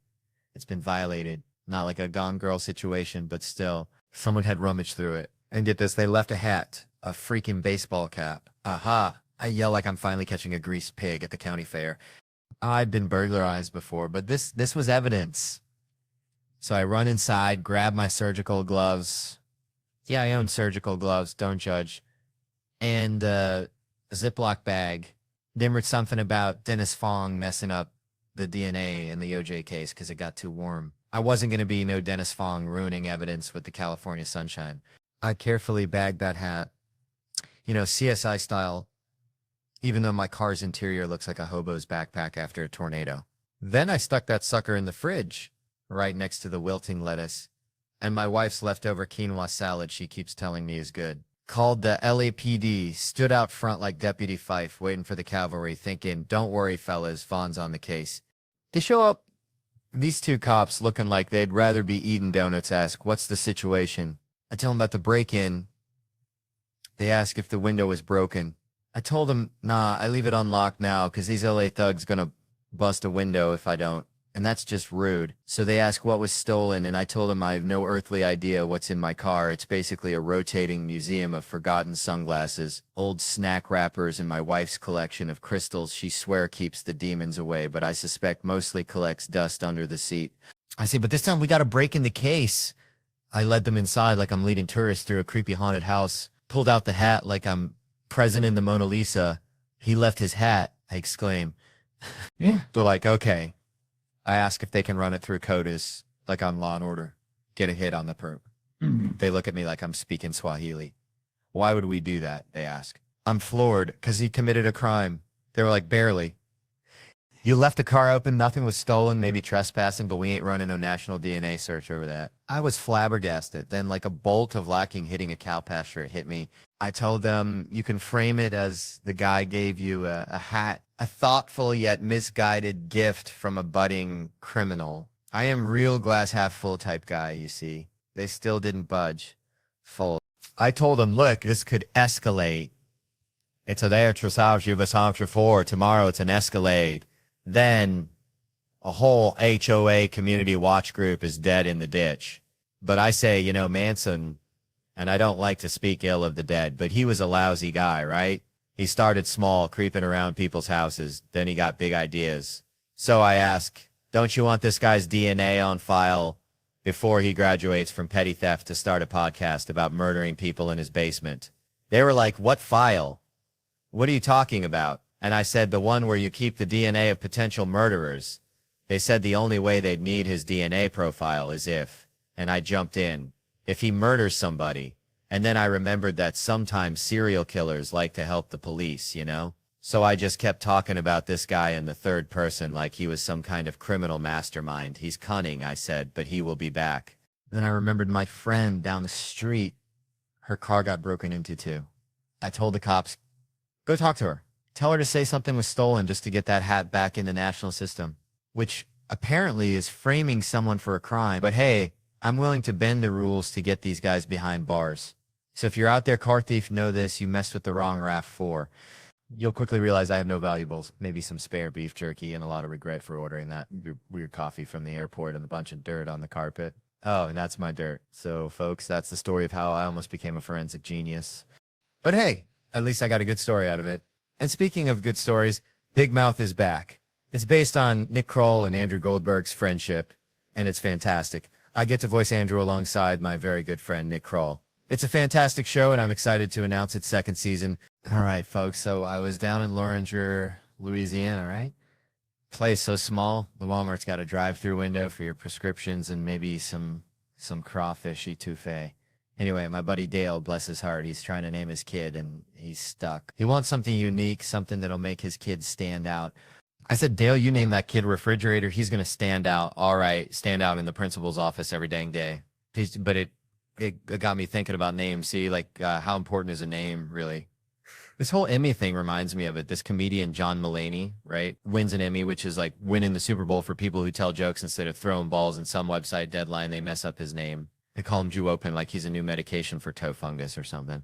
It's been violated. Not like a Gone Girl situation, but still, someone had rummaged through it. And get this, they left a hat, a freaking baseball cap. Aha! I yell like I'm finally catching a greased pig at the county fair. I'd been burglarized before, but this was evidence. So I run inside, grab my surgical gloves. Yeah, I own surgical gloves, don't judge. And a Ziploc bag. Dimmered something about Dennis Fong messing up the DNA in the OJ case because it got too warm. I wasn't going to be no Dennis Fong ruining evidence with the California sunshine. I carefully bagged that hat, you know, CSI style, even though my car's interior looks like a hobo's backpack after a tornado. Then I stuck that sucker in the fridge, right next to the wilting lettuce, and my wife's leftover quinoa salad she keeps telling me is good. called the LAPD, stood out front like Deputy Fife, waiting for the cavalry, thinking, don't worry, fellas, Vaughn's on the case. They show up, these two cops looking like they'd rather be eating donuts, ask, what's the situation? I tell them about the break-in. They ask if the window was broken. I told them, nah, I leave it unlocked now because these LA thugs gonna bust a window if I don't. And that's just rude. So they ask what was stolen, and I told them I have no earthly idea what's in my car. It's basically a rotating museum of forgotten sunglasses, old snack wrappers, and my wife's collection of crystals she swear keeps the demons away, but I suspect mostly collects dust under the seat. I say, but this time we gotta break in the case. I led them inside like I'm leading tourists through a creepy haunted house, pulled out the hat like I'm present in the Mona Lisa. He left his hat, I exclaim. Yeah. They're like, okay. I ask if they can run it through CODIS, like on Law and Order. Get a hit on the perp. They look at me like I'm speaking Swahili. Why would we do that? They ask. I'm floored because he committed a crime. They were like, barely. You left the car open, nothing was stolen, maybe trespassing, but we ain't running no national DNA search over that. I was flabbergasted. Then like a bolt of lightning hitting a cow pasture, it hit me. I told them, you can frame it as the guy gave you a hat, a thoughtful yet misguided gift from a budding criminal. I am real glass half full type guy, you see. They still didn't budge. Full. I told them, look, this could escalate. It's a there tressage you for. Tomorrow it's an escalade. Then a whole HOA community watch group is dead in the ditch. But I say, you know, Manson, and I don't like to speak ill of the dead, but he was a lousy guy, right? He started small, creeping around people's houses. Then he got big ideas. So I ask, don't you want this guy's DNA on file before he graduates from petty theft to start a podcast about murdering people in his basement? They were like, what file? What are you talking about? And I said, the one where you keep the DNA of potential murderers. They said the only way they'd need his DNA profile is if, and I jumped in, if he murders somebody. And then I remembered that sometimes serial killers like to help the police, you know? So I just kept talking about this guy in the third person like he was some kind of criminal mastermind. He's cunning, I said, but he will be back. Then I remembered my friend down the street. Her car got broken into too. I told the cops, go talk to her. Tell her to say something was stolen just to get that hat back in the national system, which apparently is framing someone for a crime. But hey, I'm willing to bend the rules to get these guys behind bars. So if you're out there, car thief, know this, you messed with the wrong RAV4. You'll quickly realize I have no valuables, maybe some spare beef jerky and a lot of regret for ordering that weird coffee from the airport and a bunch of dirt on the carpet. Oh, and that's my dirt. So folks, that's the story of how I almost became a forensic genius. But hey, at least I got a good story out of it. And speaking of good stories, Big Mouth is back. It's based on Nick Kroll and Andrew Goldberg's friendship, and it's fantastic. I get to voice Andrew alongside my very good friend Nick Kroll. It's a fantastic show, and I'm excited to announce its second season. All right, folks, so I was down in Loringer, Louisiana, right? Place so small, the Walmart's got a drive-through window for your prescriptions and maybe some crawfish etouffee. Anyway, my buddy Dale, bless his heart, he's trying to name his kid, and he's stuck. He wants something unique, something that'll make his kid stand out. I said, Dale, you name that kid Refrigerator, he's going to stand out. All right, stand out in the principal's office every dang day. But it got me thinking about names. See, like, how important is a name, really? This whole Emmy thing reminds me of it. This comedian, John Mulaney, right, wins an Emmy, which is like winning the Super Bowl for people who tell jokes instead of throwing balls in some website deadline. They mess up his name. They call him Jew Open like he's a new medication for toe fungus or something.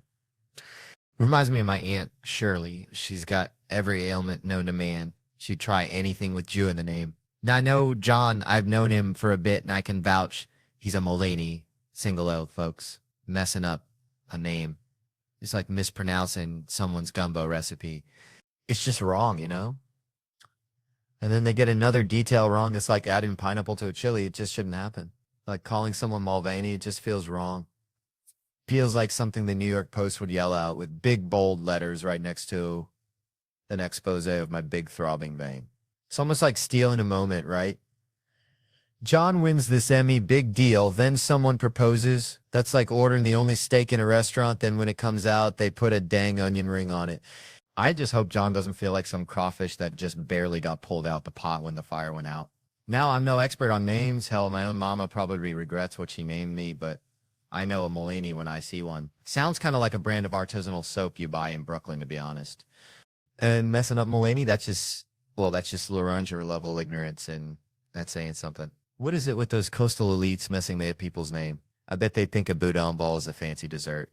Reminds me of my Aunt Shirley. She's got every ailment known to man. She'd try anything with Jew in the name. Now, I know John, I've known him for a bit, and I can vouch he's a Mulaney, single L, folks. Messing up a name. It's like mispronouncing someone's gumbo recipe. It's just wrong, you know? And then they get another detail wrong. It's like adding pineapple to a chili. It just shouldn't happen. Like calling someone Mulvaney, it just feels wrong. Feels like something the New York Post would yell out with big bold letters right next to an expose of my big throbbing vein. It's almost like stealing a moment, right? John wins this Emmy, big deal. Then someone proposes. That's like ordering the only steak in a restaurant. Then when it comes out, they put a dang onion ring on it. I just hope John doesn't feel like some crawfish that just barely got pulled out the pot when the fire went out. Now, I'm no expert on names. Hell, my own mama probably regrets what she named me, but I know a Mulaney when I see one. Sounds kind of like a brand of artisanal soap you buy in Brooklyn, to be honest. And messing up Mulaney, that's just Loranger level ignorance, and that's saying something. What is it with those coastal elites messing with people's name? I bet they think a boudin ball is a fancy dessert.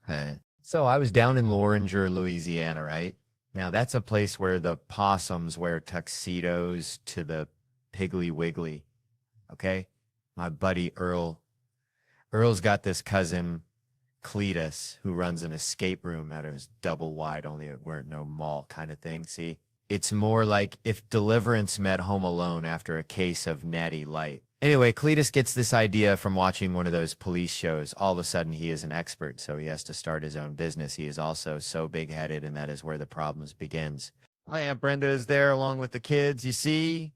Huh. So I was down in Loranger, Louisiana, right? Now that's a place where the possums wear tuxedos to the Piggly Wiggly. Okay? My buddy Earl. Earl's got this cousin, Cletus, who runs an escape room at his double wide, only it weren't no mall kind of thing. See? It's more like if Deliverance met Home Alone after a case of Natty Light. Anyway, Cletus gets this idea from watching one of those police shows. All of a sudden, he is an expert, so he has to start his own business. He is also so big-headed, and that is where the problems begins. My Aunt Brenda is there along with the kids. You see,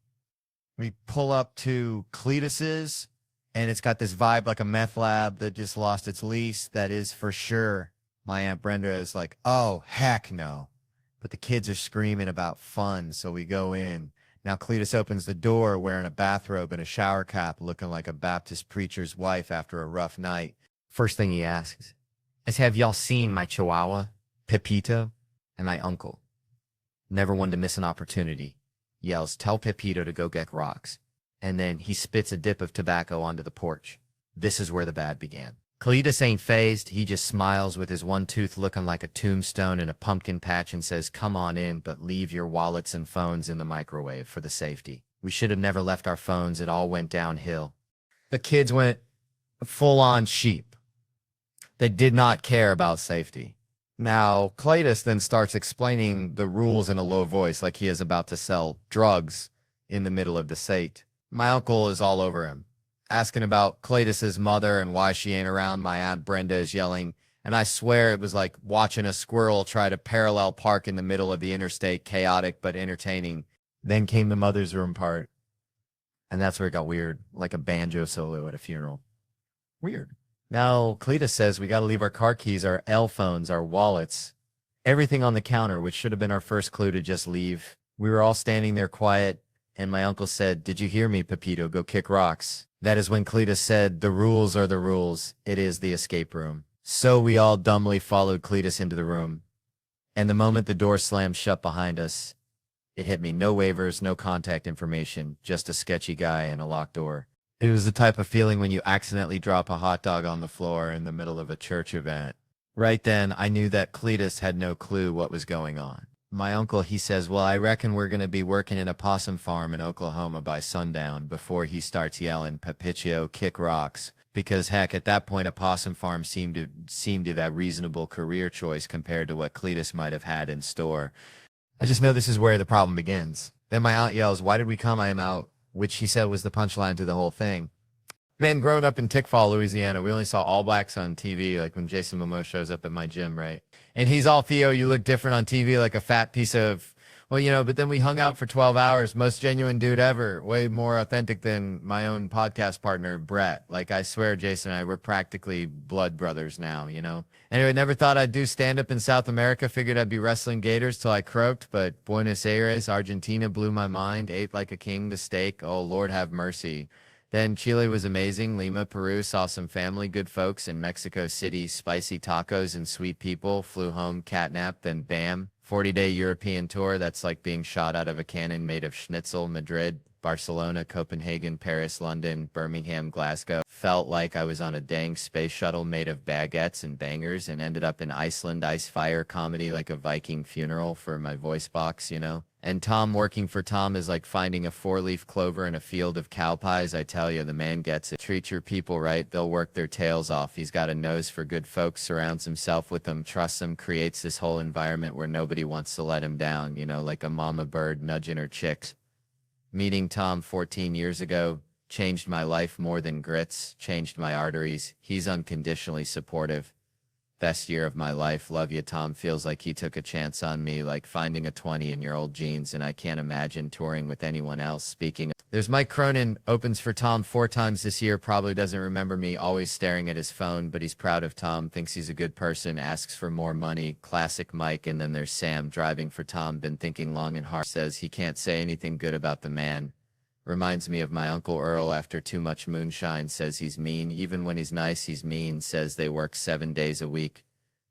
we pull up to Cletus's, and it's got this vibe like a meth lab that just lost its lease. That is for sure. My Aunt Brenda is like, oh, heck no. But the kids are screaming about fun, so we go in. Now Cletus opens the door wearing a bathrobe and a shower cap, looking like a Baptist preacher's wife after a rough night. First thing he asks is, have y'all seen my chihuahua, Pepito, and my uncle? Never one to miss an opportunity. Yells, tell Pepito to go get rocks. And then he spits a dip of tobacco onto the porch. This is where the bad began. Cletus ain't phased. He just smiles with his one tooth looking like a tombstone and a pumpkin patch and says, come on in, but leave your wallets and phones in the microwave for the safety. We should have never left our phones. It all went downhill. The kids went full-on sheep. They did not care about safety. Now, Cletus then starts explaining the rules in a low voice like he is about to sell drugs in the middle of the sate. My uncle is all over him, asking about Cletus's mother and why she ain't around. My Aunt Brenda is yelling, and I swear it was like watching a squirrel try to parallel park in the middle of the interstate, chaotic but entertaining. Then came the mother's room part, and that's where it got weird, like a banjo solo at a funeral. Weird. Now, Cletus says we got to leave our car keys, our L phones, our wallets, everything on the counter, which should have been our first clue to just leave. We were all standing there quiet, and my uncle said, did you hear me, Pepito? Go kick rocks. That is when Cletus said, the rules are the rules. It is the escape room. So we all dumbly followed Cletus into the room. And the moment the door slammed shut behind us, it hit me. No waivers, no contact information, just a sketchy guy and a locked door. It was the type of feeling when you accidentally drop a hot dog on the floor in the middle of a church event. Right then, I knew that Cletus had no clue what was going on. My uncle, he says, well, I reckon we're going to be working in a possum farm in Oklahoma by sundown before he starts yelling, Pepito, kick rocks. Because, heck, at that point, a possum farm seemed to that reasonable career choice compared to what Cletus might have had in store. I just know this is where the problem begins. Then my aunt yells, why did we come? I am out, which she said was the punchline to the whole thing. Man, growing up in Tickfall, Louisiana, we only saw All Blacks on TV, like when Jason Momoa shows up at my gym, right? And he's all, Theo, you look different on TV, like a fat piece of, well, you know, but then we hung out for 12 hours, most genuine dude ever, way more authentic than my own podcast partner, Brett. Like, I swear, Jason and I, we're practically blood brothers now, you know? Anyway, never thought I'd do stand-up in South America, figured I'd be wrestling gators till I croaked, but Buenos Aires, Argentina blew my mind, ate like a king the steak, oh, Lord have mercy. Then Chile was amazing. Lima, Peru, saw some family, good folks. In Mexico City, spicy tacos and sweet people. Flew home, catnap, then bam. 40-day European tour. That's like being shot out of a cannon made of schnitzel. Madrid, Barcelona, Copenhagen, Paris, London, Birmingham, Glasgow. Felt like I was on a dang space shuttle made of baguettes and bangers and ended up in Iceland, ice fire comedy like a Viking funeral for my voice box, you know? And Tom, working for Tom is like finding a 4-leaf clover in a field of cow pies. I tell you, the man gets it. Treat your people right, they'll work their tails off. He's got a nose for good folks, surrounds himself with them, trusts them, creates this whole environment where nobody wants to let him down, you know, like a mama bird nudging her chicks. Meeting Tom 14 years ago changed my life more than grits, changed my arteries. He's unconditionally supportive. Best year of my life. Love you, Tom. Feels like he took a chance on me, like finding a 20-year-old jeans, and I can't imagine touring with anyone else. Speaking of, there's Mike Cronin, opens for Tom 4 times this year, probably doesn't remember me, always staring at his phone, but he's proud of Tom, thinks he's a good person, asks for more money. Classic Mike. And then there's Sam, driving for Tom, been thinking long and hard, says he can't say anything good about the man. Reminds me of my Uncle Earl after too much moonshine, says he's mean. Even when he's nice, he's mean, says they work 7 days a week.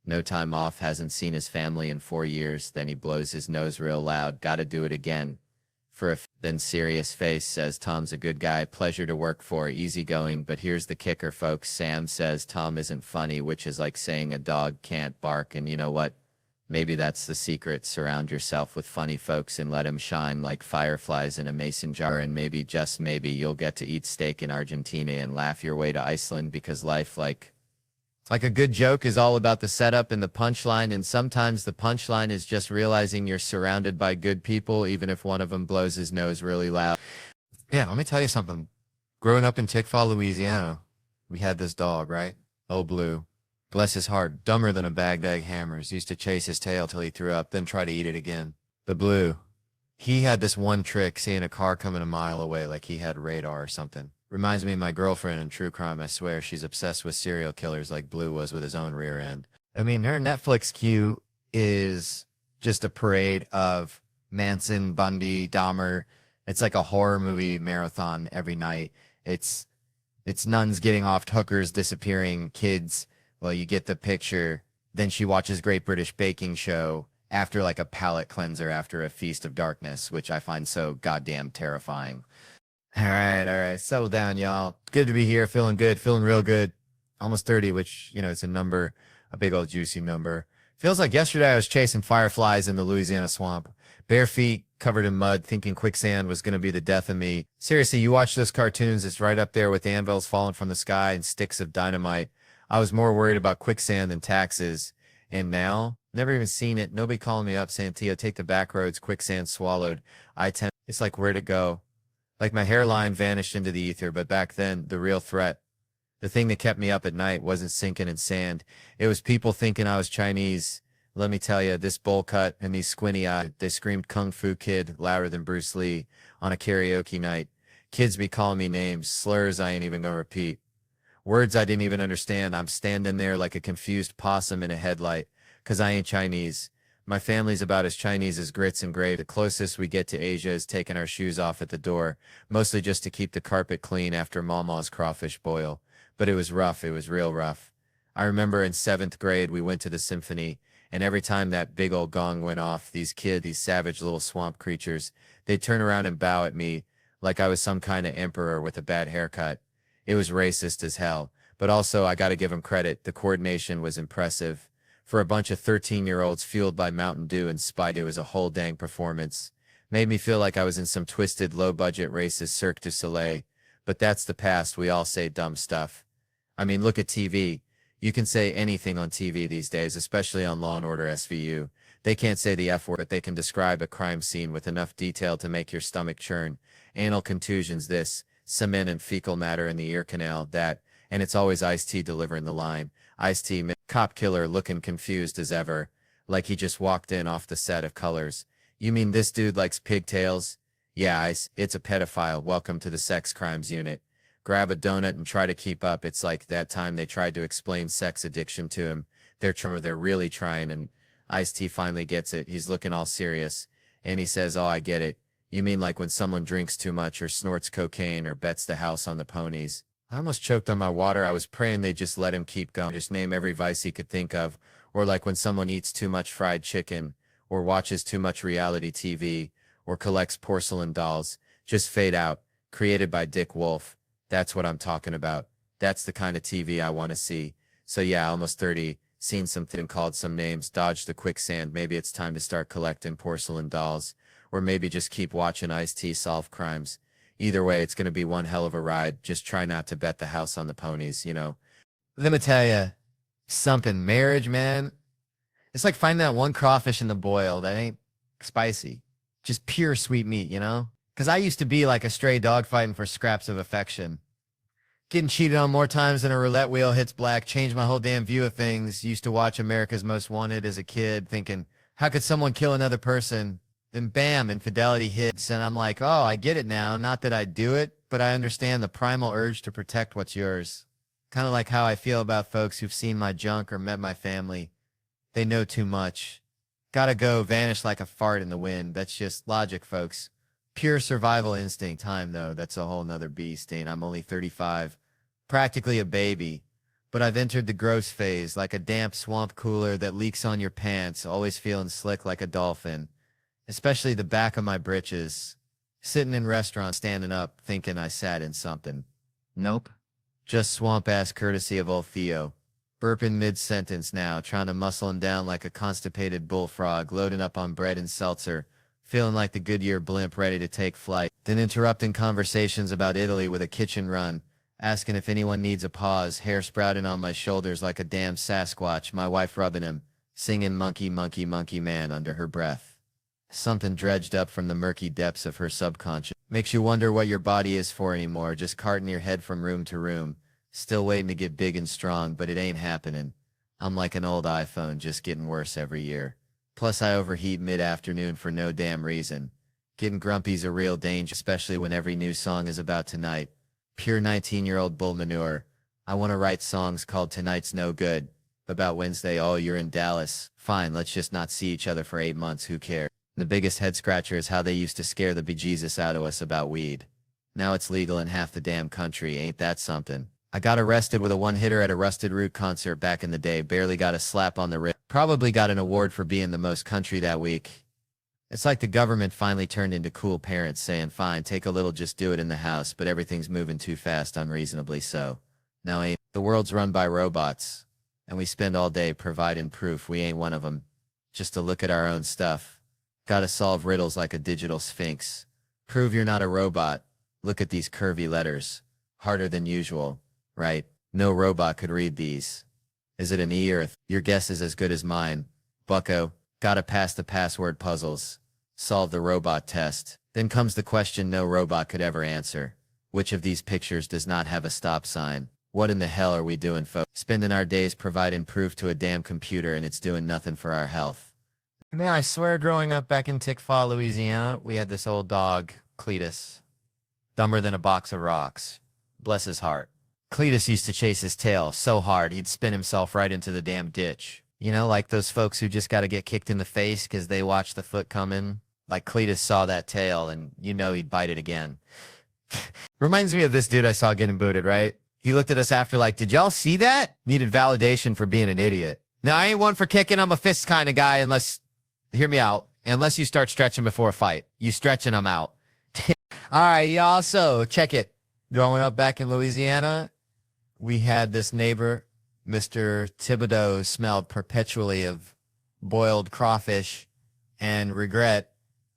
No time off, hasn't seen his family in 4 years. Then he blows his nose real loud. Gotta do it again. Then serious face, says Tom's a good guy, pleasure to work for, easygoing. But here's the kicker, folks. Sam says Tom isn't funny, which is like saying a dog can't bark. And you know what? Maybe that's the secret. Surround yourself with funny folks and let them shine like fireflies in a mason jar. And maybe, just maybe, you'll get to eat steak in Argentina and laugh your way to Iceland, because life, like a good joke, is all about the setup and the punchline. And sometimes the punchline is just realizing you're surrounded by good people, even if one of them blows his nose really loud. Yeah, let me tell you something. Growing up in Tickfaw, Louisiana, we had this dog, right? Oh, Blue. Bless his heart, dumber than a bagged egg hammers. Used to chase his tail till he threw up, then try to eat it again. But Blue, he had this one trick, seeing a car coming a mile away like he had radar or something. Reminds me of my girlfriend in true crime. I swear she's obsessed with serial killers like Blue was with his own rear end. I mean, her Netflix queue is just a parade of Manson, Bundy, Dahmer. It's like a horror movie marathon every night. It's nuns getting off, hookers disappearing, kids. Well, you get the picture. Then she watches Great British Baking Show after like a palate cleanser after a feast of darkness, which I find so goddamn terrifying. All right. Settle down, y'all. Good to be here. Feeling good. Feeling real good. Almost 30, which, it's a number, a big old juicy number. Feels like yesterday I was chasing fireflies in the Louisiana swamp. Bare feet, covered in mud, thinking quicksand was going to be the death of me. Seriously, you watch those cartoons, it's right up there with anvils falling from the sky and sticks of dynamite. I was more worried about quicksand than taxes. And now, never even seen it. Nobody calling me up saying, Theo, take the back roads, quicksand swallowed. It's like, where'd it go? Like my hairline vanished into the ether, but back then, the real threat, the thing that kept me up at night, wasn't sinking in sand. It was people thinking I was Chinese. Let me tell you, this bowl cut and these squinty eyes, they screamed Kung Fu Kid louder than Bruce Lee on a karaoke night. Kids be calling me names, slurs I ain't even gonna repeat. Words I didn't even understand. I'm standing there like a confused possum in a headlight, 'cause I ain't Chinese. My family's about as Chinese as grits and gravy. The closest we get to Asia is taking our shoes off at the door, mostly just to keep the carpet clean after Mama's crawfish boil. But it was rough. It was real rough. I remember in 7th grade, we went to the symphony, and every time that big old gong went off, these savage little swamp creatures, they'd turn around and bow at me like I was some kind of emperor with a bad haircut. It was racist as hell, but also I gotta give them credit. The coordination was impressive. For a bunch of 13-year-olds fueled by Mountain Dew and Spite, it was a whole dang performance. Made me feel like I was in some twisted, low-budget racist Cirque du Soleil. But that's the past. We all say dumb stuff. I mean, look at TV. You can say anything on TV these days, especially on Law & Order SVU. They can't say the F word, but they can describe a crime scene with enough detail to make your stomach churn. Anal contusions this, cement and fecal matter in the ear canal that, and it's always Ice-T delivering the line. Ice-T, cop killer, looking confused as ever, like he just walked in off the set of Colors. You mean this dude likes pigtails? Yeah, Ice, it's a pedophile. Welcome to the sex crimes unit. Grab a donut and try to keep up. It's like that time they tried to explain sex addiction to him. They're really trying, and Ice-T finally gets it. He's looking all serious, and he says, oh, I get it. You mean like when someone drinks too much or snorts cocaine or bets the house on the ponies? I almost choked on my water. I was praying they'd just let him keep going. Just name every vice he could think of. Or like when someone eats too much fried chicken, or watches too much reality TV, or collects porcelain dolls. Just fade out. Created by Dick Wolf. That's what I'm talking about. That's the kind of TV I want to see. So yeah, almost 30. Seen something, called some names, dodged the quicksand. Maybe it's time to start collecting porcelain dolls. Or maybe just keep watching Ice-T solve crimes. Either way, it's going to be one hell of a ride. Just try not to bet the house on the ponies, Let me tell you something. Marriage, man, it's like finding that one crawfish in the boil that ain't spicy. Just pure sweet meat, Because I used to be like a stray dog fighting for scraps of affection. Getting cheated on more times than a roulette wheel hits black. Changed my whole damn view of things. Used to watch America's Most Wanted as a kid thinking, how could someone kill another person? Then bam, infidelity hits, and I'm like, oh, I get it now. Not that I do it, but I understand the primal urge to protect what's yours. Kind of like how I feel about folks who've seen my junk or met my family. They know too much. Gotta go, vanish like a fart in the wind. That's just logic, folks. Pure survival instinct time, though. That's a whole nother beast, and I'm only 35. Practically a baby. But I've entered the gross phase, like a damp swamp cooler that leaks on your pants, always feeling slick like a dolphin. Especially the back of my britches. Sitting in restaurants, standing up, thinking I sat in something. Nope. Just swamp-ass courtesy of old Theo. Burping mid-sentence now, trying to muscle him down like a constipated bullfrog, loading up on bread and seltzer, feeling like the Goodyear blimp ready to take flight, then interrupting conversations about Italy with a kitchen run, asking if anyone needs a pause, hair sprouting on my shoulders like a damn Sasquatch, my wife rubbing him, singing Monkey, Monkey, Monkey Man under her breath. Something dredged up from the murky depths of her subconscious. Makes you wonder what your body is for anymore, just carting your head from room to room. Still waiting to get big and strong, but it ain't happening. I'm like an old iPhone, just getting worse every year. Plus I overheat mid-afternoon for no damn reason. Getting grumpy's a real danger, especially when every new song is about tonight. Pure 19-year-old bull manure. I want to write songs called Tonight's No Good. About Wednesday, oh, you're in Dallas. Fine, let's just not see each other for 8 months, who cares? The biggest head-scratcher is how they used to scare the bejesus out of us about weed. Now it's legal in half the damn country, ain't that something? I got arrested with a one-hitter at a Rusted Root concert back in the day, barely got a slap on the wrist. Probably got an award for being the most country that week. It's like the government finally turned into cool parents saying, fine, take a little, just do it in the house, but everything's moving too fast, unreasonably so. Now ain't. The world's run by robots, and we spend all day providing proof we ain't one of them. Just to look at our own stuff. Gotta solve riddles like a digital sphinx. Prove you're not a robot. Look at these curvy letters. Harder than usual. Right? No robot could read these. Is it an E or a th? Your guess is as good as mine. Bucko, gotta pass the password puzzles. Solve the robot test. Then comes the question no robot could ever answer. Which of these pictures does not have a stop sign? What in the hell are we doing, folks? Spending our days providing proof to a damn computer and it's doing nothing for our health. Man, I swear growing up back in Tickfaw, Louisiana, we had this old dog, Cletus. Dumber than a box of rocks. Bless his heart. Cletus used to chase his tail so hard he'd spin himself right into the damn ditch. You know, like those folks who just got to get kicked in the face because they watch the foot coming. Like Cletus saw that tail and you know he'd bite it again. Reminds me of this dude I saw getting booted, right? He looked at us after like, did y'all see that? Needed validation for being an idiot. Now, I ain't one for kicking. I'm a fist kind of guy unless, hear me out, unless you start stretching before a fight. You stretching, I'm out. All right, y'all, so check it. Growing up back in Louisiana, we had this neighbor, Mr. Thibodeau, smelled perpetually of boiled crawfish and regret,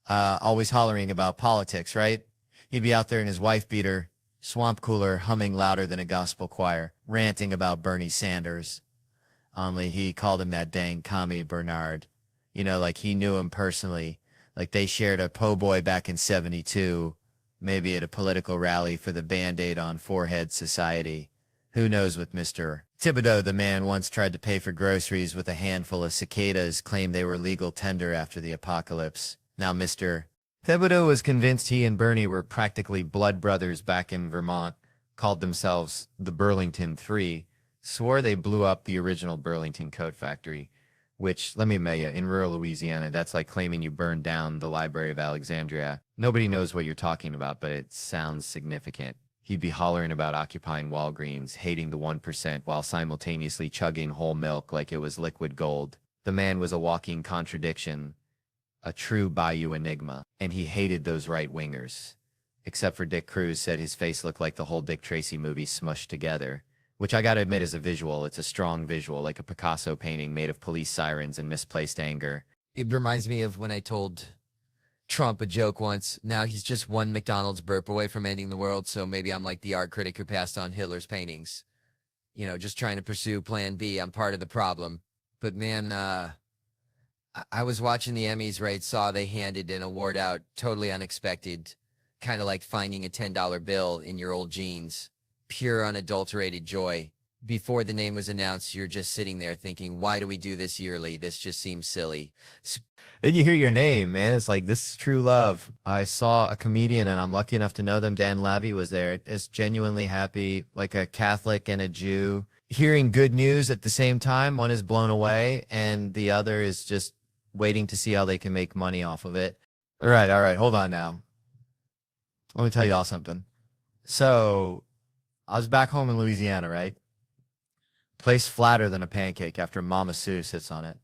always hollering about politics, right? He'd be out there in his wife beater, swamp cooler, humming louder than a gospel choir, ranting about Bernie Sanders. Only he called him that dang commie Bernard. You know, like he knew him personally. Like they shared a po' boy back in 72, maybe at a political rally for the Band-Aid on Forehead Society. Who knows with Mr. Thibodeau, the man once tried to pay for groceries with a handful of cicadas, claimed they were legal tender after the apocalypse. Now Mr. Thibodeau was convinced he and Bernie were practically blood brothers back in Vermont, called themselves the Burlington Three, swore they blew up the original Burlington Coat Factory, which, let me tell you, in rural Louisiana, that's like claiming you burned down the Library of Alexandria. Nobody knows what you're talking about, but it sounds significant. He'd be hollering about occupying Walgreens, hating the 1%, while simultaneously chugging whole milk like it was liquid gold. The man was a walking contradiction, a true Bayou enigma, and he hated those right-wingers. Except for Dick Cruz said his face looked like the whole Dick Tracy movie smushed together. Which I gotta admit is a visual. It's a strong visual, like a Picasso painting made of police sirens and misplaced anger. It reminds me of when I told Trump a joke once. Now he's just one McDonald's burp away from ending the world, so maybe I'm like the art critic who passed on Hitler's paintings. You know, just trying to pursue plan B. I'm part of the problem. But man, I was watching the Emmys, right? Saw they handed an award out, totally unexpected. Kind of like finding a $10 bill in your old jeans. Pure unadulterated joy. Before the name was announced, you're just sitting there thinking, why do we do this yearly? This just seems silly. Then you hear your name, man. It's like, this is true love. I saw a comedian, and I'm lucky enough to know them. Dan Lavy was there. It's genuinely happy, like a Catholic and a Jew. Hearing good news at the same time. One is blown away, and the other is just waiting to see how they can make money off of it. All right, hold on now. Let me tell y'all something. So, I was back home in Louisiana, right? Place flatter than a pancake after Mama Sue sits on it,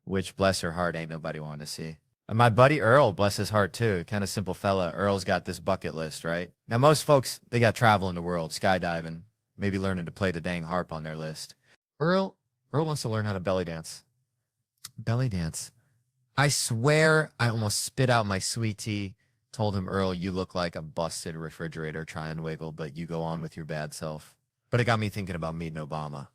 which, bless her heart, ain't nobody wanted to see. And my buddy Earl, bless his heart too, kind of simple fella. Earl's got this bucket list, right? Now, most folks, they got traveling the world, skydiving, maybe learning to play the dang harp on their list. Earl wants to learn how to belly dance. Belly dance. I swear I almost spit out my sweet tea. Told him, Earl, you look like a busted refrigerator trying to wiggle, but you go on with your bad self. But it got me thinking about meeting Obama.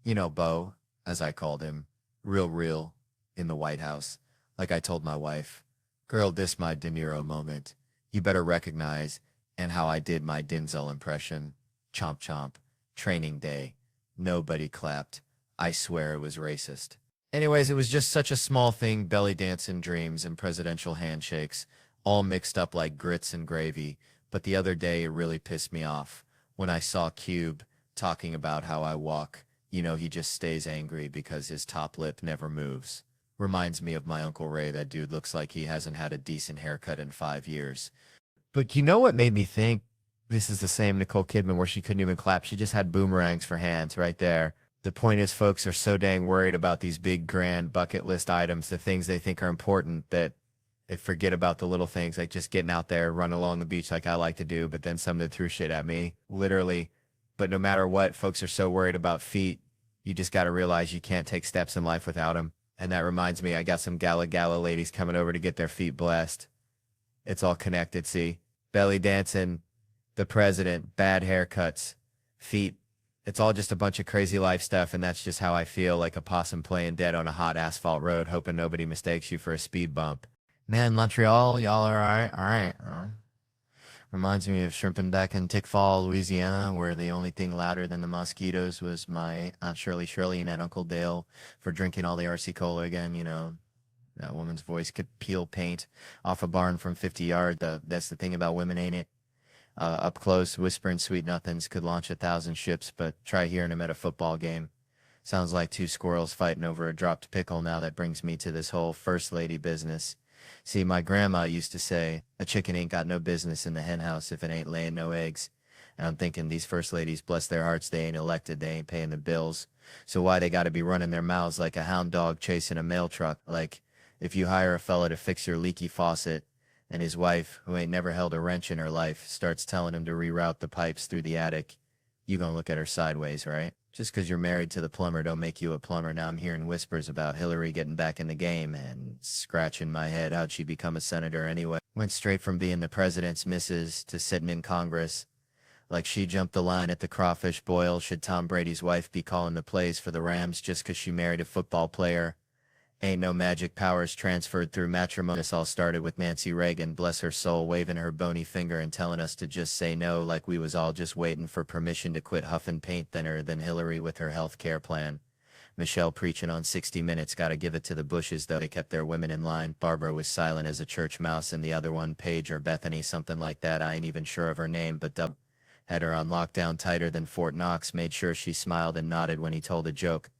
You know, Bo, as I called him, real, in the White House. Like I told my wife, girl, this my De Niro moment. You better recognize, and how I did my Denzel impression. Chomp chomp. Training day. Nobody clapped. I swear it was racist. Anyways, it was just such a small thing, belly dancing dreams and presidential handshakes, all mixed up like grits and gravy. But the other day, it really pissed me off when I saw Cube talking about how I walk. You know, he just stays angry because his top lip never moves. Reminds me of my Uncle Ray. That dude looks like he hasn't had a decent haircut in 5 years. But you know what made me think this is the same Nicole Kidman where she couldn't even clap? She just had boomerangs for hands right there. The point is, folks are so dang worried about these big, grand bucket list items, the things they think are important, that they forget about the little things, like just getting out there, run along the beach like I like to do, but then somebody threw shit at me, literally. But no matter what, folks are so worried about feet, you just got to realize you can't take steps in life without them. And that reminds me, I got some gala ladies coming over to get their feet blessed. It's all connected, see? Belly dancing, the president, bad haircuts, feet. It's all just a bunch of crazy life stuff, and that's just how I feel, like a possum playing dead on a hot asphalt road, hoping nobody mistakes you for a speed bump. Man, Montreal, y'all are all right. Reminds me of shrimping back in Tick Fall, Louisiana, where the only thing louder than the mosquitoes was my Aunt Shirley and Aunt Uncle Dale for drinking all the RC Cola again. You know, that woman's voice could peel paint off a barn from 50 yards. That's the thing about women, ain't it? Up close, whispering sweet nothings could launch 1,000 ships, but try hearing them at a football game. Sounds like two squirrels fighting over a dropped pickle. Now that brings me to this whole first lady business. See, my grandma used to say, a chicken ain't got no business in the hen house if it ain't laying no eggs. And I'm thinking, these first ladies, bless their hearts, they ain't elected, they ain't paying the bills. So why they gotta be running their mouths like a hound dog chasing a mail truck? Like, if you hire a fella to fix your leaky faucet, and his wife, who ain't never held a wrench in her life, starts telling him to reroute the pipes through the attic, you gonna look at her sideways, right? Just 'cause you're married to the plumber don't make you a plumber. Now I'm hearing whispers about Hillary getting back in the game and scratching my head. How'd she become a senator anyway? Went straight from being the president's missus to sitting in Congress. Like she jumped the line at the crawfish boil. Should Tom Brady's wife be calling the plays for the Rams just 'cause she married a football player? Ain't no magic powers transferred through matrimony. This all started with Nancy Reagan, bless her soul, waving her bony finger and telling us to just say no, like we was all just waiting for permission to quit huffing paint thinner. Than Hillary with her health care plan. Michelle preaching on 60 Minutes, gotta give it to the Bushes though, they kept their women in line. Barbara was silent as a church mouse, and the other one, Paige or Bethany, something like that, I ain't even sure of her name, but Dub had her on lockdown tighter than Fort Knox, made sure she smiled and nodded when he told a joke.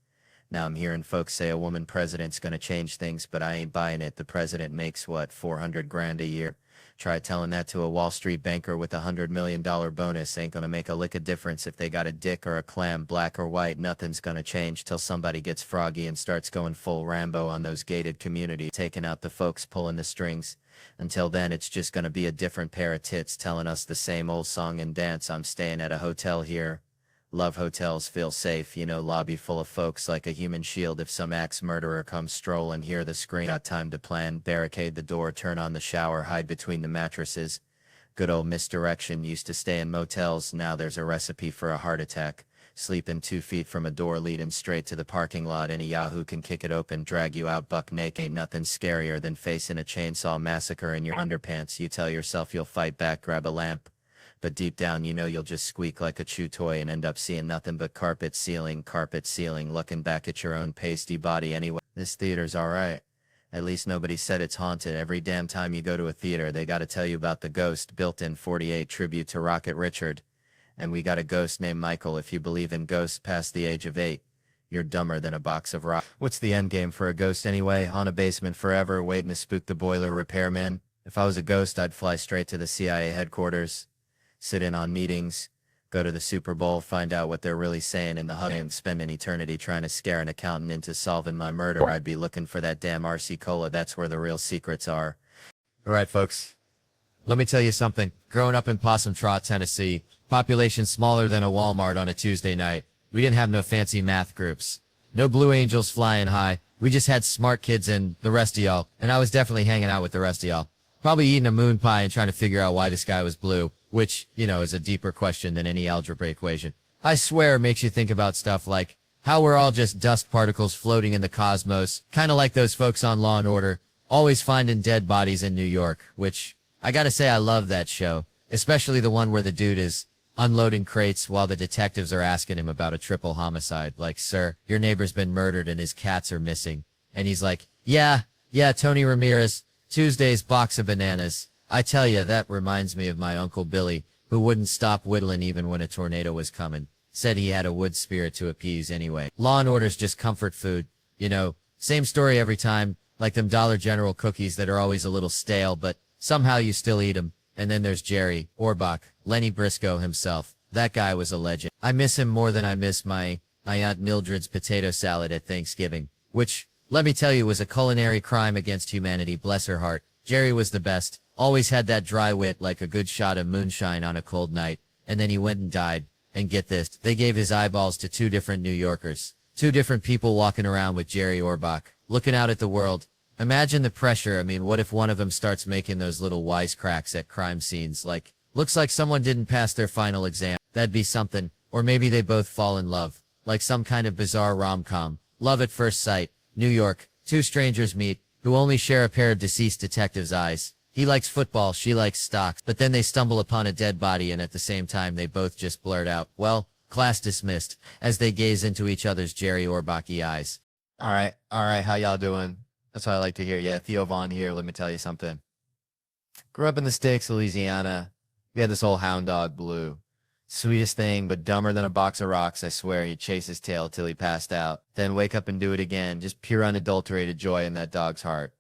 Now I'm hearing folks say a woman president's gonna change things, but I ain't buying it. The president makes, what, 400 grand a year? Try telling that to a Wall Street banker with $100 million bonus. Ain't gonna make a lick of difference if they got a dick or a clam, black or white. Nothing's gonna change till somebody gets froggy and starts going full Rambo on those gated communities, taking out the folks pulling the strings. Until then, it's just gonna be a different pair of tits telling us the same old song and dance. I'm staying at a hotel here. Love hotels, feel safe, you know, lobby full of folks like a human shield. If some axe murderer comes strolling, hear the scream. Got time to plan, barricade the door, turn on the shower, hide between the mattresses. Good old misdirection, used to stay in motels, now there's a recipe for a heart attack. Sleeping 2 feet from a door leading straight to the parking lot. Any yahoo can kick it open, drag you out buck naked. Ain't nothing scarier than facing a chainsaw massacre in your underpants. You tell yourself you'll fight back, grab a lamp. But deep down, you know you'll just squeak like a chew toy and end up seeing nothing but carpet ceiling, looking back at your own pasty body anyway. This theater's alright. At least nobody said it's haunted. Every damn time you go to a theater, they gotta tell you about the ghost. Built-in 48 tribute to Rocket Richard. And we got a ghost named Michael. If you believe in ghosts past the age of 8, you're dumber than a box of rock. What's the end game for a ghost anyway? On a basement forever, waiting to spook the boiler repairman? If I was a ghost, I'd fly straight to the CIA headquarters, sit in on meetings, go to the Super Bowl, find out what they're really saying in the HUD, and spend an eternity trying to scare an accountant into solving my murder. I'd be looking for that damn RC Cola. That's where the real secrets are. All right, folks. Let me tell you something. Growing up in Possum Trot, Tennessee, population smaller than a Walmart on a Tuesday night, we didn't have no fancy math groups. No Blue Angels flying high. We just had smart kids and the rest of y'all. And I was definitely hanging out with the rest of y'all. Probably eating a moon pie and trying to figure out why the sky was blue, which, is a deeper question than any algebra equation. I swear it makes you think about stuff like how we're all just dust particles floating in the cosmos, kind of like those folks on Law and Order, always finding dead bodies in New York, which I gotta say I love that show, especially the one where the dude is unloading crates while the detectives are asking him about a triple homicide. Like, sir, your neighbor's been murdered and his cats are missing. And he's like, yeah, Tony Ramirez, Tuesday's box of bananas. I tell you, that reminds me of my Uncle Billy, who wouldn't stop whittling even when a tornado was coming. Said he had a wood spirit to appease anyway. Law and Order's just comfort food. Same story every time, like them Dollar General cookies that are always a little stale, but somehow you still eat them. And then there's Jerry Orbach, Lenny Briscoe himself. That guy was a legend. I miss him more than I miss my Aunt Mildred's potato salad at Thanksgiving, which, let me tell you, was a culinary crime against humanity, bless her heart. Jerry was the best. Always had that dry wit like a good shot of moonshine on a cold night. And then he went and died. And get this, they gave his eyeballs to 2 different New Yorkers. 2 different people walking around with Jerry Orbach, looking out at the world. Imagine the pressure. I mean, what if one of them starts making those little wisecracks at crime scenes? Like, looks like someone didn't pass their final exam. That'd be something. Or maybe they both fall in love. Like some kind of bizarre rom-com. Love at first sight. New York. 2 strangers meet, who only share a pair of deceased detectives' eyes. He likes football, she likes stocks. But then they stumble upon a dead body and at the same time they both just blurt out, well, class dismissed, as they gaze into each other's Jerry Orbach-y eyes. All right, how y'all doing? That's what I like to hear. Yeah, Theo Vaughn here. Let me tell you something. Grew up in the sticks, Louisiana. We had this old hound dog, Blue. Sweetest thing, but dumber than a box of rocks, I swear. He'd chase his tail till he passed out. Then wake up and do it again. Just pure unadulterated joy in that dog's heart.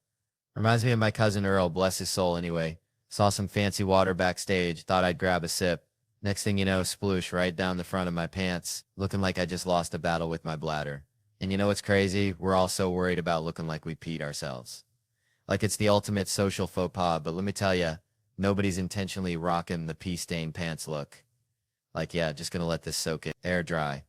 Reminds me of my cousin Earl, bless his soul anyway. Saw some fancy water backstage, thought I'd grab a sip. Next thing you know, sploosh right down the front of my pants, looking like I just lost a battle with my bladder. And you know what's crazy? We're all so worried about looking like we peed ourselves. Like it's the ultimate social faux pas, but let me tell you, nobody's intentionally rocking the pee-stained pants look. Like, yeah, just gonna let this soak in. Air dry.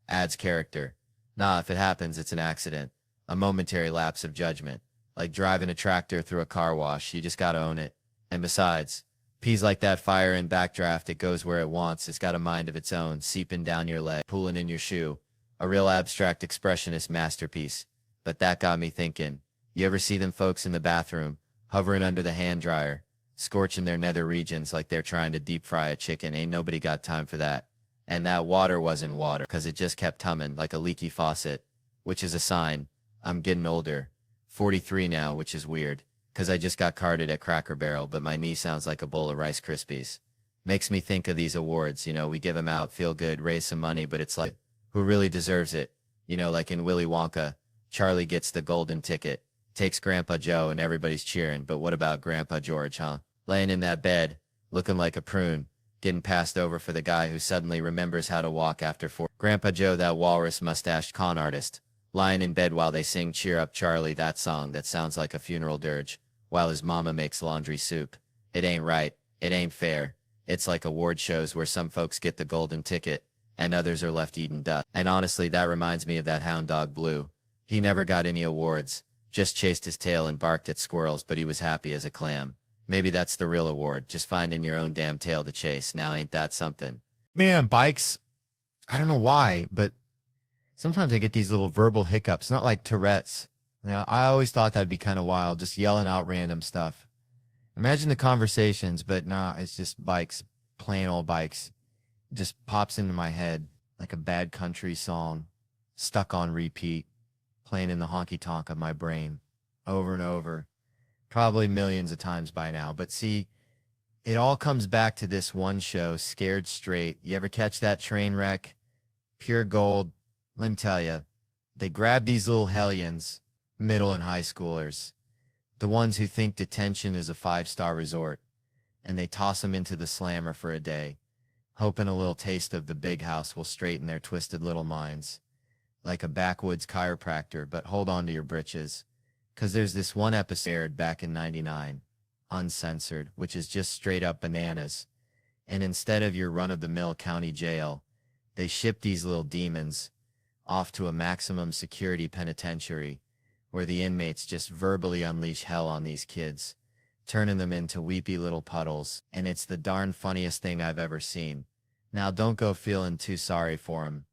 Adds character. Nah, if it happens, it's an accident. A momentary lapse of judgment. Like driving a tractor through a car wash, you just gotta own it. And besides, pee's like that fire in backdraft, it goes where it wants, it's got a mind of its own, seeping down your leg, pulling in your shoe. A real abstract expressionist masterpiece. But that got me thinking, you ever see them folks in the bathroom, hovering under the hand dryer, scorching their nether regions like they're trying to deep fry a chicken? Ain't nobody got time for that. And that water wasn't water, 'cause it just kept coming like a leaky faucet, which is a sign I'm getting older. 43 now, which is weird, 'cause I just got carded at Cracker Barrel, but my knee sounds like a bowl of Rice Krispies. Makes me think of these awards, we give them out, feel good, raise some money, but it's like, who really deserves it? Like in Willy Wonka, Charlie gets the golden ticket, takes Grandpa Joe, and everybody's cheering, but what about Grandpa George, huh? Laying in that bed, looking like a prune, getting passed over for the guy who suddenly remembers how to walk after 4. Grandpa Joe, that walrus-mustached con artist, lying in bed while they sing Cheer Up Charlie, that song that sounds like a funeral dirge, while his mama makes laundry soup. It ain't right. It ain't fair. It's like award shows where some folks get the golden ticket, and others are left eating dust. And honestly, that reminds me of that hound dog Blue. He never got any awards, just chased his tail and barked at squirrels, but he was happy as a clam. Maybe that's the real award, just finding your own damn tail to chase. Now ain't that something? Man, bikes, I don't know why, but sometimes I get these little verbal hiccups, not like Tourette's. I always thought that'd be kind of wild, just yelling out random stuff. Imagine the conversations, but nah, it's just bikes, plain old bikes. Just pops into my head like a bad country song, stuck on repeat, playing in the honky-tonk of my brain, over and over, probably millions of times by now. But see, it all comes back to this one show, Scared Straight. You ever catch that train wreck? Pure gold. Let me tell you, they grab these little hellions, middle and high schoolers, The ones who think detention is a 5-star resort, and they toss them into the slammer for a day, hoping a little taste of the big house will straighten their twisted little minds. Like a backwoods chiropractor, but hold on to your britches. 'Cause there's this one episode aired back in 99, uncensored, which is just straight up bananas. And instead of your run-of-the-mill county jail, they ship these little demons off to a maximum security penitentiary where the inmates just verbally unleash hell on these kids, turning them into weepy little puddles, and it's the darn funniest thing I've ever seen. Now don't go feeling too sorry for them.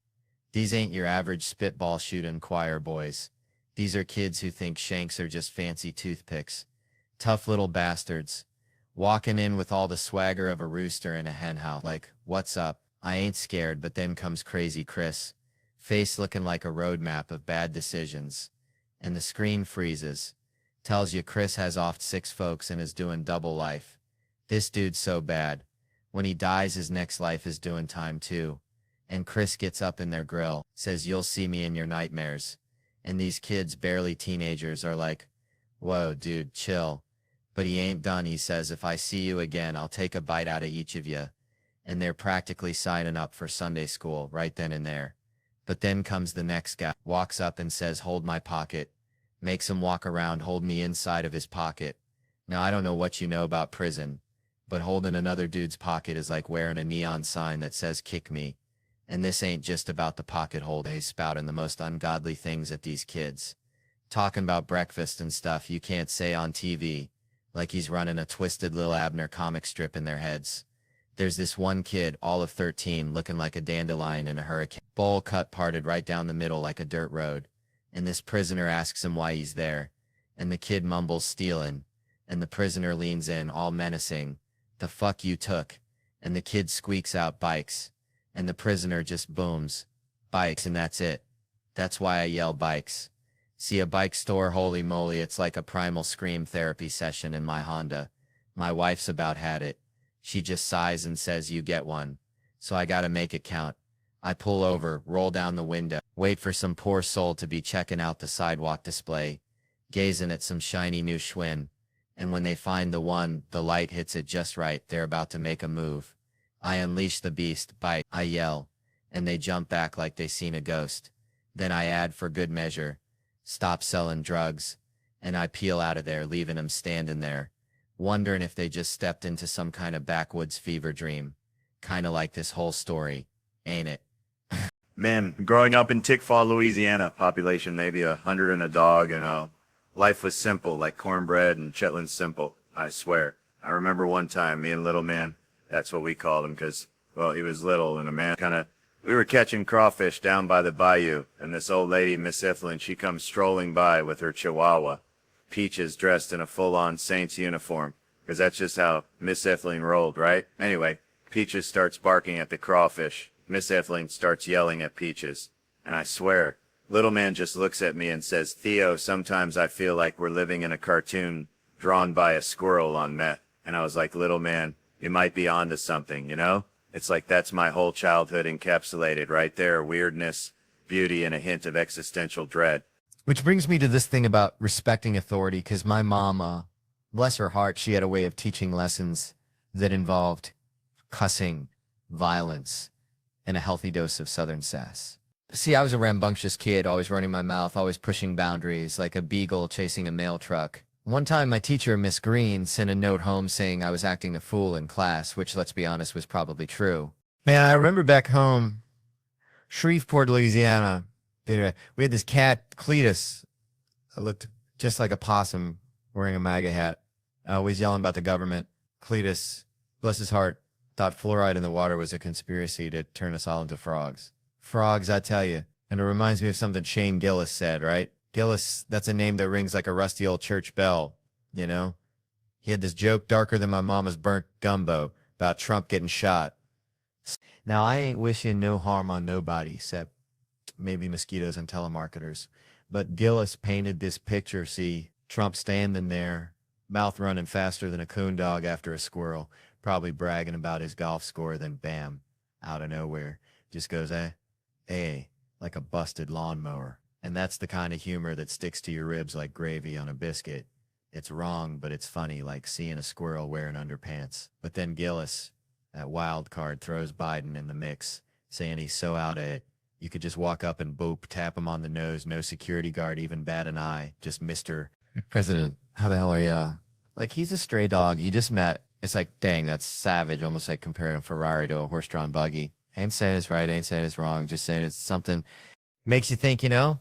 These ain't your average spitball shooting choir boys. These are kids who think shanks are just fancy toothpicks. Tough little bastards, walking in with all the swagger of a rooster in a henhouse. Like, what's up? I ain't scared, but then comes crazy Chris, face looking like a roadmap of bad decisions. And the screen freezes. Tells you Chris has offed 6 folks and is doing double life. This dude's so bad. When he dies, his next life is doing time too. And Chris gets up in their grill, says, "You'll see me in your nightmares." And these kids, barely teenagers, are like, "Whoa, dude, chill." But he ain't done. He says, "If I see you again, I'll take a bite out of each of you." And they're practically signing up for Sunday school right then and there. But then comes the next guy, walks up and says, "Hold my pocket." Makes him walk around, hold me inside of his pocket. Now, I don't know what you know about prison, but holding another dude's pocket is like wearing a neon sign that says, "Kick me." And this ain't just about the pocket hold. He's spouting the most ungodly things at these kids. Talking about breakfast and stuff you can't say on TV, like he's running a twisted Lil Abner comic strip in their heads. There's this one kid, all of 13, looking like a dandelion in a hurricane. Bowl cut parted right down the middle like a dirt road. And this prisoner asks him why he's there. And the kid mumbles, "Stealing." And the prisoner leans in, all menacing, "The fuck you took?" And the kid squeaks out, "Bikes." And the prisoner just booms, "Bikes," and that's it. That's why I yell bikes. See a bike store, holy moly, it's like a primal scream therapy session in my Honda. My wife's about had it. She just sighs and says, "You get one." So I gotta make it count. I pull over, roll down the window, wait for some poor soul to be checking out the sidewalk display, gazing at some shiny new Schwinn. And when they find the one, the light hits it just right, they're about to make a move. I unleash the beast, bite, I yell, and they jump back like they seen a ghost. Then I add for good measure, "Stop selling drugs," and I peel out of there, leaving them standing there, wondering if they just stepped into some kind of backwoods fever dream. Kinda like this whole story, ain't it? Man, growing up in Tickfaw, Louisiana, population maybe 100 and a dog, life was simple, like cornbread and Chitlin Simple, I swear. I remember one time, me and little man, that's what we called him, because, well, he was little and a man we were catching crawfish down by the bayou, and this old lady, Miss Iflin, she comes strolling by with her chihuahua. Peaches dressed in a full-on Saints uniform, because that's just how Miss Iflin rolled, right? Anyway, Peaches starts barking at the crawfish. Miss Eveline starts yelling at Peaches. And I swear, little man just looks at me and says, "Theo, sometimes I feel like we're living in a cartoon drawn by a squirrel on meth." And I was like, "Little man, you might be onto something, you know?" It's like that's my whole childhood encapsulated right there. Weirdness, beauty, and a hint of existential dread. Which brings me to this thing about respecting authority, because my mom, bless her heart, she had a way of teaching lessons that involved cussing, violence, and a healthy dose of Southern sass. See, I was a rambunctious kid, always running my mouth, always pushing boundaries, like a beagle chasing a mail truck. One time, my teacher, Miss Green, sent a note home saying I was acting a fool in class, which, let's be honest, was probably true. Man, I remember back home, Shreveport, Louisiana, we had this cat, Cletus, that looked just like a possum wearing a MAGA hat, always yelling about the government. Cletus, bless his heart, thought fluoride in the water was a conspiracy to turn us all into frogs. Frogs, I tell you. And it reminds me of something Shane Gillis said, right? Gillis, that's a name that rings like a rusty old church bell, you know? He had this joke darker than my mama's burnt gumbo about Trump getting shot. Now, I ain't wishing no harm on nobody, except maybe mosquitoes and telemarketers. But Gillis painted this picture, see, Trump standing there, mouth running faster than a coon dog after a squirrel, probably bragging about his golf score, then bam, out of nowhere, just goes, like a busted lawnmower. And that's the kind of humor that sticks to your ribs like gravy on a biscuit. It's wrong, but it's funny, like seeing a squirrel wearing underpants. But then Gillis, that wild card, throws Biden in the mix, saying he's so out of it. You could just walk up and boop, tap him on the nose, no security guard even bat an eye, just Mr. President, how the hell are ya? Like, he's a stray dog you just met. It's like, dang, that's savage, almost like comparing a Ferrari to a horse-drawn buggy. Ain't saying it's right, ain't saying it's wrong, just saying it's something. Makes you think, you know?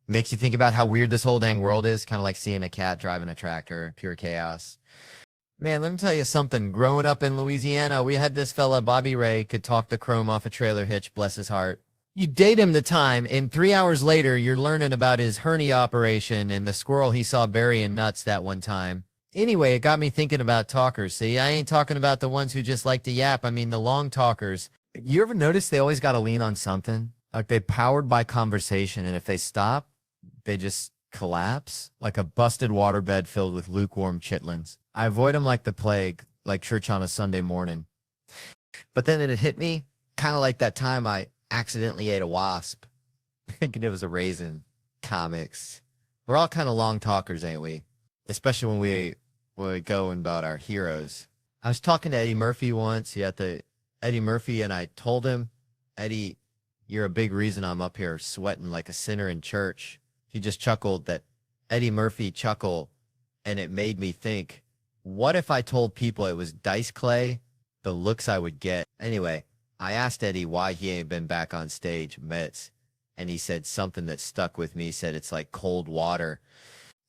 Makes you think about how weird this whole dang world is, kind of like seeing a cat driving a tractor, pure chaos. Man, let me tell you something. Growing up in Louisiana, we had this fella, Bobby Ray, could talk the chrome off a trailer hitch, bless his heart. You date him the time, and 3 hours later, you're learning about his hernia operation and the squirrel he saw burying nuts that one time. Anyway, it got me thinking about talkers. See, I ain't talking about the ones who just like to yap. I mean, the long talkers. You ever notice they always got to lean on something? Like they're powered by conversation, and if they stop, they just collapse like a busted waterbed filled with lukewarm chitlins. I avoid them like the plague, like church on a Sunday morning. But then it hit me, kind of like that time I accidentally ate a wasp. Thinking it was a raisin. Comics. We're all kind of long talkers, ain't we? Especially when we go about our heroes. I was talking to Eddie Murphy once. He had the Eddie Murphy, and I told him, Eddie, you're a big reason I'm up here sweating like a sinner in church. He just chuckled, that Eddie Murphy chuckle, and it made me think, what if I told people it was dice clay, the looks I would get? Anyway, I asked Eddie why he ain't been back on stage, Mets, and he said something that stuck with me. He said it's like cold water.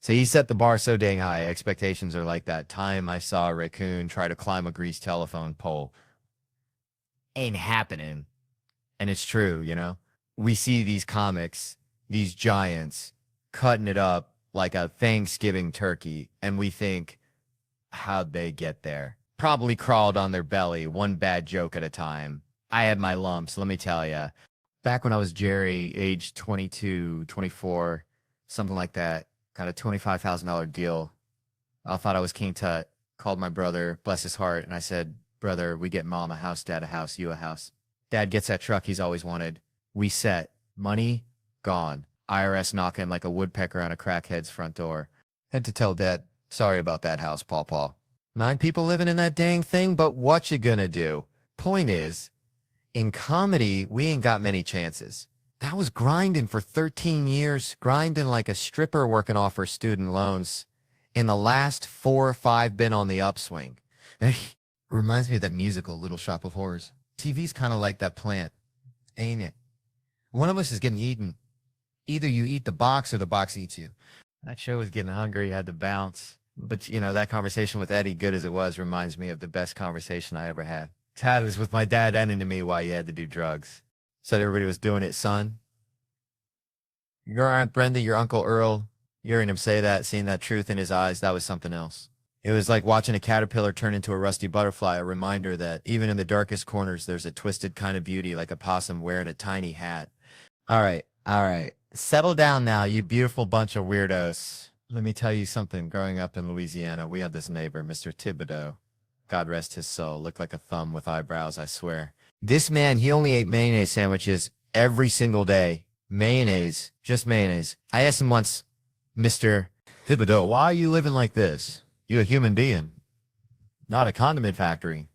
So he set the bar so dang high. Expectations are like that time I saw a raccoon try to climb a greased telephone pole. Ain't happening. And it's true, you know? We see these comics, these giants, cutting it up like a Thanksgiving turkey, and we think, how'd they get there? Probably crawled on their belly, one bad joke at a time. I had my lumps, let me tell ya. Back when I was Jerry, age 22, 24, something like that, got a $25,000 deal. I thought I was King Tut, called my brother, bless his heart, and I said, brother, we get mom a house, dad a house, you a house. Dad gets that truck he's always wanted. We set. Money, gone. IRS knocking like a woodpecker on a crackhead's front door. Had to tell Dad, sorry about that house, Paw. 9 people living in that dang thing, but what you gonna do? Point is, in comedy, we ain't got many chances. That was grinding for 13 years, grinding like a stripper working off her student loans. In the last 4 or 5, been on the upswing. Reminds me of that musical, Little Shop of Horrors. TV's kind of like that plant, ain't it? One of us is getting eaten. Either you eat the box or the box eats you. That show was getting hungry, had to bounce. But, you know, that conversation with Eddie, good as it was, reminds me of the best conversation I ever had. Tad was with my dad ending to me why he had to do drugs. Said everybody was doing it, son. Your Aunt Brenda, your Uncle Earl, hearing him say that, seeing that truth in his eyes, that was something else. It was like watching a caterpillar turn into a rusty butterfly, a reminder that even in the darkest corners, there's a twisted kind of beauty, like a possum wearing a tiny hat. All right. Settle down now, you beautiful bunch of weirdos. Let me tell you something. Growing up in Louisiana, we had this neighbor, Mr. Thibodeau. God rest his soul. Looked like a thumb with eyebrows, I swear. This man, he only ate mayonnaise sandwiches every single day. Mayonnaise. Just mayonnaise. I asked him once, Mr. Thibodeau, why are you living like this? You a human being, not a condiment factory.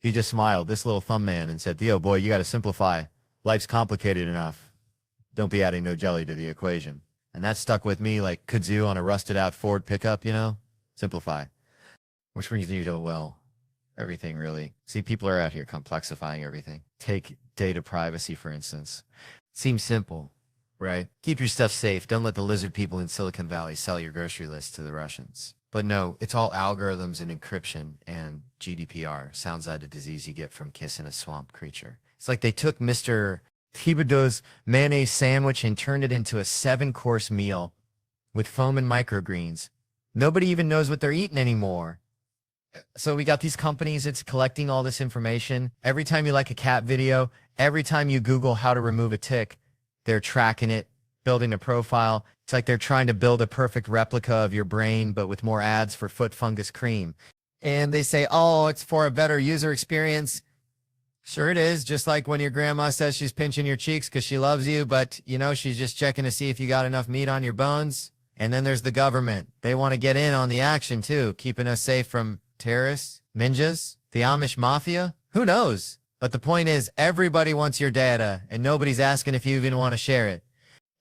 He just smiled, this little thumb man, and said, Theo, boy, you got to simplify. Life's complicated enough. Don't be adding no jelly to the equation. And that stuck with me like kudzu on a rusted out Ford pickup, you know? Simplify. Which brings you to, well, everything really. See, people are out here complexifying everything. Take data privacy, for instance. Seems simple, right? Keep your stuff safe. Don't let the lizard people in Silicon Valley sell your grocery list to the Russians. But no, it's all algorithms and encryption and GDPR. Sounds like a disease you get from kissing a swamp creature. It's like they took Mr. Thibodeau's mayonnaise sandwich and turned it into a 7-course meal with foam and microgreens. Nobody even knows what they're eating anymore. So we got these companies, it's collecting all this information. Every time you like a cat video, every time you Google how to remove a tick, they're tracking it, building a profile. It's like they're trying to build a perfect replica of your brain, but with more ads for foot fungus cream. And they say, oh, it's for a better user experience. Sure it is, just like when your grandma says she's pinching your cheeks because she loves you, but, you know, she's just checking to see if you got enough meat on your bones. And then there's the government. They want to get in on the action too, keeping us safe from terrorists, ninjas, the Amish mafia. Who knows? But the point is, everybody wants your data, and nobody's asking if you even want to share it.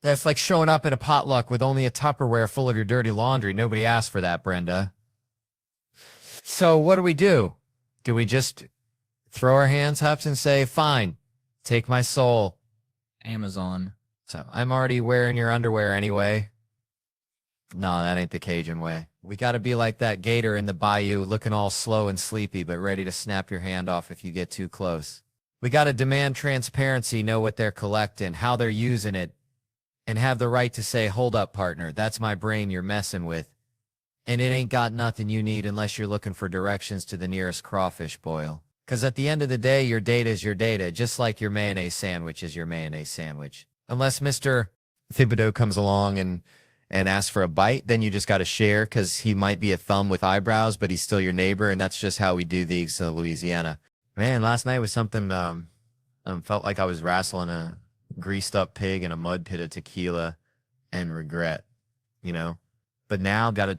That's like showing up at a potluck with only a Tupperware full of your dirty laundry. Nobody asked for that, Brenda. So what do? Do we just throw our hands up and say, fine, take my soul? Amazon. So I'm already wearing your underwear anyway. No, that ain't the Cajun way. We gotta be like that gator in the bayou, looking all slow and sleepy, but ready to snap your hand off if you get too close. We gotta demand transparency, know what they're collecting, how they're using it, and have the right to say, hold up, partner, that's my brain you're messing with. And it ain't got nothing you need unless you're looking for directions to the nearest crawfish boil. 'Cause at the end of the day, your data is your data, just like your mayonnaise sandwich is your mayonnaise sandwich. Unless Mr. Thibodeau comes along and asks for a bite, then you just got to share because he might be a thumb with eyebrows, but he's still your neighbor, and that's just how we do these in Louisiana. Man, last night was something, felt like I was wrestling a greased up pig in a mud pit of tequila and regret, you know? But now got to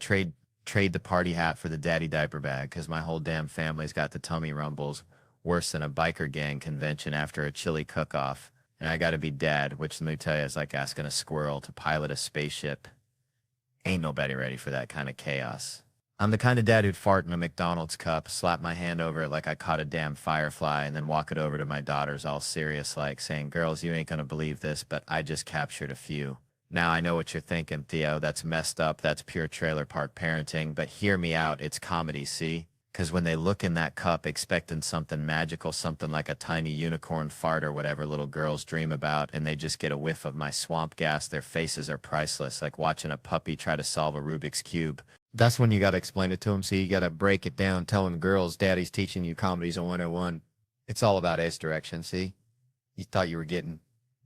trade the party hat for the daddy diaper bag because my whole damn family's got the tummy rumbles worse than a biker gang convention after a chili cook-off. And I got to be dad, which let me tell you is like asking a squirrel to pilot a spaceship. Ain't nobody ready for that kind of chaos. I'm the kind of dad who'd fart in a McDonald's cup, slap my hand over it like I caught a damn firefly, and then walk it over to my daughters all serious like, saying, girls, you ain't gonna believe this, but I just captured a few. Now I know what you're thinking, Theo. That's messed up. That's pure trailer park parenting. But hear me out. It's comedy, see? Because when they look in that cup expecting something magical, something like a tiny unicorn fart or whatever little girls dream about, and they just get a whiff of my swamp gas, their faces are priceless, like watching a puppy try to solve a Rubik's Cube. That's when you got to explain it to them. See, you got to break it down, telling girls daddy's teaching you comedy's a 101. It's all about ace direction, see? You thought you were getting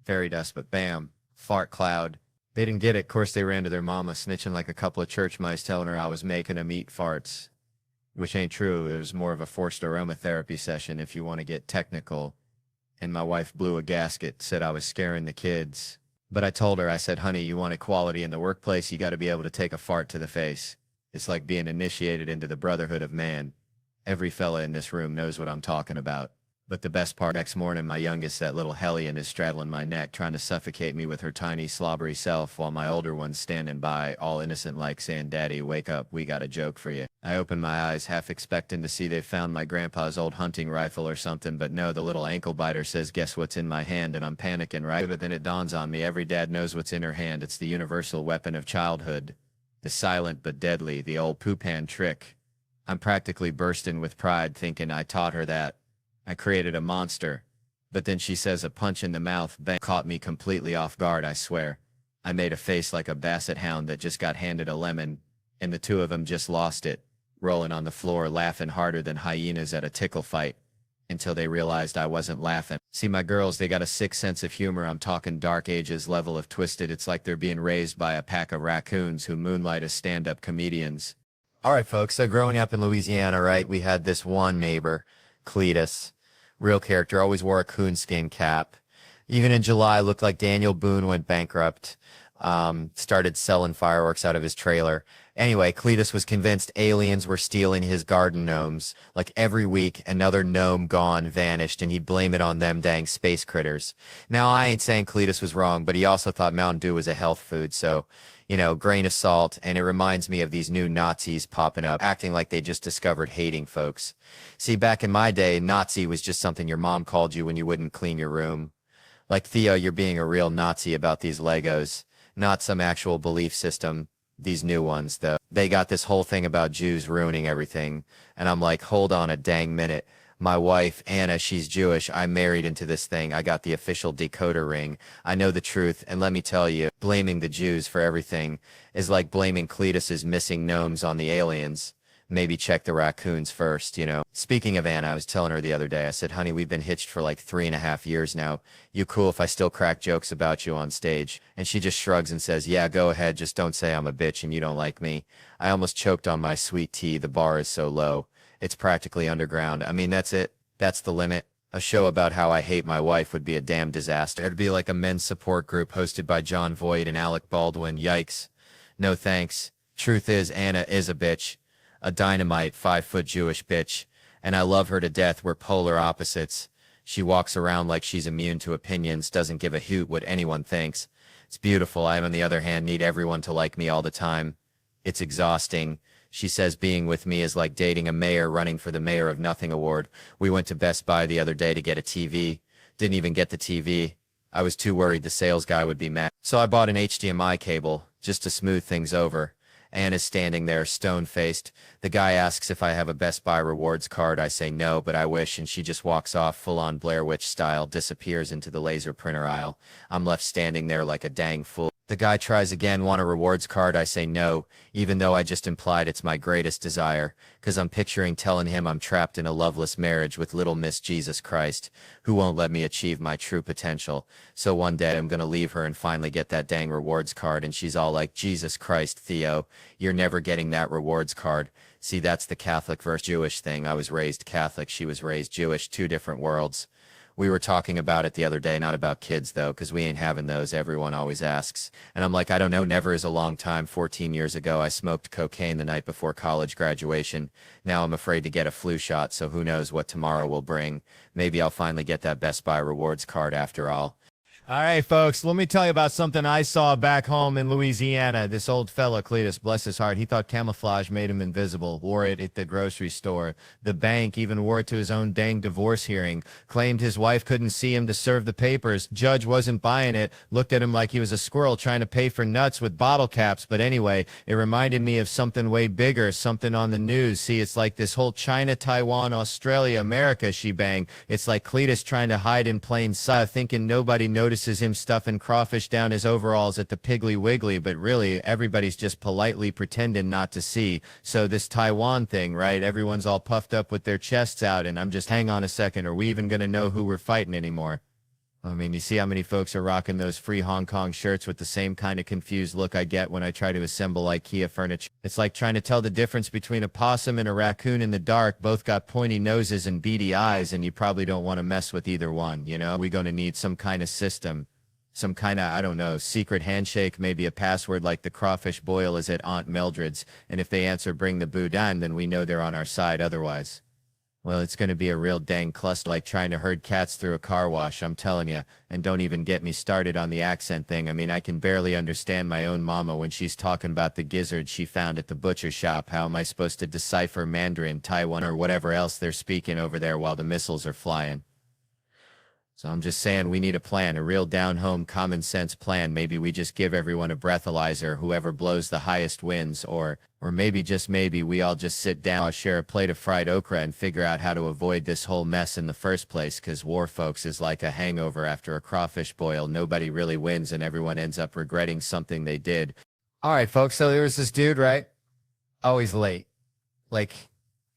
fairy dust, but bam, fart cloud. They didn't get it. Of course, they ran to their mama, snitching like a couple of church mice, telling her I was making them eat farts. Which ain't true. It was more of a forced aromatherapy session if you want to get technical. And my wife blew a gasket, said I was scaring the kids. But I told her, I said, honey, you want equality in the workplace, you got to be able to take a fart to the face. It's like being initiated into the brotherhood of man. Every fella in this room knows what I'm talking about. But the best part, next morning, my youngest, that little hellion, is straddling my neck, trying to suffocate me with her tiny, slobbery self, while my older one's standing by, all innocent like, saying, Daddy, wake up, we got a joke for you. I open my eyes, half expecting to see they found my grandpa's old hunting rifle or something, but no, the little ankle biter says, guess what's in my hand, and I'm panicking, right? But then it dawns on me, every dad knows what's in her hand. It's the universal weapon of childhood. The silent but deadly, the old poo-pan trick. I'm practically bursting with pride, thinking I taught her that. I created a monster. But then she says a punch in the mouth bang caught me completely off guard, I swear. I made a face like a basset hound that just got handed a lemon, and the two of them just lost it, rolling on the floor, laughing harder than hyenas at a tickle fight, until they realized I wasn't laughing. See, my girls, they got a sick sense of humor. I'm talking Dark Ages level of twisted. It's like they're being raised by a pack of raccoons who moonlight as stand-up comedians. All right, folks, so growing up in Louisiana, right, we had this one neighbor, Cletus. Real character, always wore a coonskin cap. Even in July, looked like Daniel Boone went bankrupt. Started selling fireworks out of his trailer. Anyway, Cletus was convinced aliens were stealing his garden gnomes. Like every week, another gnome gone, vanished, and he'd blame it on them dang space critters. Now, I ain't saying Cletus was wrong, but he also thought Mountain Dew was a health food, so, you know, grain of salt, and it reminds me of these new Nazis popping up, acting like they just discovered hating folks. See, back in my day, Nazi was just something your mom called you when you wouldn't clean your room. Like, Theo, you're being a real Nazi about these Legos, not some actual belief system. These new ones, though, they got this whole thing about Jews ruining everything. And I'm like, hold on a dang minute. My wife, Anna, she's Jewish. I married into this thing. I got the official decoder ring. I know the truth. And let me tell you, blaming the Jews for everything is like blaming Cletus's missing gnomes on the aliens. Maybe check the raccoons first, you know. Speaking of Anna, I was telling her the other day, I said, honey, we've been hitched for like 3.5 years now. You cool if I still crack jokes about you on stage? And she just shrugs and says, yeah, go ahead. Just don't say I'm a bitch and you don't like me. I almost choked on my sweet tea. The bar is so low. It's practically underground. I mean, that's it. That's the limit. A show about how I hate my wife would be a damn disaster. It'd be like a men's support group hosted by John Voight and Alec Baldwin. Yikes. No thanks. Truth is, Anna is a bitch. A dynamite, 5-foot Jewish bitch. And I love her to death. We're polar opposites. She walks around like she's immune to opinions, doesn't give a hoot what anyone thinks. It's beautiful. I, on the other hand, need everyone to like me all the time. It's exhausting. She says being with me is like dating a mayor running for the Mayor of Nothing award. We went to Best Buy the other day to get a TV. Didn't even get the TV. I was too worried the sales guy would be mad. So I bought an HDMI cable, just to smooth things over. Anna's standing there, stone-faced. The guy asks if I have a Best Buy rewards card. I say no, but I wish, and she just walks off full-on Blair Witch style, disappears into the laser printer aisle. I'm left standing there like a dang fool. The guy tries again, want a rewards card. I say no, even though I just implied it's my greatest desire, 'cause I'm picturing telling him I'm trapped in a loveless marriage with little Miss Jesus Christ, who won't let me achieve my true potential. So one day I'm gonna leave her and finally get that dang rewards card, and she's all like, Jesus Christ, Theo, you're never getting that rewards card. See, that's the Catholic versus Jewish thing. I was raised Catholic, she was raised Jewish, two different worlds. We were talking about it the other day, not about kids though, 'cause we ain't having those, everyone always asks. And I'm like, I don't know, never is a long time. 14 years ago, I smoked cocaine the night before college graduation. Now I'm afraid to get a flu shot, so who knows what tomorrow will bring. Maybe I'll finally get that Best Buy rewards card after all. All right, folks, let me tell you about something I saw back home in Louisiana. This old fella, Cletus, bless his heart, he thought camouflage made him invisible, wore it at the grocery store. The bank even wore it to his own dang divorce hearing, claimed his wife couldn't see him to serve the papers. Judge wasn't buying it, looked at him like he was a squirrel trying to pay for nuts with bottle caps. But anyway, it reminded me of something way bigger, something on the news. See, it's like this whole China, Taiwan, Australia, America shebang. It's like Cletus trying to hide in plain sight, thinking nobody notices him stuffing crawfish down his overalls at the Piggly Wiggly, but really everybody's just politely pretending not to see. So this Taiwan thing, right? Everyone's all puffed up with their chests out, and I'm just, hang on a second, are we even going to know who we're fighting anymore? I mean, you see how many folks are rocking those free Hong Kong shirts with the same kind of confused look I get when I try to assemble IKEA furniture. It's like trying to tell the difference between a possum and a raccoon in the dark. Both got pointy noses and beady eyes, and you probably don't want to mess with either one, you know? We're going to need some kind of system. Some kind of, I don't know, secret handshake, maybe a password like the crawfish boil is at Aunt Mildred's, and if they answer bring the boudin, then we know they're on our side otherwise. Well, it's going to be a real dang cluster, like trying to herd cats through a car wash, I'm telling you. And don't even get me started on the accent thing. I mean, I can barely understand my own mama when she's talking about the gizzard she found at the butcher shop. How am I supposed to decipher Mandarin, Taiwan, or whatever else they're speaking over there while the missiles are flying? So I'm just saying we need a plan, a real down-home common sense plan. Maybe we just give everyone a breathalyzer, whoever blows the highest wins, or maybe just maybe we all just sit down, share a plate of fried okra and figure out how to avoid this whole mess in the first place, 'cause war, folks, is like a hangover after a crawfish boil. Nobody really wins and everyone ends up regretting something they did. All right, folks. So there was this dude, right? Always late. Like,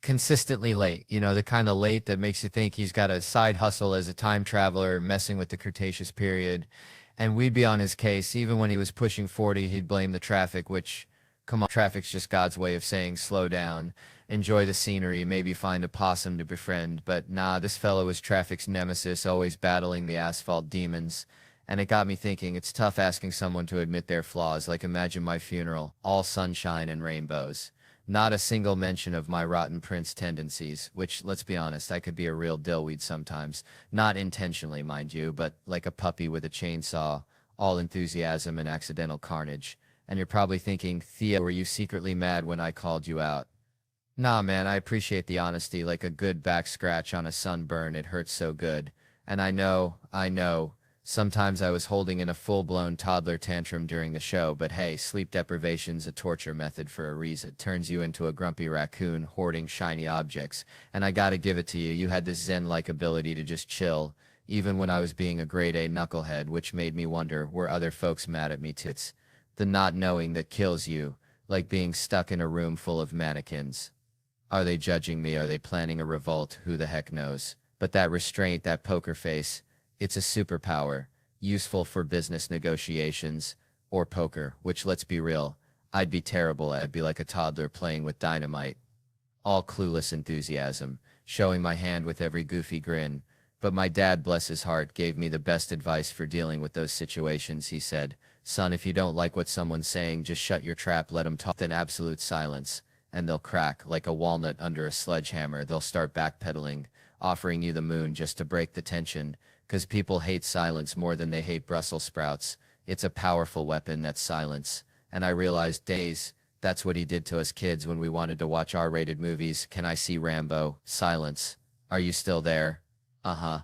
consistently late. You know, the kind of late that makes you think he's got a side hustle as a time traveler messing with the Cretaceous period. And we'd be on his case. Even when he was pushing 40, he'd blame the traffic, which, come on, traffic's just God's way of saying slow down, enjoy the scenery, maybe find a possum to befriend. But nah, this fellow was traffic's nemesis, always battling the asphalt demons. And it got me thinking, it's tough asking someone to admit their flaws. Like, imagine my funeral, all sunshine and rainbows. Not a single mention of my rotten prince tendencies, which, let's be honest, I could be a real dillweed sometimes. Not intentionally, mind you, but like a puppy with a chainsaw, all enthusiasm and accidental carnage. And you're probably thinking, Theo, were you secretly mad when I called you out? Nah, man, I appreciate the honesty, like a good back scratch on a sunburn, it hurts so good. And I know, sometimes I was holding in a full-blown toddler tantrum during the show, but hey, sleep deprivation's a torture method for a reason. It turns you into a grumpy raccoon hoarding shiny objects. And I gotta give it to you, you had this zen-like ability to just chill, even when I was being a grade-A knucklehead, which made me wonder, were other folks mad at me too? It's the not knowing that kills you, like being stuck in a room full of mannequins. Are they judging me? Are they planning a revolt? Who the heck knows? But that restraint, that poker face, it's a superpower, useful for business negotiations, or poker, which, let's be real, I'd be terrible at. I'd be like a toddler playing with dynamite. All clueless enthusiasm, showing my hand with every goofy grin. But my dad, bless his heart, gave me the best advice for dealing with those situations. He said, Son, if you don't like what someone's saying, just shut your trap, let them talk. Then absolute silence, and they'll crack like a walnut under a sledgehammer. They'll start backpedaling, offering you the moon just to break the tension, 'cause people hate silence more than they hate Brussels sprouts. It's a powerful weapon, that's silence. And I realized, days, that's what he did to us kids when we wanted to watch R-rated movies. Can I see Rambo? Silence. Are you still there? Uh-huh.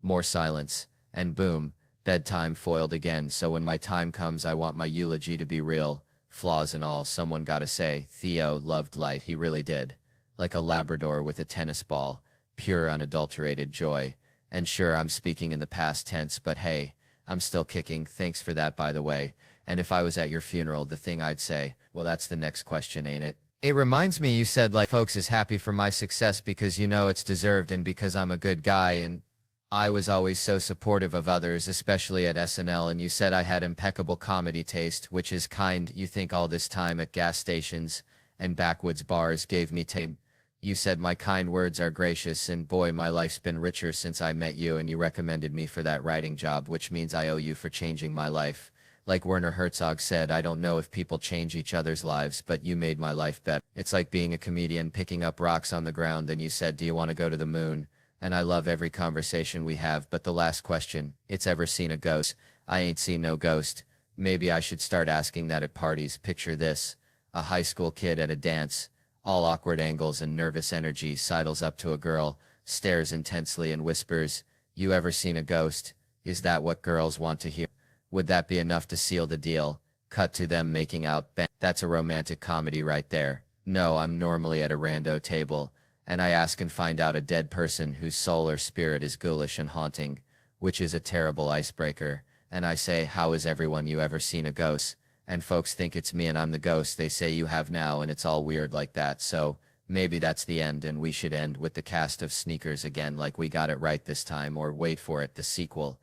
More silence. And boom, bedtime foiled again. So when my time comes, I want my eulogy to be real. Flaws and all, someone gotta say, Theo loved life. He really did. Like a Labrador with a tennis ball. Pure unadulterated joy. And sure, I'm speaking in the past tense, but hey, I'm still kicking. Thanks for that, by the way. And if I was at your funeral, the thing I'd say, well, that's the next question, ain't it? It reminds me you said like folks is happy for my success because you know it's deserved and because I'm a good guy, and I was always so supportive of others, especially at SNL, and you said I had impeccable comedy taste, which is kind. You think all this time at gas stations and backwoods bars gave me tame. You said my kind words are gracious, and boy, my life's been richer since I met you, and you recommended me for that writing job, which means I owe you for changing my life. Like Werner Herzog said, I don't know if people change each other's lives, but you made my life better. It's like being a comedian picking up rocks on the ground and you said, do you want to go to the moon? And I love every conversation we have, but the last question, it's ever seen a ghost? I ain't seen no ghost. Maybe I should start asking that at parties. Picture this, a high school kid at a dance, all awkward angles and nervous energy, sidles up to a girl, stares intensely and whispers, you ever seen a ghost? Is that what girls want to hear? Would that be enough to seal the deal? Cut to them making out. That's a romantic comedy right there. No, I'm normally at a rando table, and I ask and find out a dead person whose soul or spirit is ghoulish and haunting, which is a terrible icebreaker. And I say, how is everyone? You ever seen a ghost? And folks think it's me and I'm the ghost. They say you have now, and it's all weird like that. So maybe that's the end, and we should end with the cast of Sneakers again, like we got it right this time, or wait for it, the sequel.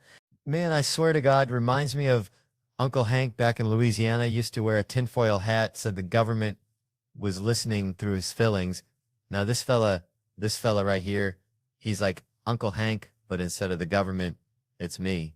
Man, I swear to God, reminds me of Uncle Hank back in Louisiana. Used to wear a tinfoil hat, said the government was listening through his fillings. Now this fella right here, he's like Uncle Hank, but instead of the government, it's me.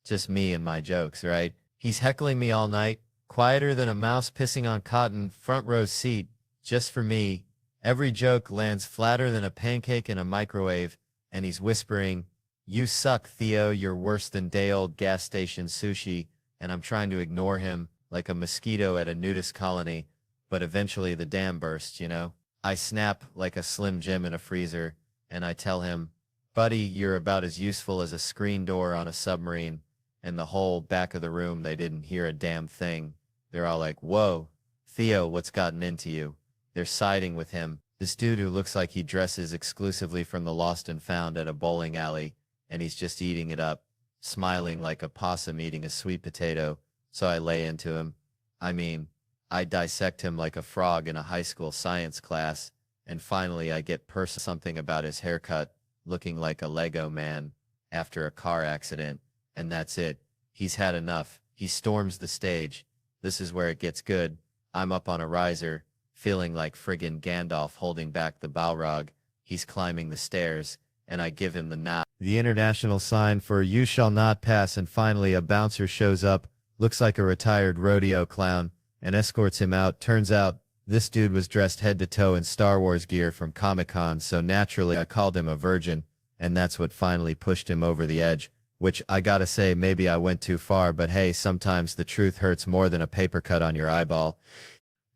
Just me and my jokes, right? He's heckling me all night, quieter than a mouse pissing on cotton, front row seat, just for me. Every joke lands flatter than a pancake in a microwave, and he's whispering, you suck, Theo, you're worse than day-old gas station sushi, and I'm trying to ignore him like a mosquito at a nudist colony, but eventually the dam bursts, you know? I snap like a Slim Jim in a freezer, and I tell him, buddy, you're about as useful as a screen door on a submarine, and the whole back of the room, they didn't hear a damn thing. They're all like, whoa, Theo, what's gotten into you? They're siding with him, this dude who looks like he dresses exclusively from the Lost and Found at a bowling alley, and he's just eating it up, smiling like a possum eating a sweet potato. So I lay into him. I mean, I dissect him like a frog in a high school science class, and finally I get something about his haircut, looking like a Lego man after a car accident, and that's it. He's had enough. He storms the stage. This is where it gets good. I'm up on a riser, feeling like friggin' Gandalf holding back the Balrog. He's climbing the stairs, and I give him the nod. The international sign for you shall not pass, and finally a bouncer shows up, looks like a retired rodeo clown, and escorts him out. Turns out, this dude was dressed head to toe in Star Wars gear from Comic-Con, so naturally I called him a virgin, and that's what finally pushed him over the edge, which I gotta say, maybe I went too far, but hey, sometimes the truth hurts more than a paper cut on your eyeball.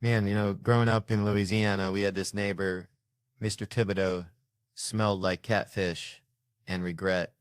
Man, you know, growing up in Louisiana, we had this neighbor, Mr. Thibodeau, smelled like catfish and regret.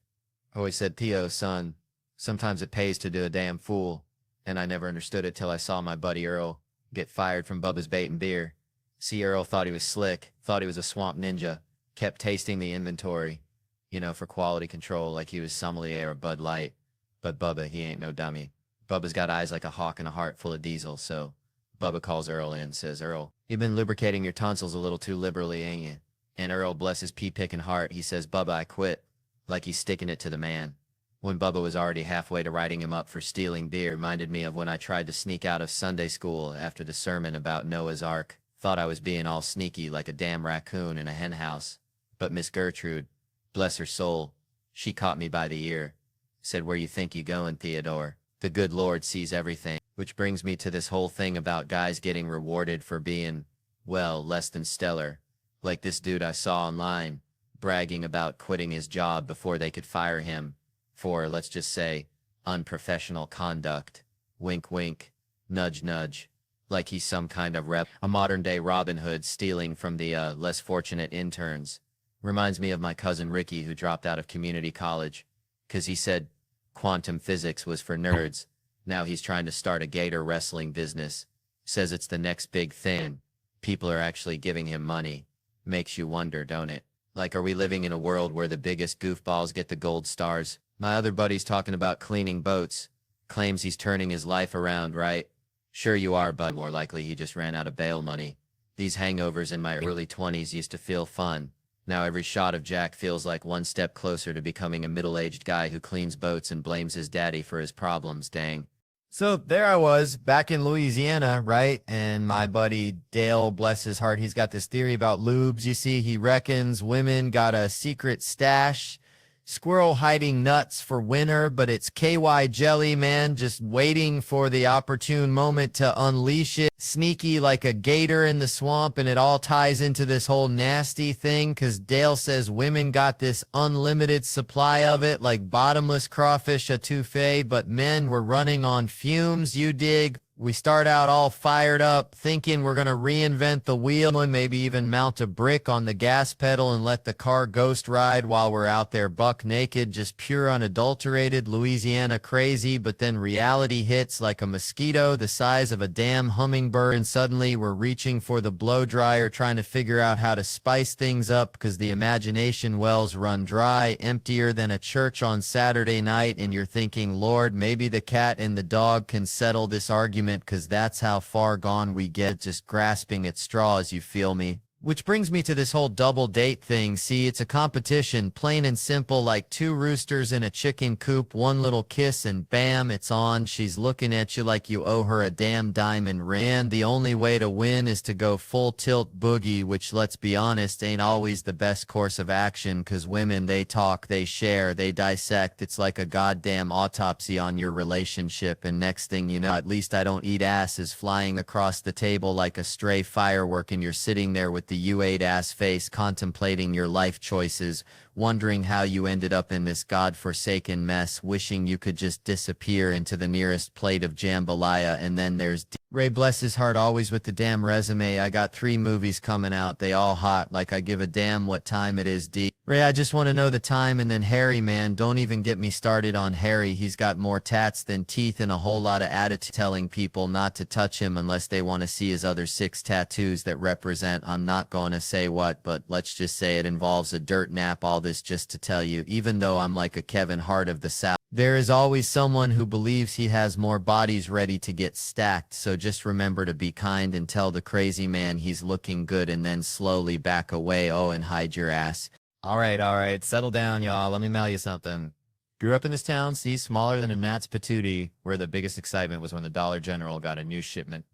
Always said, Theo, son, sometimes it pays to do a damn fool. And I never understood it till I saw my buddy Earl get fired from Bubba's Bait and Beer. See, Earl thought he was slick, thought he was a swamp ninja, kept tasting the inventory, you know, for quality control like he was sommelier or Bud Light. But Bubba, he ain't no dummy. Bubba's got eyes like a hawk and a heart full of diesel, so Bubba calls Earl in and says, Earl, you've been lubricating your tonsils a little too liberally, ain't you? And Earl, bless his pea-picking heart, he says, Bubba, I quit. Like he's sticking it to the man. When Bubba was already halfway to writing him up for stealing beer, reminded me of when I tried to sneak out of Sunday school after the sermon about Noah's Ark. Thought I was being all sneaky like a damn raccoon in a hen house. But Miss Gertrude, bless her soul, she caught me by the ear. Said, where you think you going, Theodore? The good Lord sees everything. Which brings me to this whole thing about guys getting rewarded for being, well, less than stellar. Like this dude I saw online, bragging about quitting his job before they could fire him for, let's just say, unprofessional conduct. Wink, wink. Nudge, nudge. Like he's some kind of rep. A modern-day Robin Hood stealing from the less fortunate interns. Reminds me of my cousin Ricky who dropped out of community college. 'Cause he said quantum physics was for nerds. Now he's trying to start a gator wrestling business. Says it's the next big thing. People are actually giving him money. Makes you wonder, don't it? Like, are we living in a world where the biggest goofballs get the gold stars? My other buddy's talking about cleaning boats. Claims he's turning his life around, right? Sure you are, but more likely he just ran out of bail money. These hangovers in my early 20s used to feel fun. Now every shot of Jack feels like one step closer to becoming a middle-aged guy who cleans boats and blames his daddy for his problems, dang. So there I was back in Louisiana, right? And my buddy Dale, bless his heart, he's got this theory about lubes. You see, he reckons women got a secret stash. Squirrel hiding nuts for winter, but it's KY jelly, man, just waiting for the opportune moment to unleash it. Sneaky like a gator in the swamp, and it all ties into this whole nasty thing because Dale says women got this unlimited supply of it, like bottomless crawfish etouffee, but men were running on fumes, you dig? We start out all fired up, thinking we're going to reinvent the wheel and maybe even mount a brick on the gas pedal and let the car ghost ride while we're out there buck naked, just pure unadulterated Louisiana crazy. But then reality hits like a mosquito the size of a damn hummingbird, and suddenly we're reaching for the blow dryer, trying to figure out how to spice things up because the imagination wells run dry, emptier than a church on Saturday night, and you're thinking, Lord, maybe the cat and the dog can settle this argument because that's how far gone we get, just grasping at straws, you feel me? Which brings me to this whole double date thing. See, it's a competition, plain and simple, like two roosters in a chicken coop, one little kiss and bam, it's on. She's looking at you like you owe her a damn diamond ring. And the only way to win is to go full tilt boogie, which, let's be honest, ain't always the best course of action because women, they talk, they share, they dissect. It's like a goddamn autopsy on your relationship, and next thing you know, at least I don't eat ass is flying across the table like a stray firework, and you're sitting there with the U8 ass face contemplating your life choices, wondering how you ended up in this godforsaken mess, wishing you could just disappear into the nearest plate of jambalaya. And then there's Ray, bless his heart, always with the damn resume. I got 3 movies coming out, they all hot, like I give a damn what time it is, D. Ray, I just want to know the time. And then Harry, man, don't even get me started on Harry. He's got more tats than teeth and a whole lot of attitude, telling people not to touch him unless they want to see his other 6 tattoos that represent, I'm not going to say what, but let's just say it involves a dirt nap. All this just to tell you, even though I'm like a Kevin Hart of the South, there is always someone who believes he has more bodies ready to get stacked. So just remember to be kind and tell the crazy man he's looking good, and then slowly back away. Oh, and hide your ass. All right, settle down, y'all. Let me mail you something. Grew up in this town, see, smaller than a gnat's patootie, where the biggest excitement was when the Dollar General got a new shipment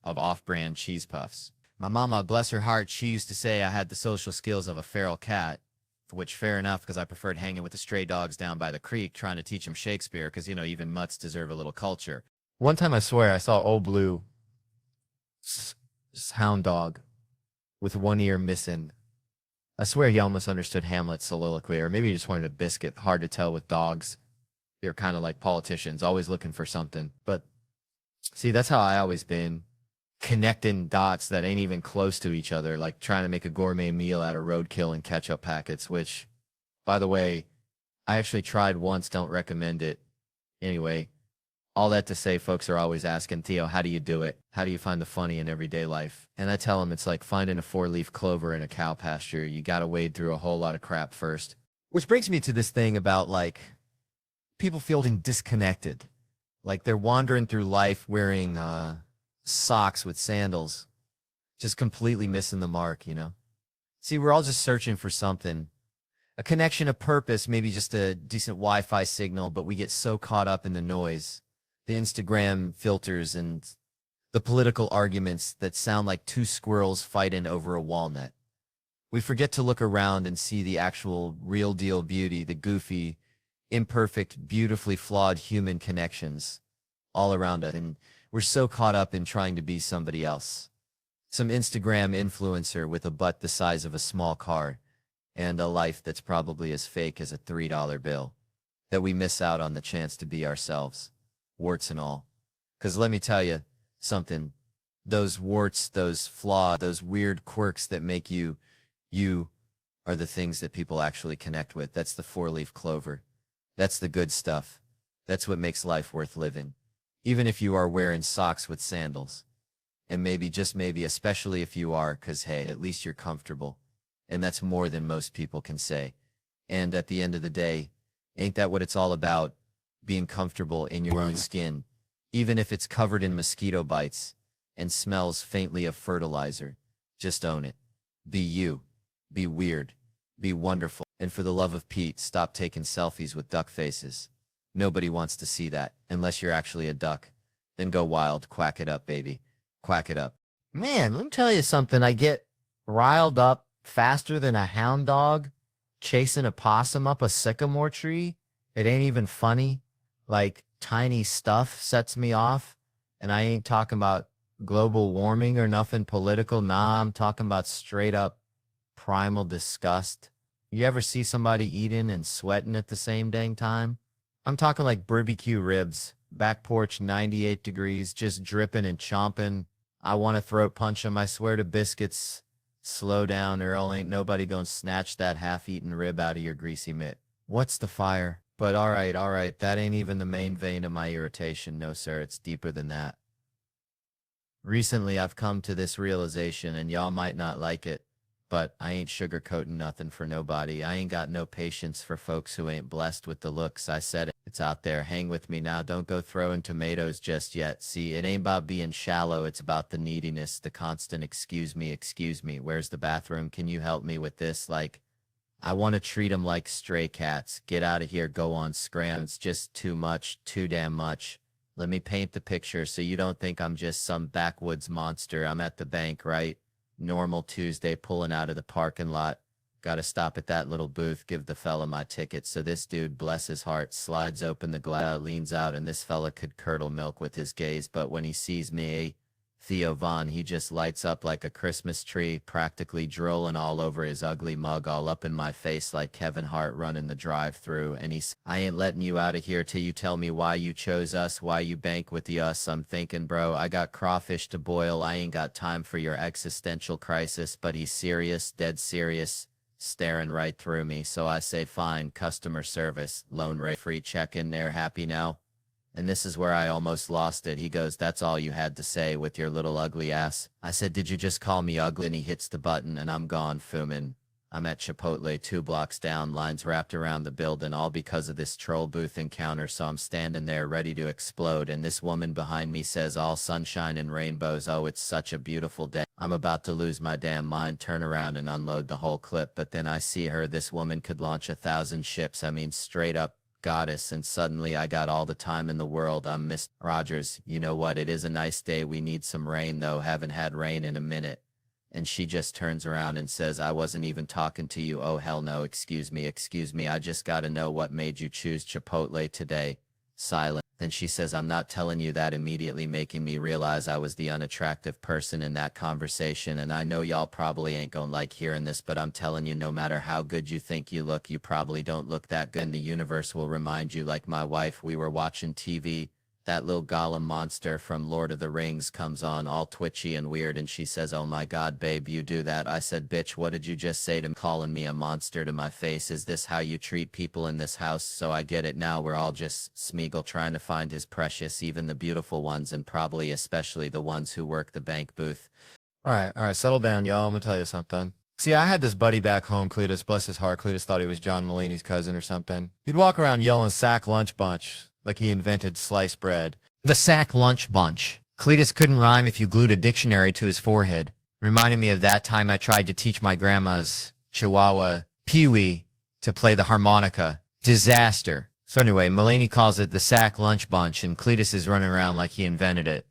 of off-brand cheese puffs. My mama, bless her heart, she used to say I had the social skills of a feral cat, which fair enough, because I preferred hanging with the stray dogs down by the creek, trying to teach them Shakespeare, because, you know, even mutts deserve a little culture. One time, I swear, I saw Old Blue, hound dog, with one ear missing. I swear he almost understood Hamlet's soliloquy, or maybe he just wanted a biscuit. Hard to tell with dogs. They're kind of like politicians, always looking for something. But, see, that's how I always been. Connecting dots that ain't even close to each other, like trying to make a gourmet meal out of roadkill and ketchup packets, which, by the way, I actually tried once, don't recommend it. Anyway, all that to say, folks are always asking, Theo, how do you do it? How do you find the funny in everyday life? And I tell them it's like finding a 4-leaf clover in a cow pasture. You gotta wade through a whole lot of crap first. Which brings me to this thing about, like, people feeling disconnected. Like they're wandering through life wearing, socks with sandals, just completely missing the mark, you know? See, we're all just searching for something, a connection, a purpose, maybe just a decent Wi-Fi signal, but we get so caught up in the noise, the Instagram filters and the political arguments that sound like 2 squirrels fighting over a walnut. We forget to look around and see the actual real deal beauty, the goofy, imperfect, beautifully flawed human connections. all around us, and we're so caught up in trying to be somebody else. Some Instagram influencer with a butt the size of a small car and a life that's probably as fake as a $3 bill, that we miss out on the chance to be ourselves, warts and all. 'Cause let me tell you something, those warts, those flaws, those weird quirks that make you, you are the things that people actually connect with. That's the four-leaf clover. That's the good stuff. That's what makes life worth living. Even if you are wearing socks with sandals. And maybe, just maybe, especially if you are, 'cause hey, at least you're comfortable. And that's more than most people can say. And at the end of the day, ain't that what it's all about? Being comfortable in your own skin, even if it's covered in mosquito bites and smells faintly of fertilizer. Just own it. Be you. Be weird. Be wonderful. And for the love of Pete, stop taking selfies with duck faces. Nobody wants to see that, unless you're actually a duck. Then go wild. Quack it up, baby. Quack it up. Man, let me tell you something. I get riled up faster than a hound dog chasing a possum up a sycamore tree. It ain't even funny. Like, tiny stuff sets me off. And I ain't talking about global warming or nothing political. Nah, I'm talking about straight up primal disgust. You ever see somebody eating and sweating at the same dang time? I'm talking like barbecue ribs, back porch 98 degrees, just dripping and chomping. I want to throat punch him. I swear to biscuits. Slow down, Earl. Ain't nobody gonna snatch that half-eaten rib out of your greasy mitt. What's the fire? But all right, that ain't even the main vein of my irritation. No, sir, it's deeper than that. Recently, I've come to this realization, and y'all might not like it, but I ain't sugarcoating nothing for nobody. I ain't got no patience for folks who ain't blessed with the looks. I said it. It's out there. Hang with me now. Don't go throwing tomatoes just yet. See, it ain't about being shallow. It's about the neediness, the constant excuse me, where's the bathroom? Can you help me with this? Like, I want to treat them like stray cats. Get out of here. Go on scram. It's just too much, too damn much. Let me paint the picture so you don't think I'm just some backwoods monster. I'm at the bank, right? Normal Tuesday, pulling out of the parking lot. Gotta stop at that little booth, give the fella my ticket. So this dude, bless his heart, slides open the glass, leans out, and this fella could curdle milk with his gaze. But when he sees me, Theo Vaughn, he just lights up like a Christmas tree, practically drooling all over his ugly mug, all up in my face like Kevin Hart running the drive-thru. And he's, I ain't letting you out of here till you tell me why you chose us, why you bank with the us. I'm thinking, bro, I got crawfish to boil. I ain't got time for your existential crisis. But he's serious, dead serious, staring right through me. So I say, fine, customer service, loan rate free check in there, happy now? And this is where I almost lost it. He goes, that's all you had to say with your little ugly ass. I said, did you just call me ugly? And he hits the button and I'm gone, fuming. I'm at Chipotle 2 blocks down, lines wrapped around the building, all because of this troll booth encounter. So I'm standing there ready to explode. And this woman behind me says, all sunshine and rainbows. Oh, it's such a beautiful day. I'm about to lose my damn mind, turn around and unload the whole clip. But then I see her. This woman could launch 1,000 ships. I mean, straight up goddess. And suddenly I got all the time in the world. I'm Miss Rogers. You know what? It is a nice day. We need some rain though. Haven't had rain in a minute. And she just turns around and says, I wasn't even talking to you. Oh, hell no. Excuse me. I just gotta know what made you choose Chipotle today. Silent. Then she says, I'm not telling you that, immediately making me realize I was the unattractive person in that conversation. And I know y'all probably ain't gonna like hearing this, but I'm telling you, no matter how good you think you look, you probably don't look that good. And the universe will remind you, like my wife, we were watching TV. That little golem monster from Lord of the Rings comes on all twitchy and weird, and she says, oh my god, babe, you do that? I said, bitch, what did you just say to me? Calling me a monster to my face? Is this how you treat people in this house? So I get it now. We're all just Smeagol trying to find his precious, even the beautiful ones, and probably especially the ones who work the bank booth. All right, settle down, y'all. I'm gonna tell you something. See, I had this buddy back home, Cletus, bless his heart. Cletus thought he was John Mulaney's cousin or something. He'd walk around yelling sack lunch bunch, like he invented sliced bread. The sack lunch bunch. Cletus couldn't rhyme if you glued a dictionary to his forehead. Reminded me of that time I tried to teach my grandma's Chihuahua, Pee-wee, to play the harmonica. Disaster. So anyway, Mulaney calls it the sack lunch bunch, and Cletus is running around like he invented it.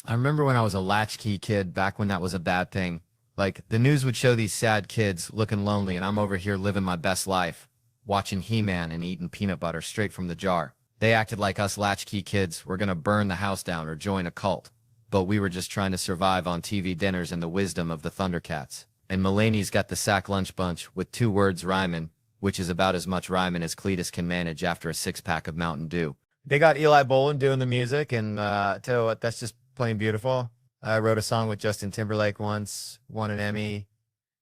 I remember when I was a latchkey kid, back when that was a bad thing. Like, the news would show these sad kids looking lonely, and I'm over here living my best life, watching He-Man and eating peanut butter straight from the jar. They acted like us latchkey kids were gonna burn the house down or join a cult. But we were just trying to survive on TV dinners and the wisdom of the Thundercats. And Mulaney's got the sack lunch bunch with 2 words rhyming, which is about as much rhyming as Cletus can manage after a 6-pack of Mountain Dew. They got Eli Bolin doing the music, and tell you what, that's just plain beautiful. I wrote a song with Justin Timberlake once, won an Emmy.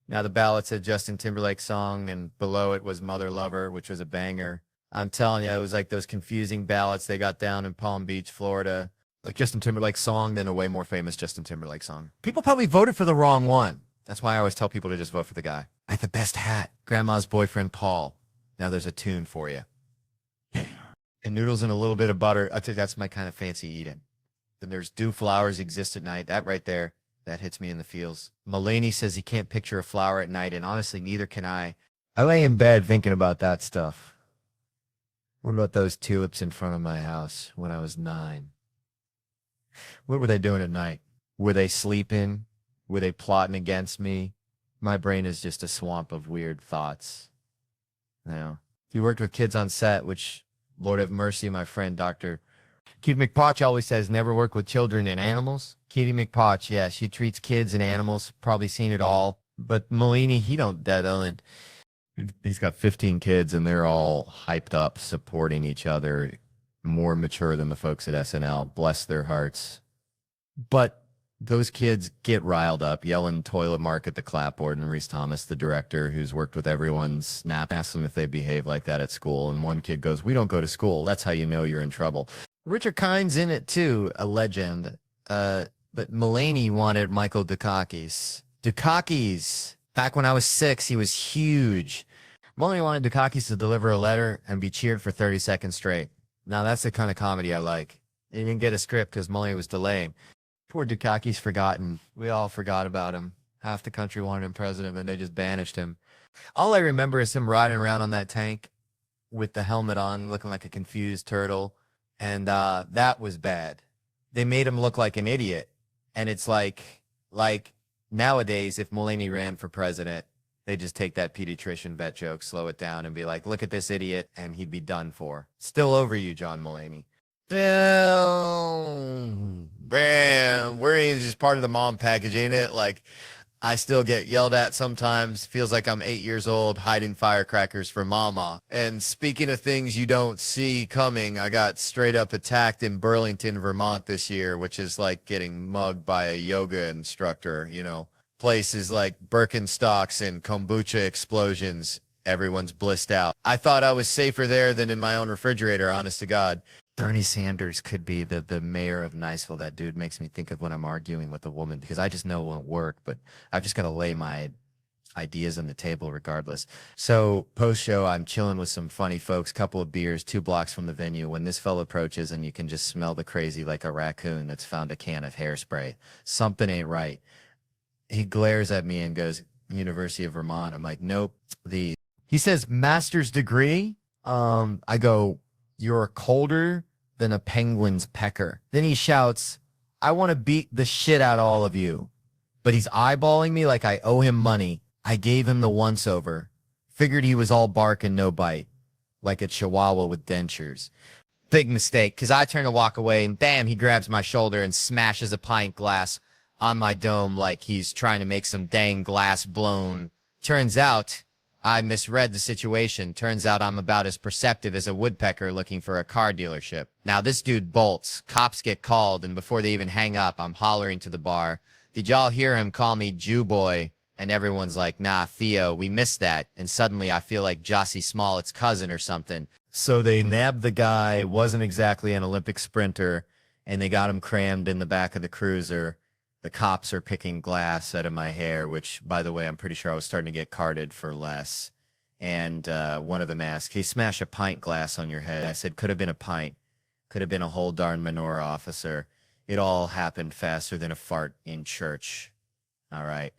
Now the ballad said Justin Timberlake song, and below it was Mother Lover, which was a banger. I'm telling you, it was like those confusing ballads they got down in Palm Beach, Florida. Like Justin Timberlake song, then a way more famous Justin Timberlake song. People probably voted for the wrong one. That's why I always tell people to just vote for the guy. I had the best hat. Grandma's boyfriend, Paul. Now there's a tune for you. And noodles and a little bit of butter. I think that's my kind of fancy eating. Then there's Do Flowers Exist at Night. That right there, that hits me in the feels. Mulaney says he can't picture a flower at night, and honestly, neither can I. I lay in bed thinking about that stuff. What about those tulips in front of my house when I was 9? What were they doing at night? Were they sleeping? Were they plotting against me? My brain is just a swamp of weird thoughts. You know, if you worked with kids on set, which, Lord have mercy, my friend Dr. Kitty McPotch always says, never work with children and animals. Kitty McPotch, yeah, she treats kids and animals, probably seen it all. But Mulaney, he don't dead on. He's got 15 kids, and they're all hyped up, supporting each other, more mature than the folks at SNL. Bless their hearts. But those kids get riled up, yelling toilet mark at the clapboard, and Reese Thomas, the director, who's worked with everyone, asks them if they behave like that at school. And one kid goes, "We don't go to school. That's how you know you're in trouble." Richard Kine's in it too, a legend. But Mulaney wanted Michael Dukakis. Dukakis, back when I was 6, he was huge. Mulaney wanted Dukakis to deliver a letter and be cheered for 30 seconds straight. Now that's the kind of comedy I like. He didn't get a script because Mulaney was delaying. Poor Dukakis forgotten. We all forgot about him. Half the country wanted him president, and they just banished him. All I remember is him riding around on that tank with the helmet on, looking like a confused turtle. And that was bad. They made him look like an idiot. And it's like nowadays, if Mulaney ran for president, they just take that pediatrician vet joke, slow it down, and be like, look at this idiot, and he'd be done for. Still over you, John Mulaney. Bam, we're just part of the mom package, ain't it? Like, I still get yelled at sometimes. Feels like I'm 8 years old hiding firecrackers for mama. And speaking of things you don't see coming, I got straight up attacked in Burlington, Vermont this year, which is like getting mugged by a yoga instructor, you know. Places like Birkenstocks and kombucha explosions. Everyone's blissed out. I thought I was safer there than in my own refrigerator, honest to God. Bernie Sanders could be the mayor of Niceville. That dude makes me think of when I'm arguing with a woman, because I just know it won't work, but I've just got to lay my ideas on the table regardless. So post-show, I'm chilling with some funny folks, couple of beers, 2 blocks from the venue, when this fella approaches, and you can just smell the crazy like a raccoon that's found a can of hairspray. Something ain't right. He glares at me and goes, University of Vermont. I'm like, nope. He says, master's degree? I go, you're colder than a penguin's pecker. Then he shouts, I want to beat the shit out of all of you. But he's eyeballing me like I owe him money. I gave him the once-over. Figured he was all bark and no bite. Like a chihuahua with dentures. Big mistake, because I turn to walk away, and bam, he grabs my shoulder and smashes a pint glass on my dome like he's trying to make some dang glass blown. Turns out I misread the situation. Turns out I'm about as perceptive as a woodpecker looking for a car dealership. Now this dude bolts. Cops get called, and before they even hang up, I'm hollering to the bar, did y'all hear him call me Jew boy? And everyone's like, nah, Theo, we missed that. And suddenly I feel like Jossie Smollett's cousin or something. So they nabbed the guy, wasn't exactly an Olympic sprinter, and they got him crammed in the back of the cruiser. The cops are picking glass out of my hair, which, by the way, I'm pretty sure I was starting to get carded for less. And one of them asked, hey, smash a pint glass on your head. I said, could have been a pint. Could have been a whole darn menorah, officer. It all happened faster than a fart in church. All right.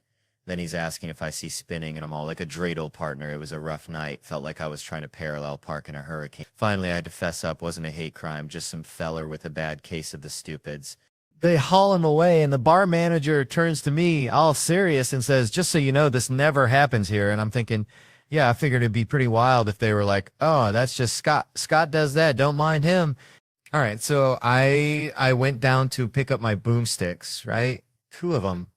Then he's asking if I see spinning, and I'm all like a dreidel partner. It was a rough night. Felt like I was trying to parallel park in a hurricane. Finally, I had to fess up. Wasn't a hate crime, just some feller with a bad case of the stupids. They haul him away, and the bar manager turns to me all serious and says, just so you know, this never happens here. And I'm thinking, Yeah, I figured it'd be pretty wild if they were like, oh, that's just Scott. Scott does that. Don't mind him. All right, so I went down to pick up my boomsticks, right? Two of them.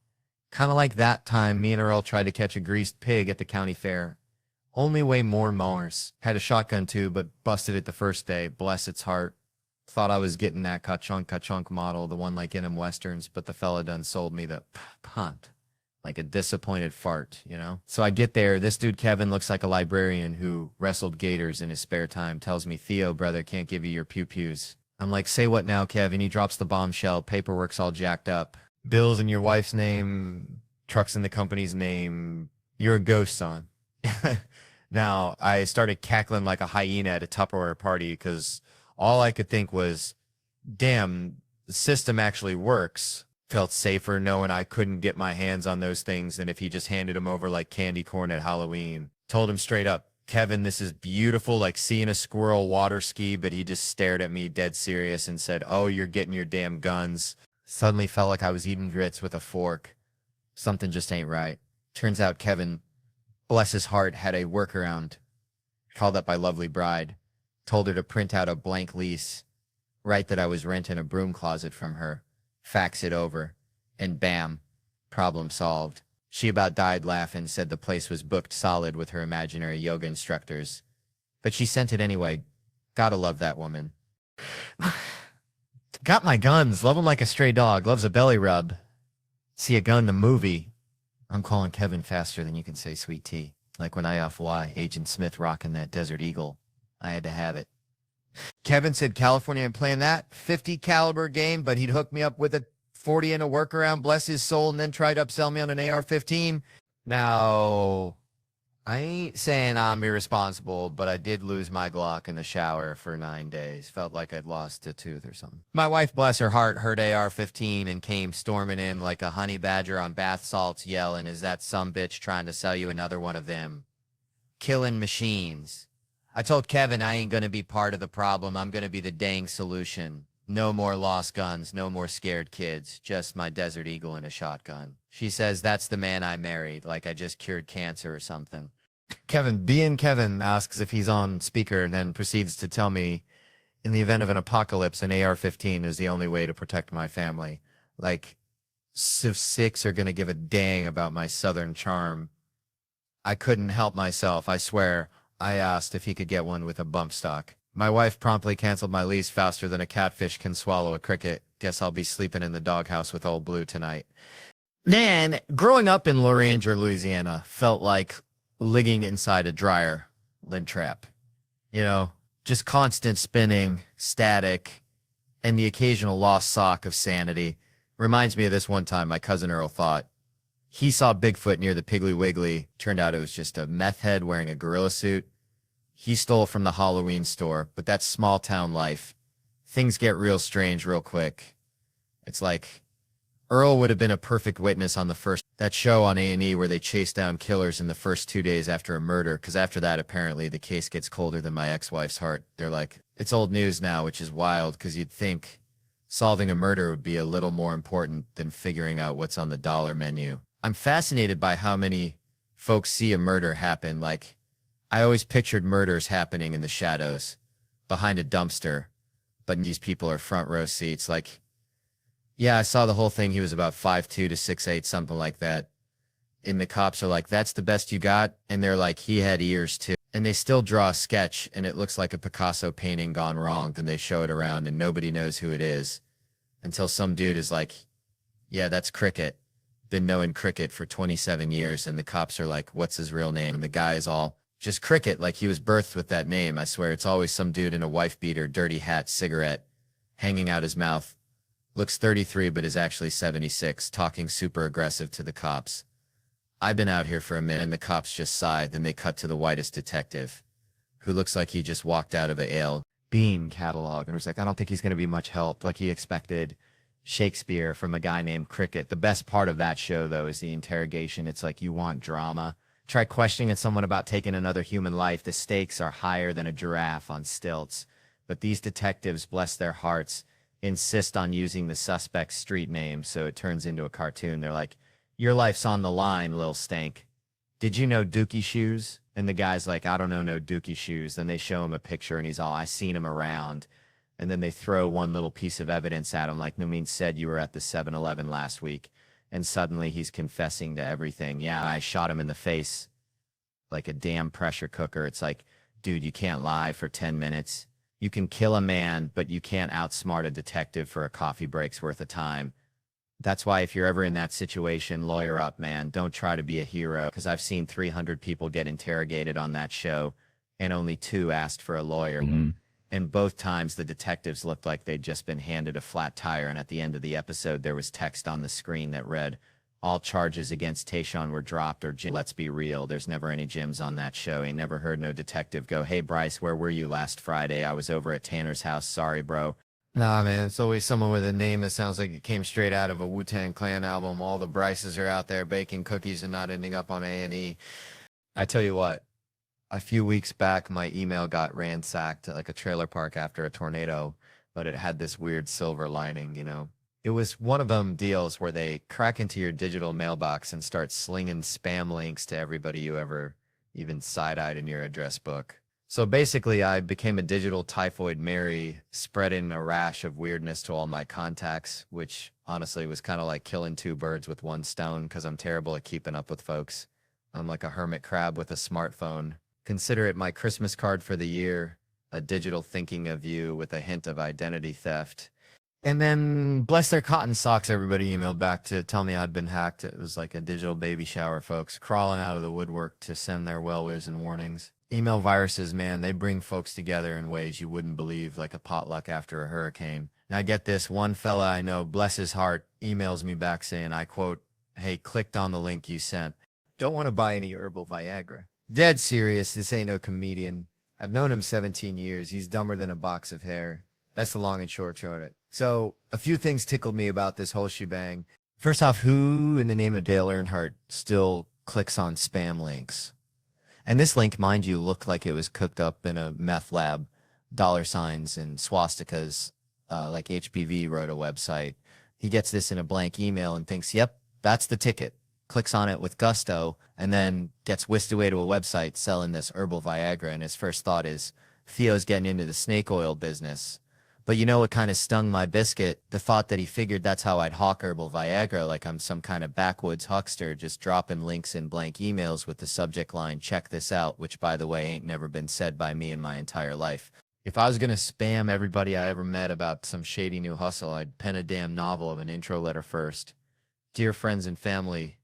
Kind of like that time me and Earl tried to catch a greased pig at the county fair. Only way more Mars. Had a shotgun too, but busted it the first day. Bless its heart. Thought I was getting that ka-chunk model, the one like in them westerns, but the fella done sold me the punt. Like a disappointed fart, you know? So I get there. This dude, Kevin, looks like a librarian who wrestled gators in his spare time. Tells me, Theo, brother, can't give you your pew-pews. I'm like, say what now, Kevin? He drops the bombshell. Paperwork's all jacked up. Bills in your wife's name. Trucks in the company's name. You're a ghost, son. Now, I started cackling like a hyena at a Tupperware party because all I could think was, damn, the system actually works. Felt safer knowing I couldn't get my hands on those things than if he just handed them over like candy corn at Halloween. Told him straight up, Kevin, this is beautiful, like seeing a squirrel water ski, but he just stared at me dead serious and said, oh, you're getting your damn guns. Suddenly felt like I was eating grits with a fork. Something just ain't right. Turns out Kevin, bless his heart, had a workaround. Called up my lovely bride. Told her to print out a blank lease. Write that I was renting a broom closet from her. Fax it over. And bam, problem solved. She about died laughing, said the place was booked solid with her imaginary yoga instructors. But she sent it anyway. Gotta love that woman. Got my guns. Love him like a stray dog. Loves a belly rub. See a gun, the movie. I'm calling Kevin faster than you can say sweet tea. Like when I off-Y, Agent Smith rocking that Desert Eagle. I had to have it. Kevin said California ain't playing that 50 caliber game, but he'd hook me up with a 40 and a workaround, bless his soul, and then try to upsell me on an AR-15. Now, I ain't saying I'm irresponsible, but I did lose my Glock in the shower for 9 days. Felt like I'd lost a tooth or something. My wife, bless her heart, heard AR-15 and came storming in like a honey badger on bath salts yelling, is that some bitch trying to sell you another one of them? Killing machines. I told Kevin I ain't going to be part of the problem. I'm going to be the dang solution. No more lost guns, no more scared kids, just my Desert Eagle and a shotgun. She says that's the man I married, like I just cured cancer or something. Kevin asks if he's on speaker and then proceeds to tell me in the event of an apocalypse, an AR-15 is the only way to protect my family. Like, Civ 6 are going to give a dang about my southern charm. I couldn't help myself, I swear. I asked if he could get one with a bump stock. My wife promptly canceled my lease faster than a catfish can swallow a cricket. Guess I'll be sleeping in the doghouse with old Blue tonight. Man, growing up in Loranger, Louisiana, felt like living inside a dryer lid trap. You know, just constant spinning, static, and the occasional lost sock of sanity. Reminds me of this one time my cousin Earl thought he saw Bigfoot near the Piggly Wiggly. Turned out it was just a meth head wearing a gorilla suit. He stole from the Halloween store, but that's small town life. Things get real strange real quick. It's like Earl would have been a perfect witness on that show on A&E where they chase down killers in the first 2 days after a murder, because after that, apparently, the case gets colder than my ex-wife's heart. They're like, it's old news now, which is wild, because you'd think solving a murder would be a little more important than figuring out what's on the dollar menu. I'm fascinated by how many folks see a murder happen. Like, I always pictured murders happening in the shadows, behind a dumpster, but these people are front row seats. Like, yeah, I saw the whole thing. He was about 5'2" to 6'8", something like that. And the cops are like, that's the best you got? And they're like, he had ears too. And they still draw a sketch, and it looks like a Picasso painting gone wrong. Then they show it around, and nobody knows who it is. Until some dude is like, yeah, that's Cricket. Been knowing Cricket for 27 years. And the cops are like, what's his real name? And the guy is all, just Cricket, like he was birthed with that name. I swear, it's always some dude in a wife beater, dirty hat, cigarette, hanging out his mouth. Looks 33, but is actually 76, talking super aggressive to the cops. I've been out here for a minute, and the cops just sigh. Then they cut to the whitest detective, who looks like he just walked out of a Ale Bean catalog. And was like, I don't think he's going to be much help, like he expected Shakespeare from a guy named Cricket. The best part of that show, though, is the interrogation. It's like, you want drama? Try questioning someone about taking another human life. The stakes are higher than a giraffe on stilts. But these detectives, bless their hearts, insist on using the suspect's street name, so it turns into a cartoon. They're like, your life's on the line, Lil Stank. did you know Dookie shoes? And the guy's like, I don't know no Dookie shoes. Then they show him a picture and he's all, I seen him around. And then they throw one little piece of evidence at him, like Numin said, you were at the 7-Eleven last week. And suddenly he's confessing to everything. Yeah, I shot him in the face like a damn pressure cooker. It's like, dude, you can't lie for 10 minutes. You can kill a man, but you can't outsmart a detective for a coffee break's worth of time. That's why if you're ever in that situation, lawyer up, man. Don't try to be a hero, because I've seen 300 people get interrogated on that show, and only 2 asked for a lawyer. And both times the detectives looked like they'd just been handed a flat tire, and at the end of the episode, there was text on the screen that read, all charges against Tayshaun were dropped, or let's be real, there's never any Jims on that show. Ain't never heard no detective go, hey, Bryce, where were you last Friday? I was over at Tanner's house. Sorry, bro. Nah, man, it's always someone with a name that sounds like it came straight out of a Wu-Tang Clan album. All the Bryces are out there baking cookies and not ending up on A&E. I tell you what, a few weeks back, my email got ransacked at like a trailer park after a tornado, but it had this weird silver lining, you know. It was one of them deals where they crack into your digital mailbox and start slinging spam links to everybody you ever even side-eyed in your address book. So basically, I became a digital typhoid Mary, spreading a rash of weirdness to all my contacts, which honestly was kind of like killing 2 birds with 1 stone, because I'm terrible at keeping up with folks. I'm like a hermit crab with a smartphone. Consider it my Christmas card for the year, a digital thinking of you with a hint of identity theft. And then, bless their cotton socks, everybody emailed back to tell me I'd been hacked. It was like a digital baby shower, folks, crawling out of the woodwork to send their well wishes and warnings. Email viruses, man, they bring folks together in ways you wouldn't believe, like a potluck after a hurricane. And I get this, one fella I know, bless his heart, emails me back saying, I quote, hey, clicked on the link you sent. Don't want to buy any herbal Viagra. Dead serious, this ain't no comedian. I've known him 17 years. He's dumber than a box of hair. That's the long and short of it. So, a few things tickled me about this whole shebang. First off, who in the name of Dale Earnhardt still clicks on spam links? And this link, mind you, looked like it was cooked up in a meth lab, dollar signs and swastikas, like HPV wrote a website. He gets this in a blank email and thinks, yep, that's the ticket. Clicks on it with gusto, and then gets whisked away to a website selling this herbal Viagra. And his first thought is, Theo's getting into the snake oil business. But you know what kind of stung my biscuit? The thought that he figured that's how I'd hawk herbal Viagra, like I'm some kind of backwoods huckster just dropping links in blank emails with the subject line, check this out, which, by the way, ain't never been said by me in my entire life. If I was going to spam everybody I ever met about some shady new hustle, I'd pen a damn novel of an intro letter first. Dear friends and family,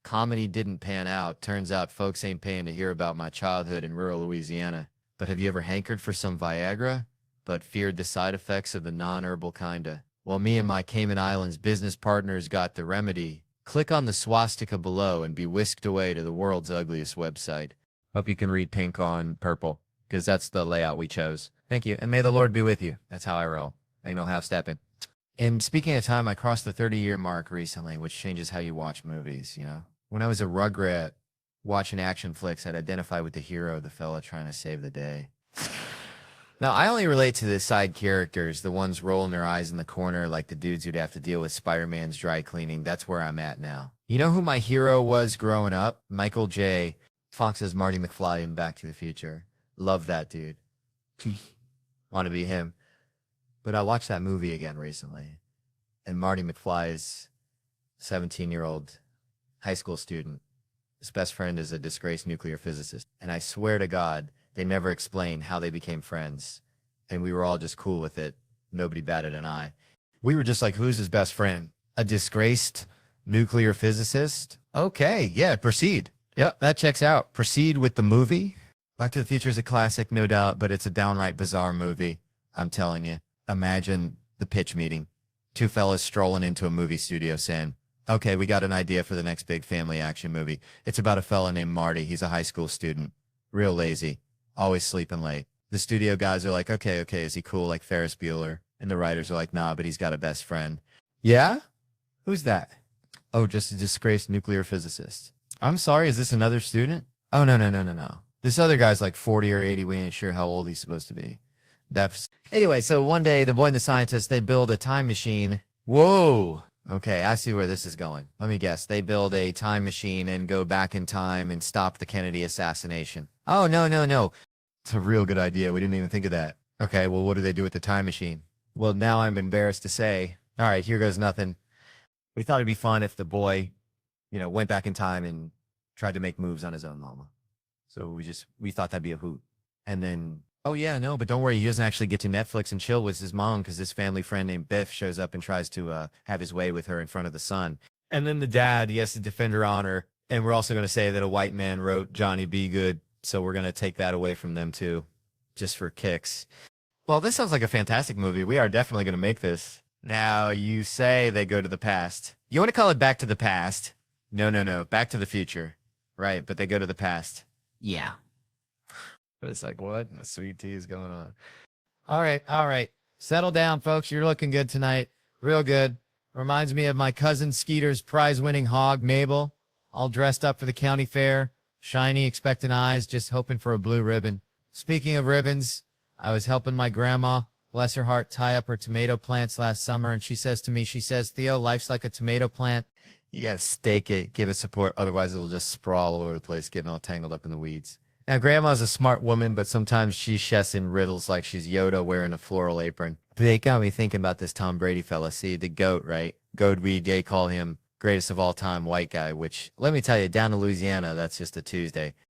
comedy didn't pan out. Turns out folks ain't paying to hear about my childhood in rural Louisiana. But have you ever hankered for some Viagra, but feared the side effects of the non-herbal kinda? Well, me and my Cayman Islands business partners got the remedy. Click on the swastika below and be whisked away to the world's ugliest website. Hope you can read pink on purple, because that's the layout we chose. Thank you, and may the Lord be with you. That's how I roll. Ain't no half-stepping. And speaking of time, I crossed the 30-year mark recently, which changes how you watch movies, you know? When I was a rugrat watching action flicks, I'd identify with the hero, the fella trying to save the day. Now, I only relate to the side characters, the ones rolling their eyes in the corner like the dudes who'd have to deal with Spider-Man's dry cleaning. That's where I'm at now. You know who my hero was growing up? Michael J. Fox as Marty McFly in Back to the Future. Love that dude. Want to be him. But I watched that movie again recently, and Marty McFly is a 17-year-old high school student. His best friend is a disgraced nuclear physicist. And I swear to God, they never explain how they became friends. And we were all just cool with it. Nobody batted an eye. We were just like, who's his best friend? A disgraced nuclear physicist? Okay, yeah, proceed. Yep, that checks out. Proceed with the movie. Back to the Future is a classic, no doubt, but it's a downright bizarre movie. I'm telling you. Imagine the pitch meeting. 2 fellas strolling into a movie studio saying, okay, we got an idea for the next big family action movie. It's about a fella named Marty. He's a high school student. Real lazy. Always sleeping late. The studio guys are like, okay, is he cool like Ferris Bueller? And the writers are like, nah, but he's got a best friend. Yeah? Who's that? Oh, just a disgraced nuclear physicist. I'm sorry, is this another student? Oh, no. This other guy's like 40 or 80. We ain't sure how old he's supposed to be. Anyway, so one day, the boy and the scientist, they build a time machine. Whoa! Okay, I see where this is going. Let me guess. They build a time machine and go back in time and stop the Kennedy assassination. Oh, no, no, no. It's a real good idea. We didn't even think of that. Okay, well, what do they do with the time machine? Well, now I'm embarrassed to say. All right, here goes nothing. We thought it'd be fun if the boy, went back in time and tried to make moves on his own mama. So we thought that'd be a hoot. And then, oh yeah, no, but don't worry, he doesn't actually get to Netflix and chill with his mom because this family friend named Biff shows up and tries to have his way with her in front of the son. And then the dad, he has to defend her honor. And we're also going to say that a white man wrote Johnny Be Good. So we're going to take that away from them too, just for kicks. Well, this sounds like a fantastic movie. We are definitely going to make this. Now, you say they go to the past. You want to call it Back to the Past? No, no, no. Back to the Future. Right, but they go to the past. Yeah. But it's like, what? The sweet tea is going on. All right, all right. Settle down, folks. You're looking good tonight. Real good. Reminds me of my cousin Skeeter's prize-winning hog, Mabel, all dressed up for the county fair. Shiny, expectant eyes, just hoping for a blue ribbon. Speaking of ribbons, I was helping my grandma, bless her heart, tie up her tomato plants last summer, and she says, Theo, life's like a tomato plant. You got to stake it, give it support. Otherwise, it'll just sprawl all over the place, getting all tangled up in the weeds. Now, Grandma's a smart woman, but sometimes she chefs in riddles like she's Yoda wearing a floral apron. They got me thinking about this Tom Brady fella. See, the GOAT, right? GOAT, they call him greatest of all time white guy, which, let me tell you, down in Louisiana, that's just a Tuesday.